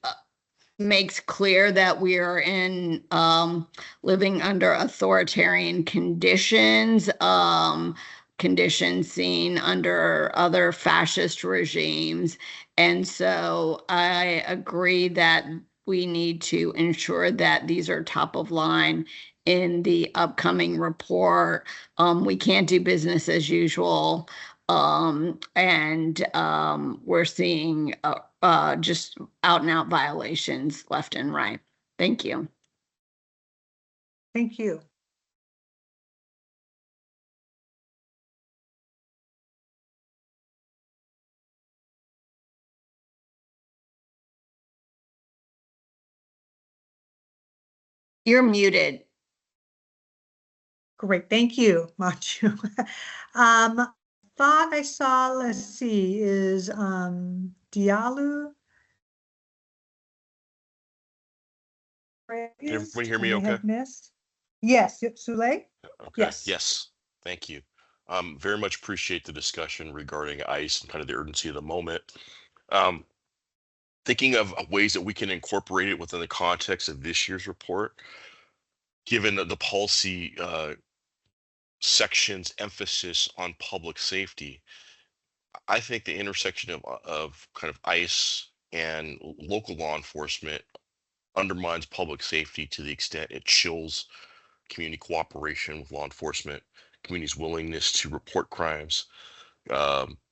makes clear that we are in living under authoritarian conditions, conditions seen under other fascist regimes. And so I agree that we need to ensure that these are top of line in the upcoming report. We can't do business as usual. We're seeing just out and out violations left and right. Thank you. Thank you. You're muted. Great, thank you, Machu. Thought I saw, let's see, is Diallo? Can everybody hear me I may okay? have missed. Yes, Sule? Okay. Yes. Yes. Thank you. Very much appreciate the discussion regarding ICE and kind of the urgency of the moment. Thinking of ways that we can incorporate it within the context of this year's report, given the policy section's emphasis on public safety, I think the intersection of kind of ICE and local law enforcement undermines public safety to the extent it chills community cooperation with law enforcement, community's willingness to report crimes,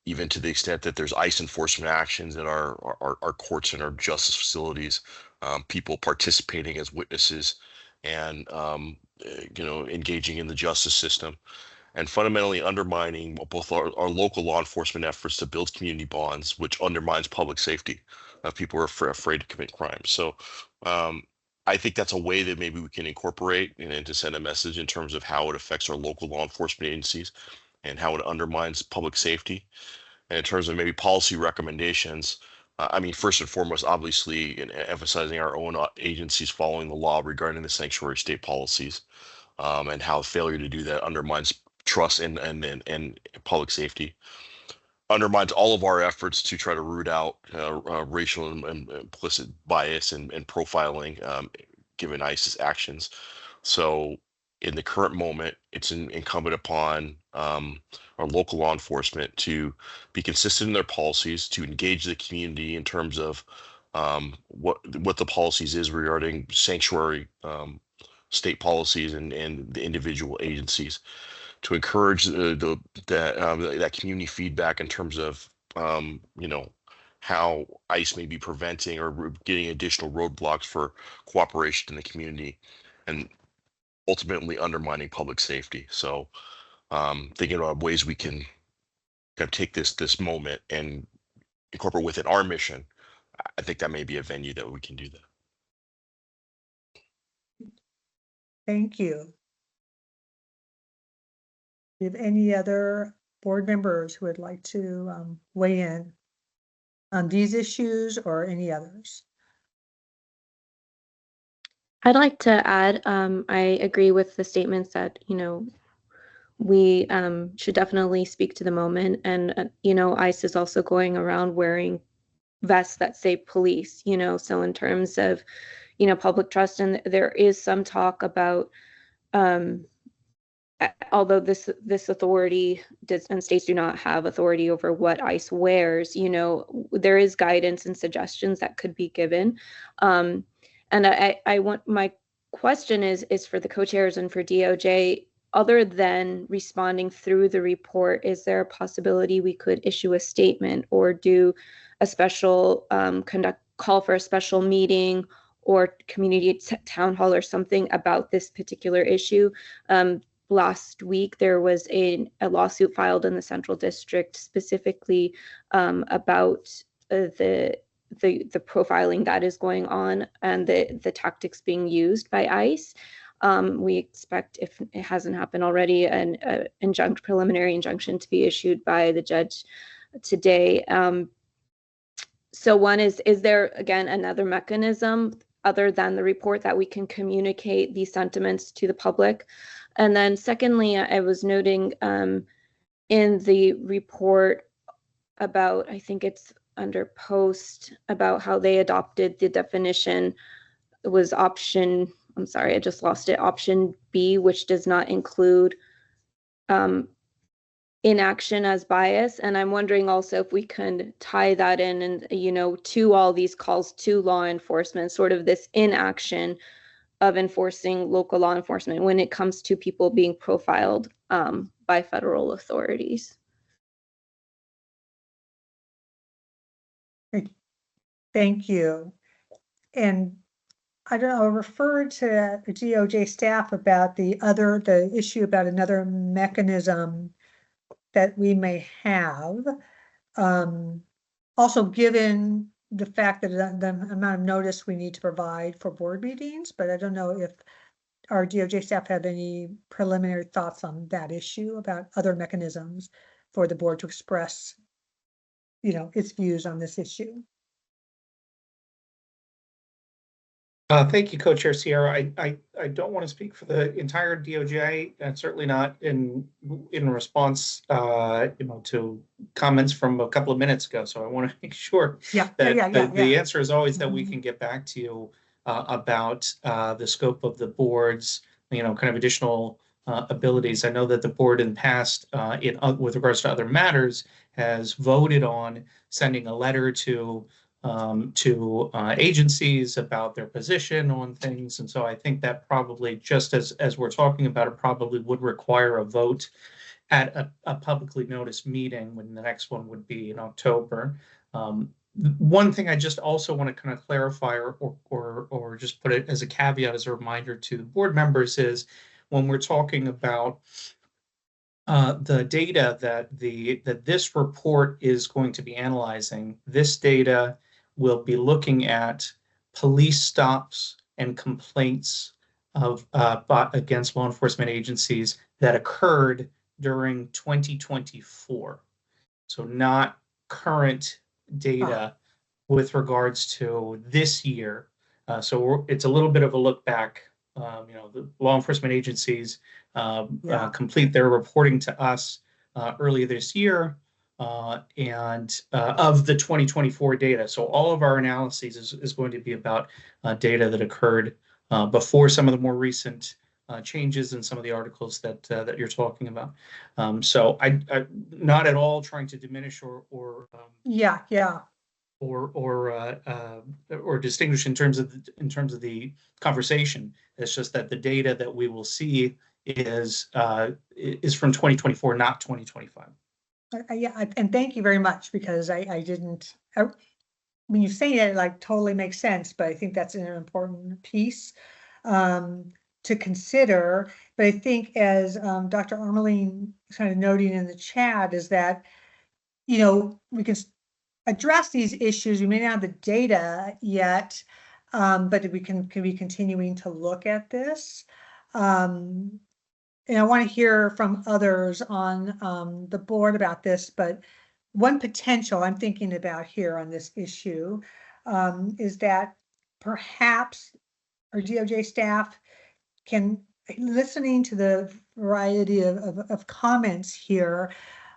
even to the extent that there's ICE enforcement actions at our courts and our justice facilities, people participating as witnesses and engaging in the justice system, and fundamentally undermining both our local law enforcement efforts to build community bonds, which undermines public safety. People are afraid to commit crimes. So I think that's a way that maybe we can incorporate and to send a message in terms of how it affects our local law enforcement agencies and how it undermines public safety. And in terms of maybe policy recommendations, I mean, first and foremost, obviously, in emphasizing our own agencies following the law regarding the sanctuary state policies, and how failure to do that undermines trust and public safety, undermines all of our efforts to try to root out racial and implicit bias and profiling given ICE's actions. So in the current moment, it's incumbent upon our local law enforcement to be consistent in their policies, to engage the community in terms of what the policies is regarding sanctuary state policies and the individual agencies, to encourage that community feedback in terms of how ICE may be preventing or getting additional roadblocks for cooperation in the community, and ultimately undermining public safety. So thinking about ways we can kind of take this moment and incorporate within our mission, I think that may be a venue that we can do that. Thank you. Do you have any other board members who would like to weigh in on these issues or any others? I'd like to add, I agree with the statements that, we should definitely speak to the moment. And, ICE is also going around wearing vests that say police, so in terms of, public trust, and there is some talk about, although this authority does, and states do not have authority over what ICE wears, there is guidance and suggestions that could be given. And I want, my question is for the co-chairs and for DOJ, other than responding through the report, is there a possibility we could issue a statement or do a special call for a special meeting or community town hall or something about this particular issue? Last week, there was a lawsuit filed in the Central District specifically about the profiling that is going on and the tactics being used by ICE. We expect, if it hasn't happened already, an preliminary injunction to be issued by the judge today. So one is there, again, another mechanism other than the report that we can communicate these sentiments to the public? And then secondly, I was noting in the report about, I think it's under post about how they adopted the definition. It was option, I'm sorry, I just lost it, option B, which does not include inaction as bias. And I'm wondering also if we can tie that in and, you know, to all these calls to law enforcement, sort of this inaction of enforcing local law enforcement when it comes to people being profiled by federal authorities. Thank you. And I don't know, I referred to the DOJ staff about the issue about another mechanism that we may have. Also, given the fact that the amount of notice we need to provide for board meetings, but I don't know if our DOJ staff have any preliminary thoughts on that issue about other mechanisms for the board to express, you know, its views on this issue. Thank you, Co-Chair Sierra. I don't want to speak for the entire DOJ, and certainly not in response, you know, to comments from a couple of minutes ago. So I want to make sure that the answer is always that we can get back to you about the scope of the board's, you know, kind of additional abilities. I know that the board in the past, with regards to other matters, has voted on sending a letter to agencies about their position on things. And so I think that probably, just as we're talking about it, probably would require a vote at a publicly noticed meeting, when the next one would be in October. One thing I just also want to kind of clarify or just put it as a caveat, as a reminder to the board members, is when we're talking about the data that this report is going to be analyzing, this data will be looking at police stops and complaints of against law enforcement agencies that occurred during 2024. So not current data with regards to this year. So it's a little bit of a look back. You know, the law enforcement agencies complete their reporting to us early this year. And of the 2024 data. So all of our analyses is going to be about data that occurred before some of the more recent changes in some of the articles that you're talking about. So I'm not at all trying to diminish or distinguish in terms of the conversation. It's just that the data that we will see is from 2024, not 2025. Yeah, and thank you very much, because when you say it, like, totally makes sense, but I think that's an important piece to consider. But I think, as Dr. Armeline kind of noting in the chat, is that, you know, we can address these issues. We may not have the data yet, but we can be continuing to look at this. And I want to hear from others on the board about this, but one potential I'm thinking about here on this issue is that perhaps our DOJ staff can, listening to the variety of comments here,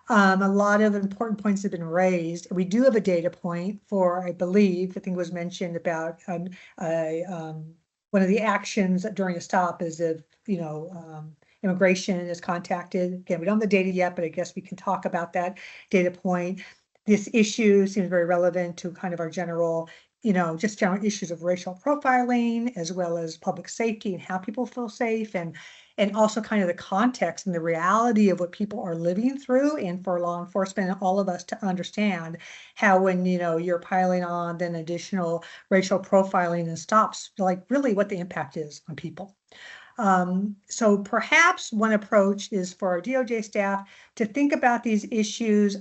a lot of important points have been raised. We do have a data point for, I think it was mentioned about one of the actions during a stop is if, you know, immigration is contacted. Again, we don't have the data yet, but I guess we can talk about that data point. This issue seems very relevant to kind of our general, you know, just general issues of racial profiling, as well as public safety and how people feel safe, and also kind of the context and the reality of what people are living through, and for law enforcement and all of us to understand how, when, you know, you're piling on then additional racial profiling and stops, like really what the impact is on people. So perhaps one approach is for our DOJ staff to think about these issues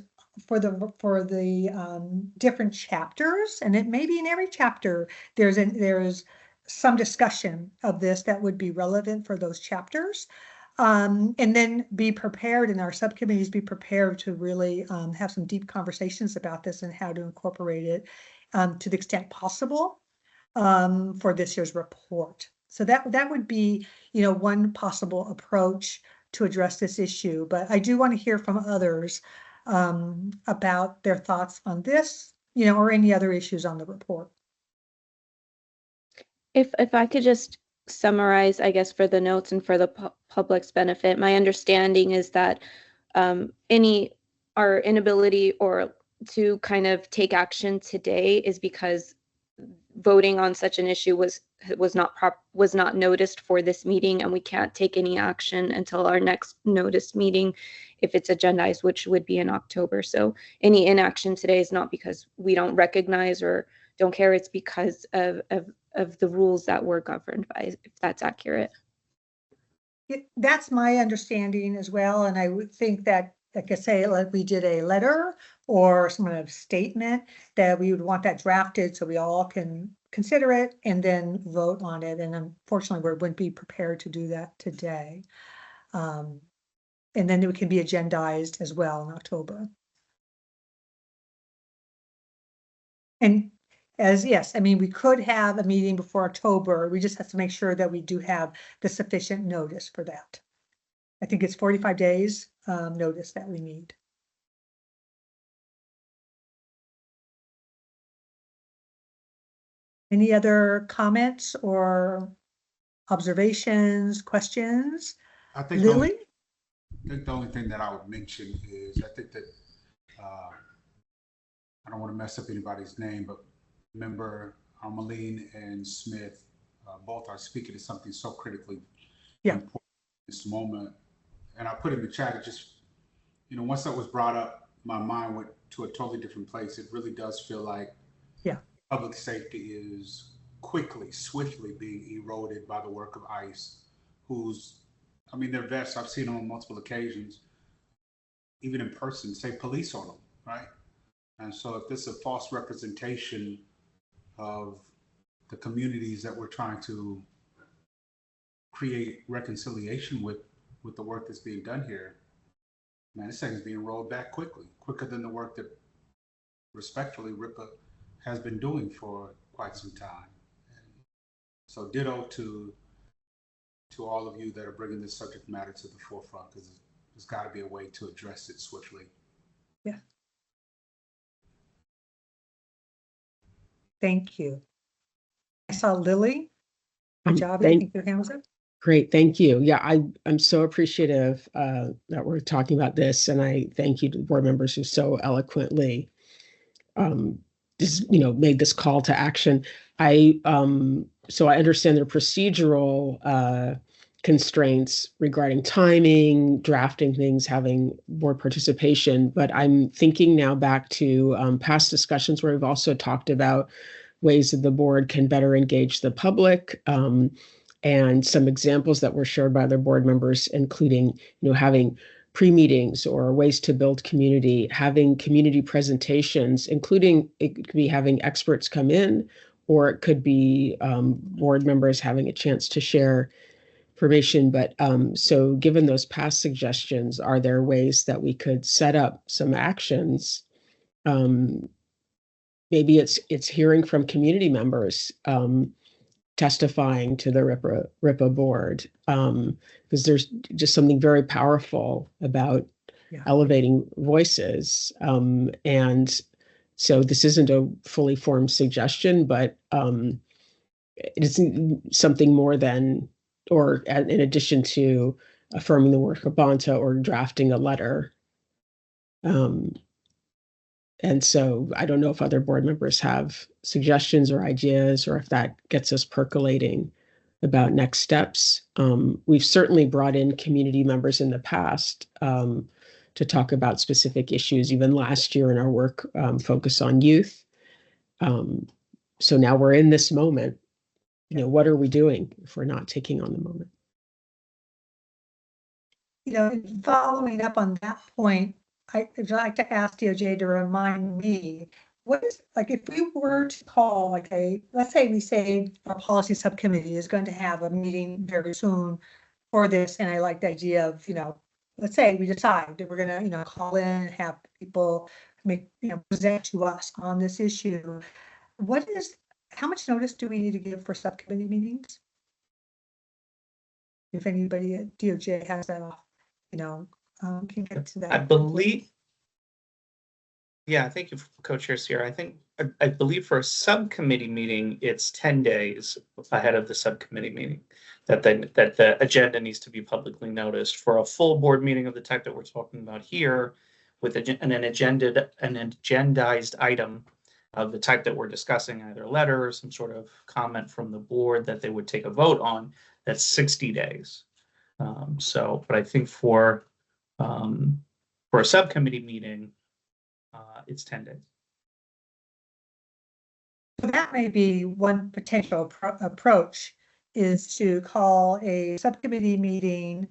for the different chapters, and it may be in every chapter there's some discussion of this that would be relevant for those chapters, and then be prepared in our subcommittees, be prepared to really have some deep conversations about this and how to incorporate it to the extent possible for this year's report. So that would be, you know, one possible approach to address this issue. But I do want to hear from others about their thoughts on this you know, or any other issues on the report. If I could just summarize, I guess, for the notes and for the public's benefit, my understanding is that our inability or to kind of take action today is because voting on such an issue was not noticed for this meeting, and we can't take any action until our next noticed meeting if it's agendized, which would be in October. So any inaction today is not because we don't recognize or don't care, it's because of the rules that we're governed by, if that's accurate. That's my understanding as well, and I would think that, like I say, like we did a letter or some kind of statement, that we would want that drafted so we all can consider it and then vote on it. And unfortunately, we wouldn't be prepared to do that today. And then it can be agendized as well in October. And yes, I mean, we could have a meeting before October. We just have to make sure that we do have the sufficient notice for that. I think it's 45 days notice that we need. Any other comments or observations, questions? I think Lily? the only thing that I would mention is I think that I don't want to mess up anybody's name, but member Armeline and Smith both are speaking to something so critically important in this moment. And I put in the chat, it just, you know, once that was brought up, my mind went to a totally different place. It really does feel like public safety is swiftly being eroded by the work of ICE, I mean, they're vets. I've seen them on multiple occasions, even in person, say police on them, right? And so if this is a false representation of the communities that we're trying to create reconciliation with the work that's being done here, man, this thing is being rolled back quicker than the work that respectfully RIPA has been doing for quite some time. And so ditto to all of you that are bringing this subject matter to the forefront, because there's got to be a way to address it swiftly. Yeah. Thank you. I saw Lily. Good job. I think your hand was up. Great, thank you. Yeah, I'm so appreciative that we're talking about this, and I thank you to the board members who so eloquently made this call to action. So I understand the procedural constraints regarding timing, drafting things, having board participation, but I'm thinking now back to past discussions where we've also talked about ways that the board can better engage the public, and some examples that were shared by other board members, including, having pre-meetings or ways to build community, having community presentations, including it could be having experts come in, or it could be board members having a chance to share information. But so given those past suggestions, are there ways that we could set up some actions? Maybe it's hearing from community members, testifying to the RIPA board, because there's just something very powerful about elevating voices. And so this isn't a fully formed suggestion, but it is something more than, or in addition to affirming the work of Bonta or drafting a letter. And so I don't know if other board members have suggestions or ideas, or if that gets us percolating about next steps. We've certainly brought in community members in the past to talk about specific issues, even last year in our work focus on youth. So now we're in this moment. What are we doing if we're not taking on the moment? Following up on that point, I'd like to ask DOJ to remind me, what is, like, if we were to call, let's say we say our policy subcommittee is going to have a meeting very soon for this, and I like the idea of, let's say we decide that we're going to, call in and have people present to us on this issue. How much notice do we need to give for subcommittee meetings? If anybody at DOJ has that off, can get to that. I believe, thank you, Co-Chair Sierra. I think I believe for a subcommittee meeting, it's 10 days ahead of the subcommittee meeting that the agenda needs to be publicly noticed. For a full board meeting of the type that we're talking about here, with an agendized item of the type that we're discussing, either a letter or some sort of comment from the board that they would take a vote on, that's 60 days. But I think for a subcommittee meeting, it's 10 days. So that may be one potential approach, is to call a subcommittee meeting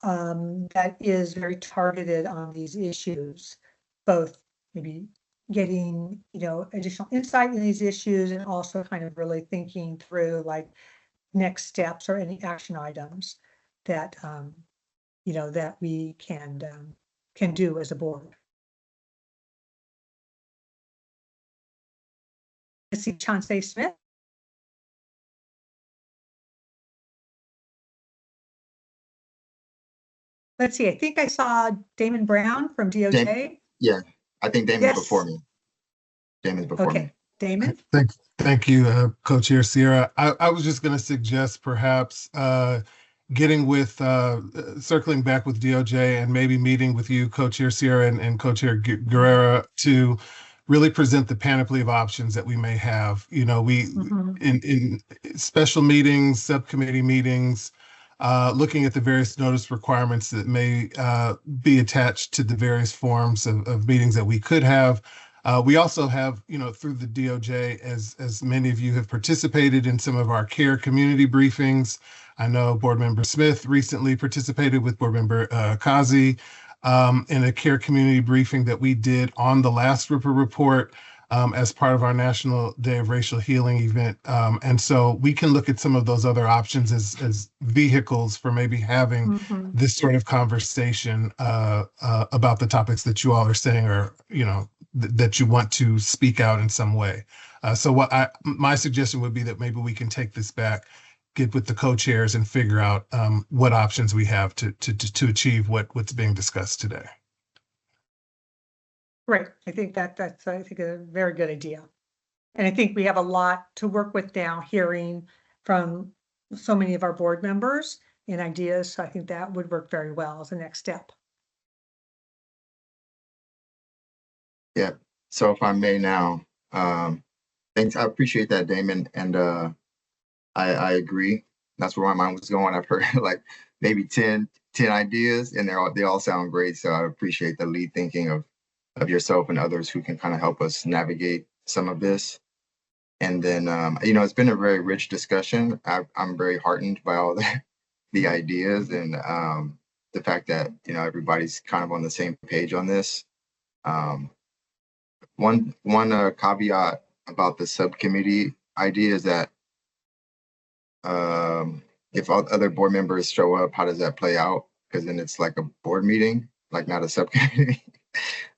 that is very targeted on these issues, both maybe getting, additional insight in these issues and also kind of really thinking through like next steps or any action items that, that we can do as a board. I see Chauncey Smith. Let's see, I think I saw Damon Brown from DOJ. Yeah, I think Damon's Yes. before me. Damon's before me. Okay, Damon? Thank you, Co-Chair Sierra. I was just going to suggest perhaps getting with, circling back with DOJ and maybe meeting with you, Co-Chair Sierra and Co-Chair Guerrera, to really present the panoply of options that we may have. We in special meetings, subcommittee meetings, looking at the various notice requirements that may be attached to the various forms of meetings that we could have. We also have, through the DOJ, as many of you have participated in some of our CARE community briefings. I know Board Member Smith recently participated with Board Member Kazi in a CARE community briefing that we did on the last RIPA report as part of our National Day of Racial Healing event. And so we can look at some of those other options as vehicles for maybe having this sort of conversation about the topics that you all are saying, or, that you want to speak out in some way. So my suggestion would be that maybe we can take this back, get with the co-chairs and figure out what options we have to achieve what's being discussed today. Great. I think that's a very good idea. And I think we have a lot to work with now, hearing from so many of our board members and ideas. So I think that would work very well as a next step. Yeah. So if I may now, thanks. I appreciate that, Damon. And I agree. That's where my mind was going. I've heard like maybe 10 ideas, and they all sound great. So I appreciate the lead thinking of yourself and others who can kind of help us navigate some of this. And then, it's been a very rich discussion. I'm very heartened by all the ideas and the fact that, everybody's kind of on the same page on this. One caveat about the subcommittee idea is that if other board members show up, how does that play out? Because then it's like a board meeting, like not a subcommittee.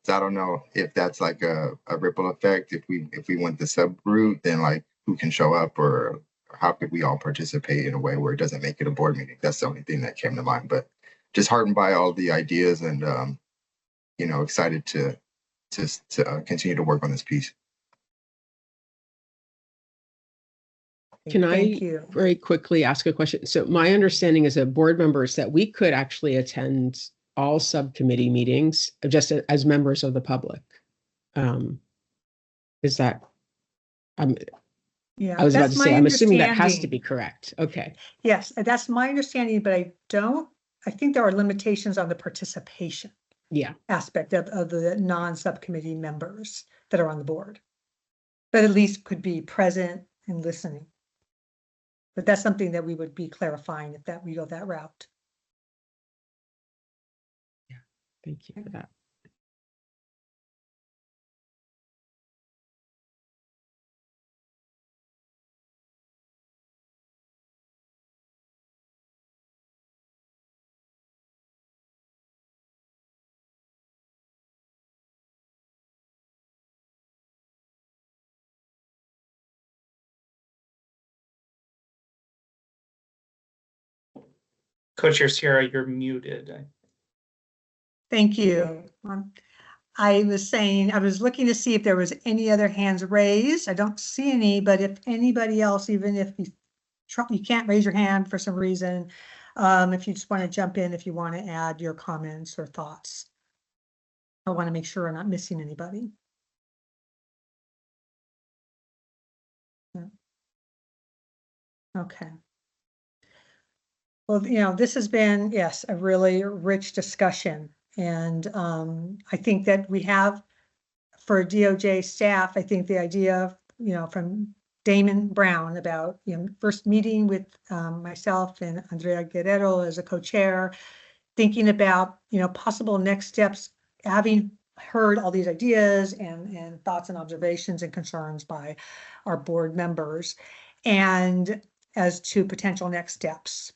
So I don't know if that's like a ripple effect. If we went the sub route, then like who can show up, or how could we all participate in a way where it doesn't make it a board meeting? That's the only thing that came to mind. But just heartened by all the ideas and excited to continue to work on this piece. Can I very quickly ask a question? So my understanding as a board member is that we could actually attend all subcommittee meetings just as members of the public. Is that, yeah, I was about to say, I'm assuming that has to understanding. be correct. Okay. Yes, that's my understanding, but I think there are limitations on the participation aspect of the non-subcommittee members that are on the board, but at least could be present and listening. But that's something that we would be clarifying if we go that route. Thank you for that. Co-Chair Sierra, you're muted. Thank you. I was saying, I was looking to see if there was any other hands raised. I don't see any, but if anybody else, even if you you can't raise your hand for some reason, if you just want to jump in, if you want to add your comments or thoughts. I want to make sure I'm not missing anybody. Yeah. Okay. Well, this has been, yes, a really rich discussion. And I think that we have, for DOJ staff, I think the idea, from Damon Brown about, first meeting with myself and Andrea Guerrero as a co-chair, thinking about, possible next steps, having heard all these ideas and thoughts and observations and concerns by our board members, and as to potential next steps.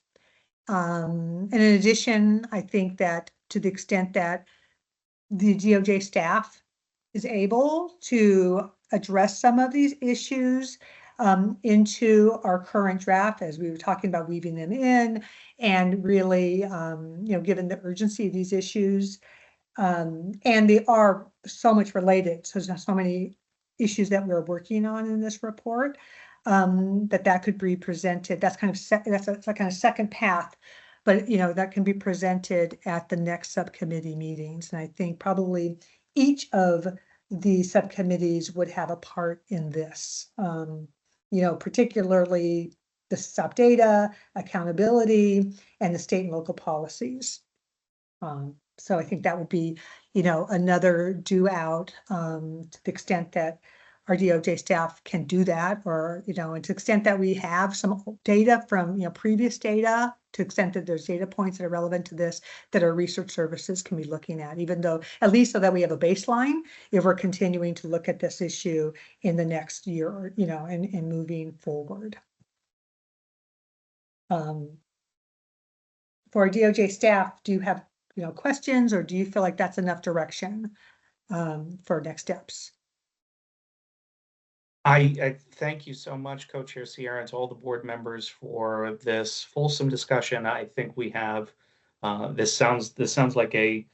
And in addition, I think that to the extent that the DOJ staff is able to address some of these issues into our current draft, as we were talking about weaving them in, and really, given the urgency of these issues, and they are so much related. So there's so many issues that we're working on in this report, that could be presented. That's kind of that's a kind of second path, but that can be presented at the next subcommittee meetings. And I think probably each of the subcommittees would have a part in this, particularly the SOP data, accountability, and the state and local policies. So I think that would be, another due out, to the extent that our DOJ staff can do that, or, and to the extent that we have some data from, previous data, to the extent that there's data points that are relevant to this, that our research services can be looking at, even though, at least so that we have a baseline, if we're continuing to look at this issue in the next year, or, and moving forward. For our DOJ staff, do you have, questions, or do you feel like that's enough direction for next steps? I thank you so much, Co-Chair Sierra, and to all the board members for this fulsome discussion. I think we have this sounds like a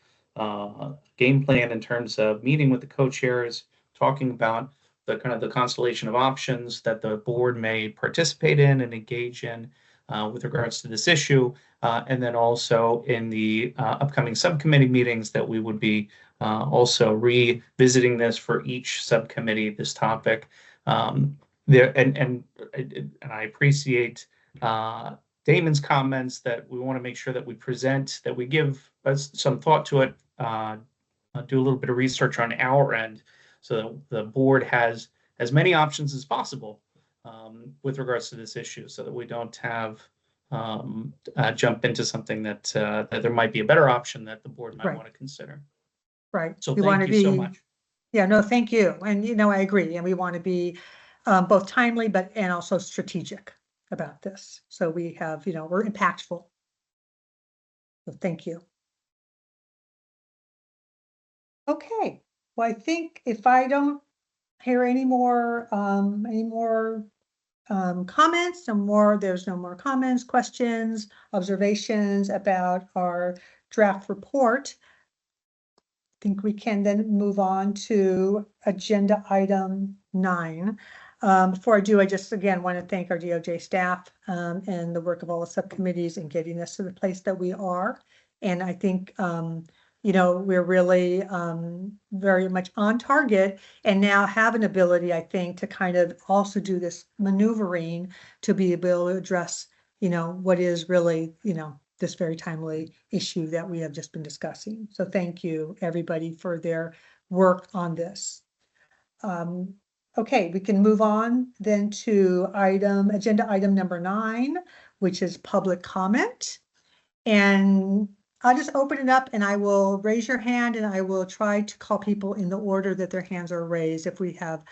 game plan in terms of meeting with the co-chairs, talking about the kind of the constellation of options that the board may participate in and engage in with regards to this issue, and then also in the upcoming subcommittee meetings that we would be also revisiting this for each subcommittee, this topic. There and I appreciate Damon's comments that we want to make sure that we present, that we give us some thought to it, do a little bit of research on our end, so that the board has as many options as possible with regards to this issue, so that we don't have jump into something that that there might be a better option that the board might want to consider. Right. So we want thank to you be so much. Yeah, no, thank you. And, I agree. And we want to be both timely, and also strategic about this. So we have, we're impactful. So thank you. Okay. Well, I think if I don't hear any more comments, there's no more comments, questions, observations about our draft report, I think we can then move on to agenda item 9. Before I do, I just again want to thank our DOJ staff and the work of all the subcommittees in getting us to the place that we are. And I think, we're really very much on target, and now have an ability, I think, to kind of also do this maneuvering to be able to address, what is really, this very timely issue that we have just been discussing. So thank you, everybody, for their work on this. Okay, we can move on then to agenda item number 9, which is public comment. And I'll just open it up, and I will raise your hand, and I will try to call people in the order that their hands are raised if we have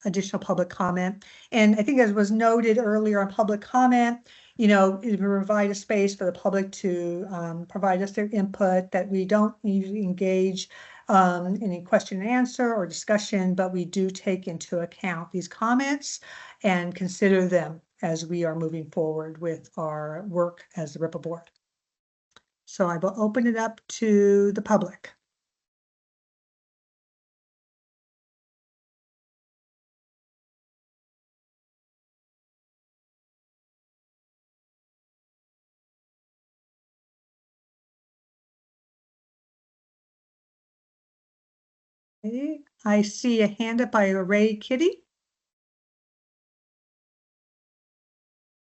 additional public comment. And I think, as was noted earlier on public comment, it provide a space for the public to provide us their input, that we don't usually engage any question and answer or discussion, but we do take into account these comments and consider them as we are moving forward with our work as the RIPA board. So I will open it up to the public. Okay, I see a hand up by Ray Kitty.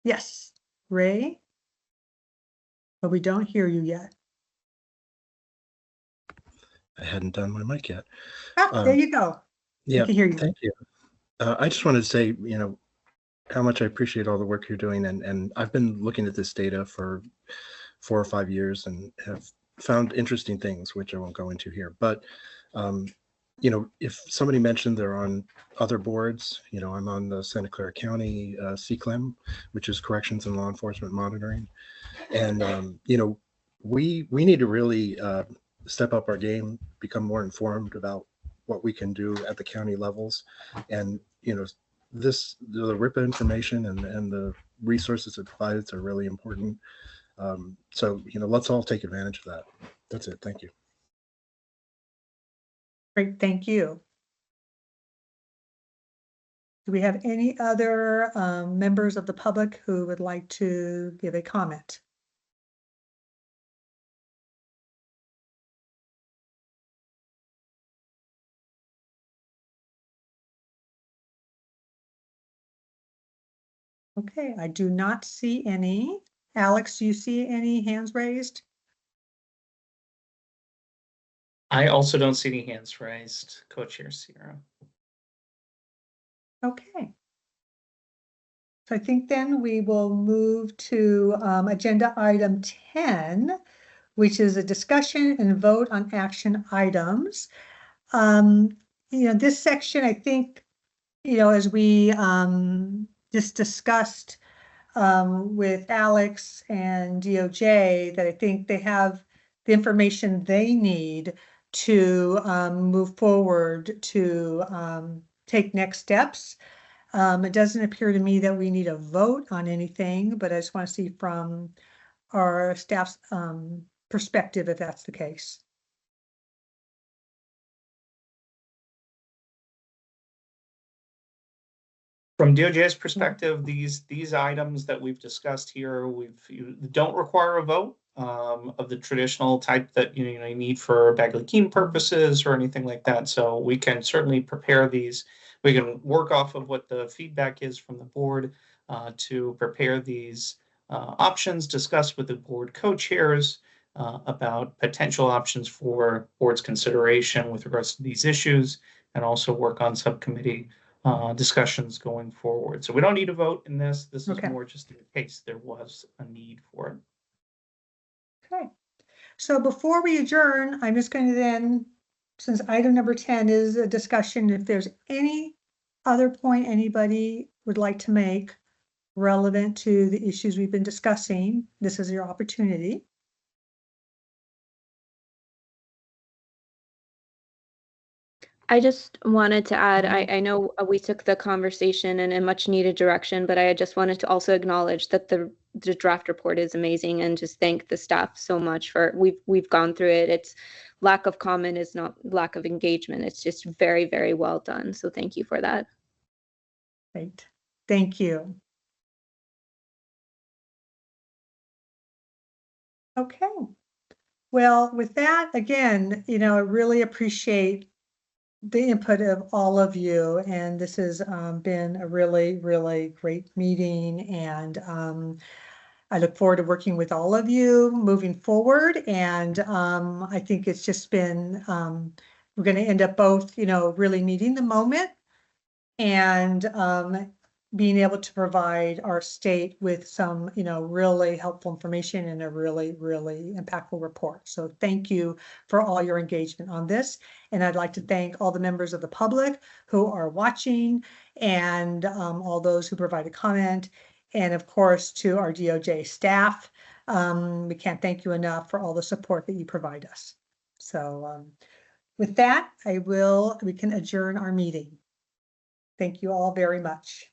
Yes, Ray. But we don't hear you yet. I hadn't done my mic yet. There you go. Yeah, We can hear you. thank you. I just wanted to say, how much I appreciate all the work you're doing. And I've been looking at this data for 4 or 5 years and have found interesting things, which I won't go into here. But, if somebody mentioned they're on other boards, I'm on the Santa Clara County CCLEM, which is Corrections and Law Enforcement Monitoring. And, we need to really step up our game, become more informed about what we can do at the county levels. And, the RIPA information and the resources it provides are really important. So, let's all take advantage of that. That's it. Thank you. Great, thank you. Do we have any other members of the public who would like to give a comment? Okay, I do not see any. Alex, do you see any hands raised? I also don't see any hands raised, Co-Chair Sierra. Okay. So I think then we will move to agenda item 10, which is a discussion and vote on action items. This section, I think, as we just discussed with Alex and DOJ, that I think they have the information they need to move forward to take next steps. It doesn't appear to me that we need a vote on anything, but I just want to see from our staff's perspective if that's the case. From DOJ's perspective, these items that we've discussed here, don't require a vote of the traditional type that you need for Bagley-Keene purposes or anything like that. So we can certainly prepare these. We can work off of what the feedback is from the board to prepare these options, discuss with the board co-chairs about potential options for board's consideration with regards to these issues, and also work on subcommittee discussions going forward. So we don't need a vote in this. This is more just in case there was a need for it. Okay. So before we adjourn, I'm just going to then, since item number 10 is a discussion, if there's any other point anybody would like to make relevant to the issues we've been discussing, this is your opportunity. I just wanted to add, I know we took the conversation in a much needed direction, but I just wanted to also acknowledge that the draft report is amazing and just thank the staff so much for, we've gone through it. It's lack of comment is not lack of engagement. It's just very, very well done. So thank you for that. Great. Thank you. Okay. Well, with that, again, I really appreciate the input of all of you, and this has been a really, really great meeting, and I look forward to working with all of you moving forward. And I think it's just been, we're going to end up both, really meeting the moment and being able to provide our state with some, really helpful information and a really, really impactful report. So thank you for all your engagement on this. And I'd like to thank all the members of the public who are watching and all those who provided comment. And of course, to our DOJ staff, we can't thank you enough for all the support that you provide us. So with that, we can adjourn our meeting. Thank you all very much.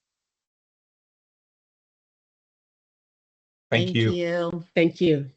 Thank you. Thank you.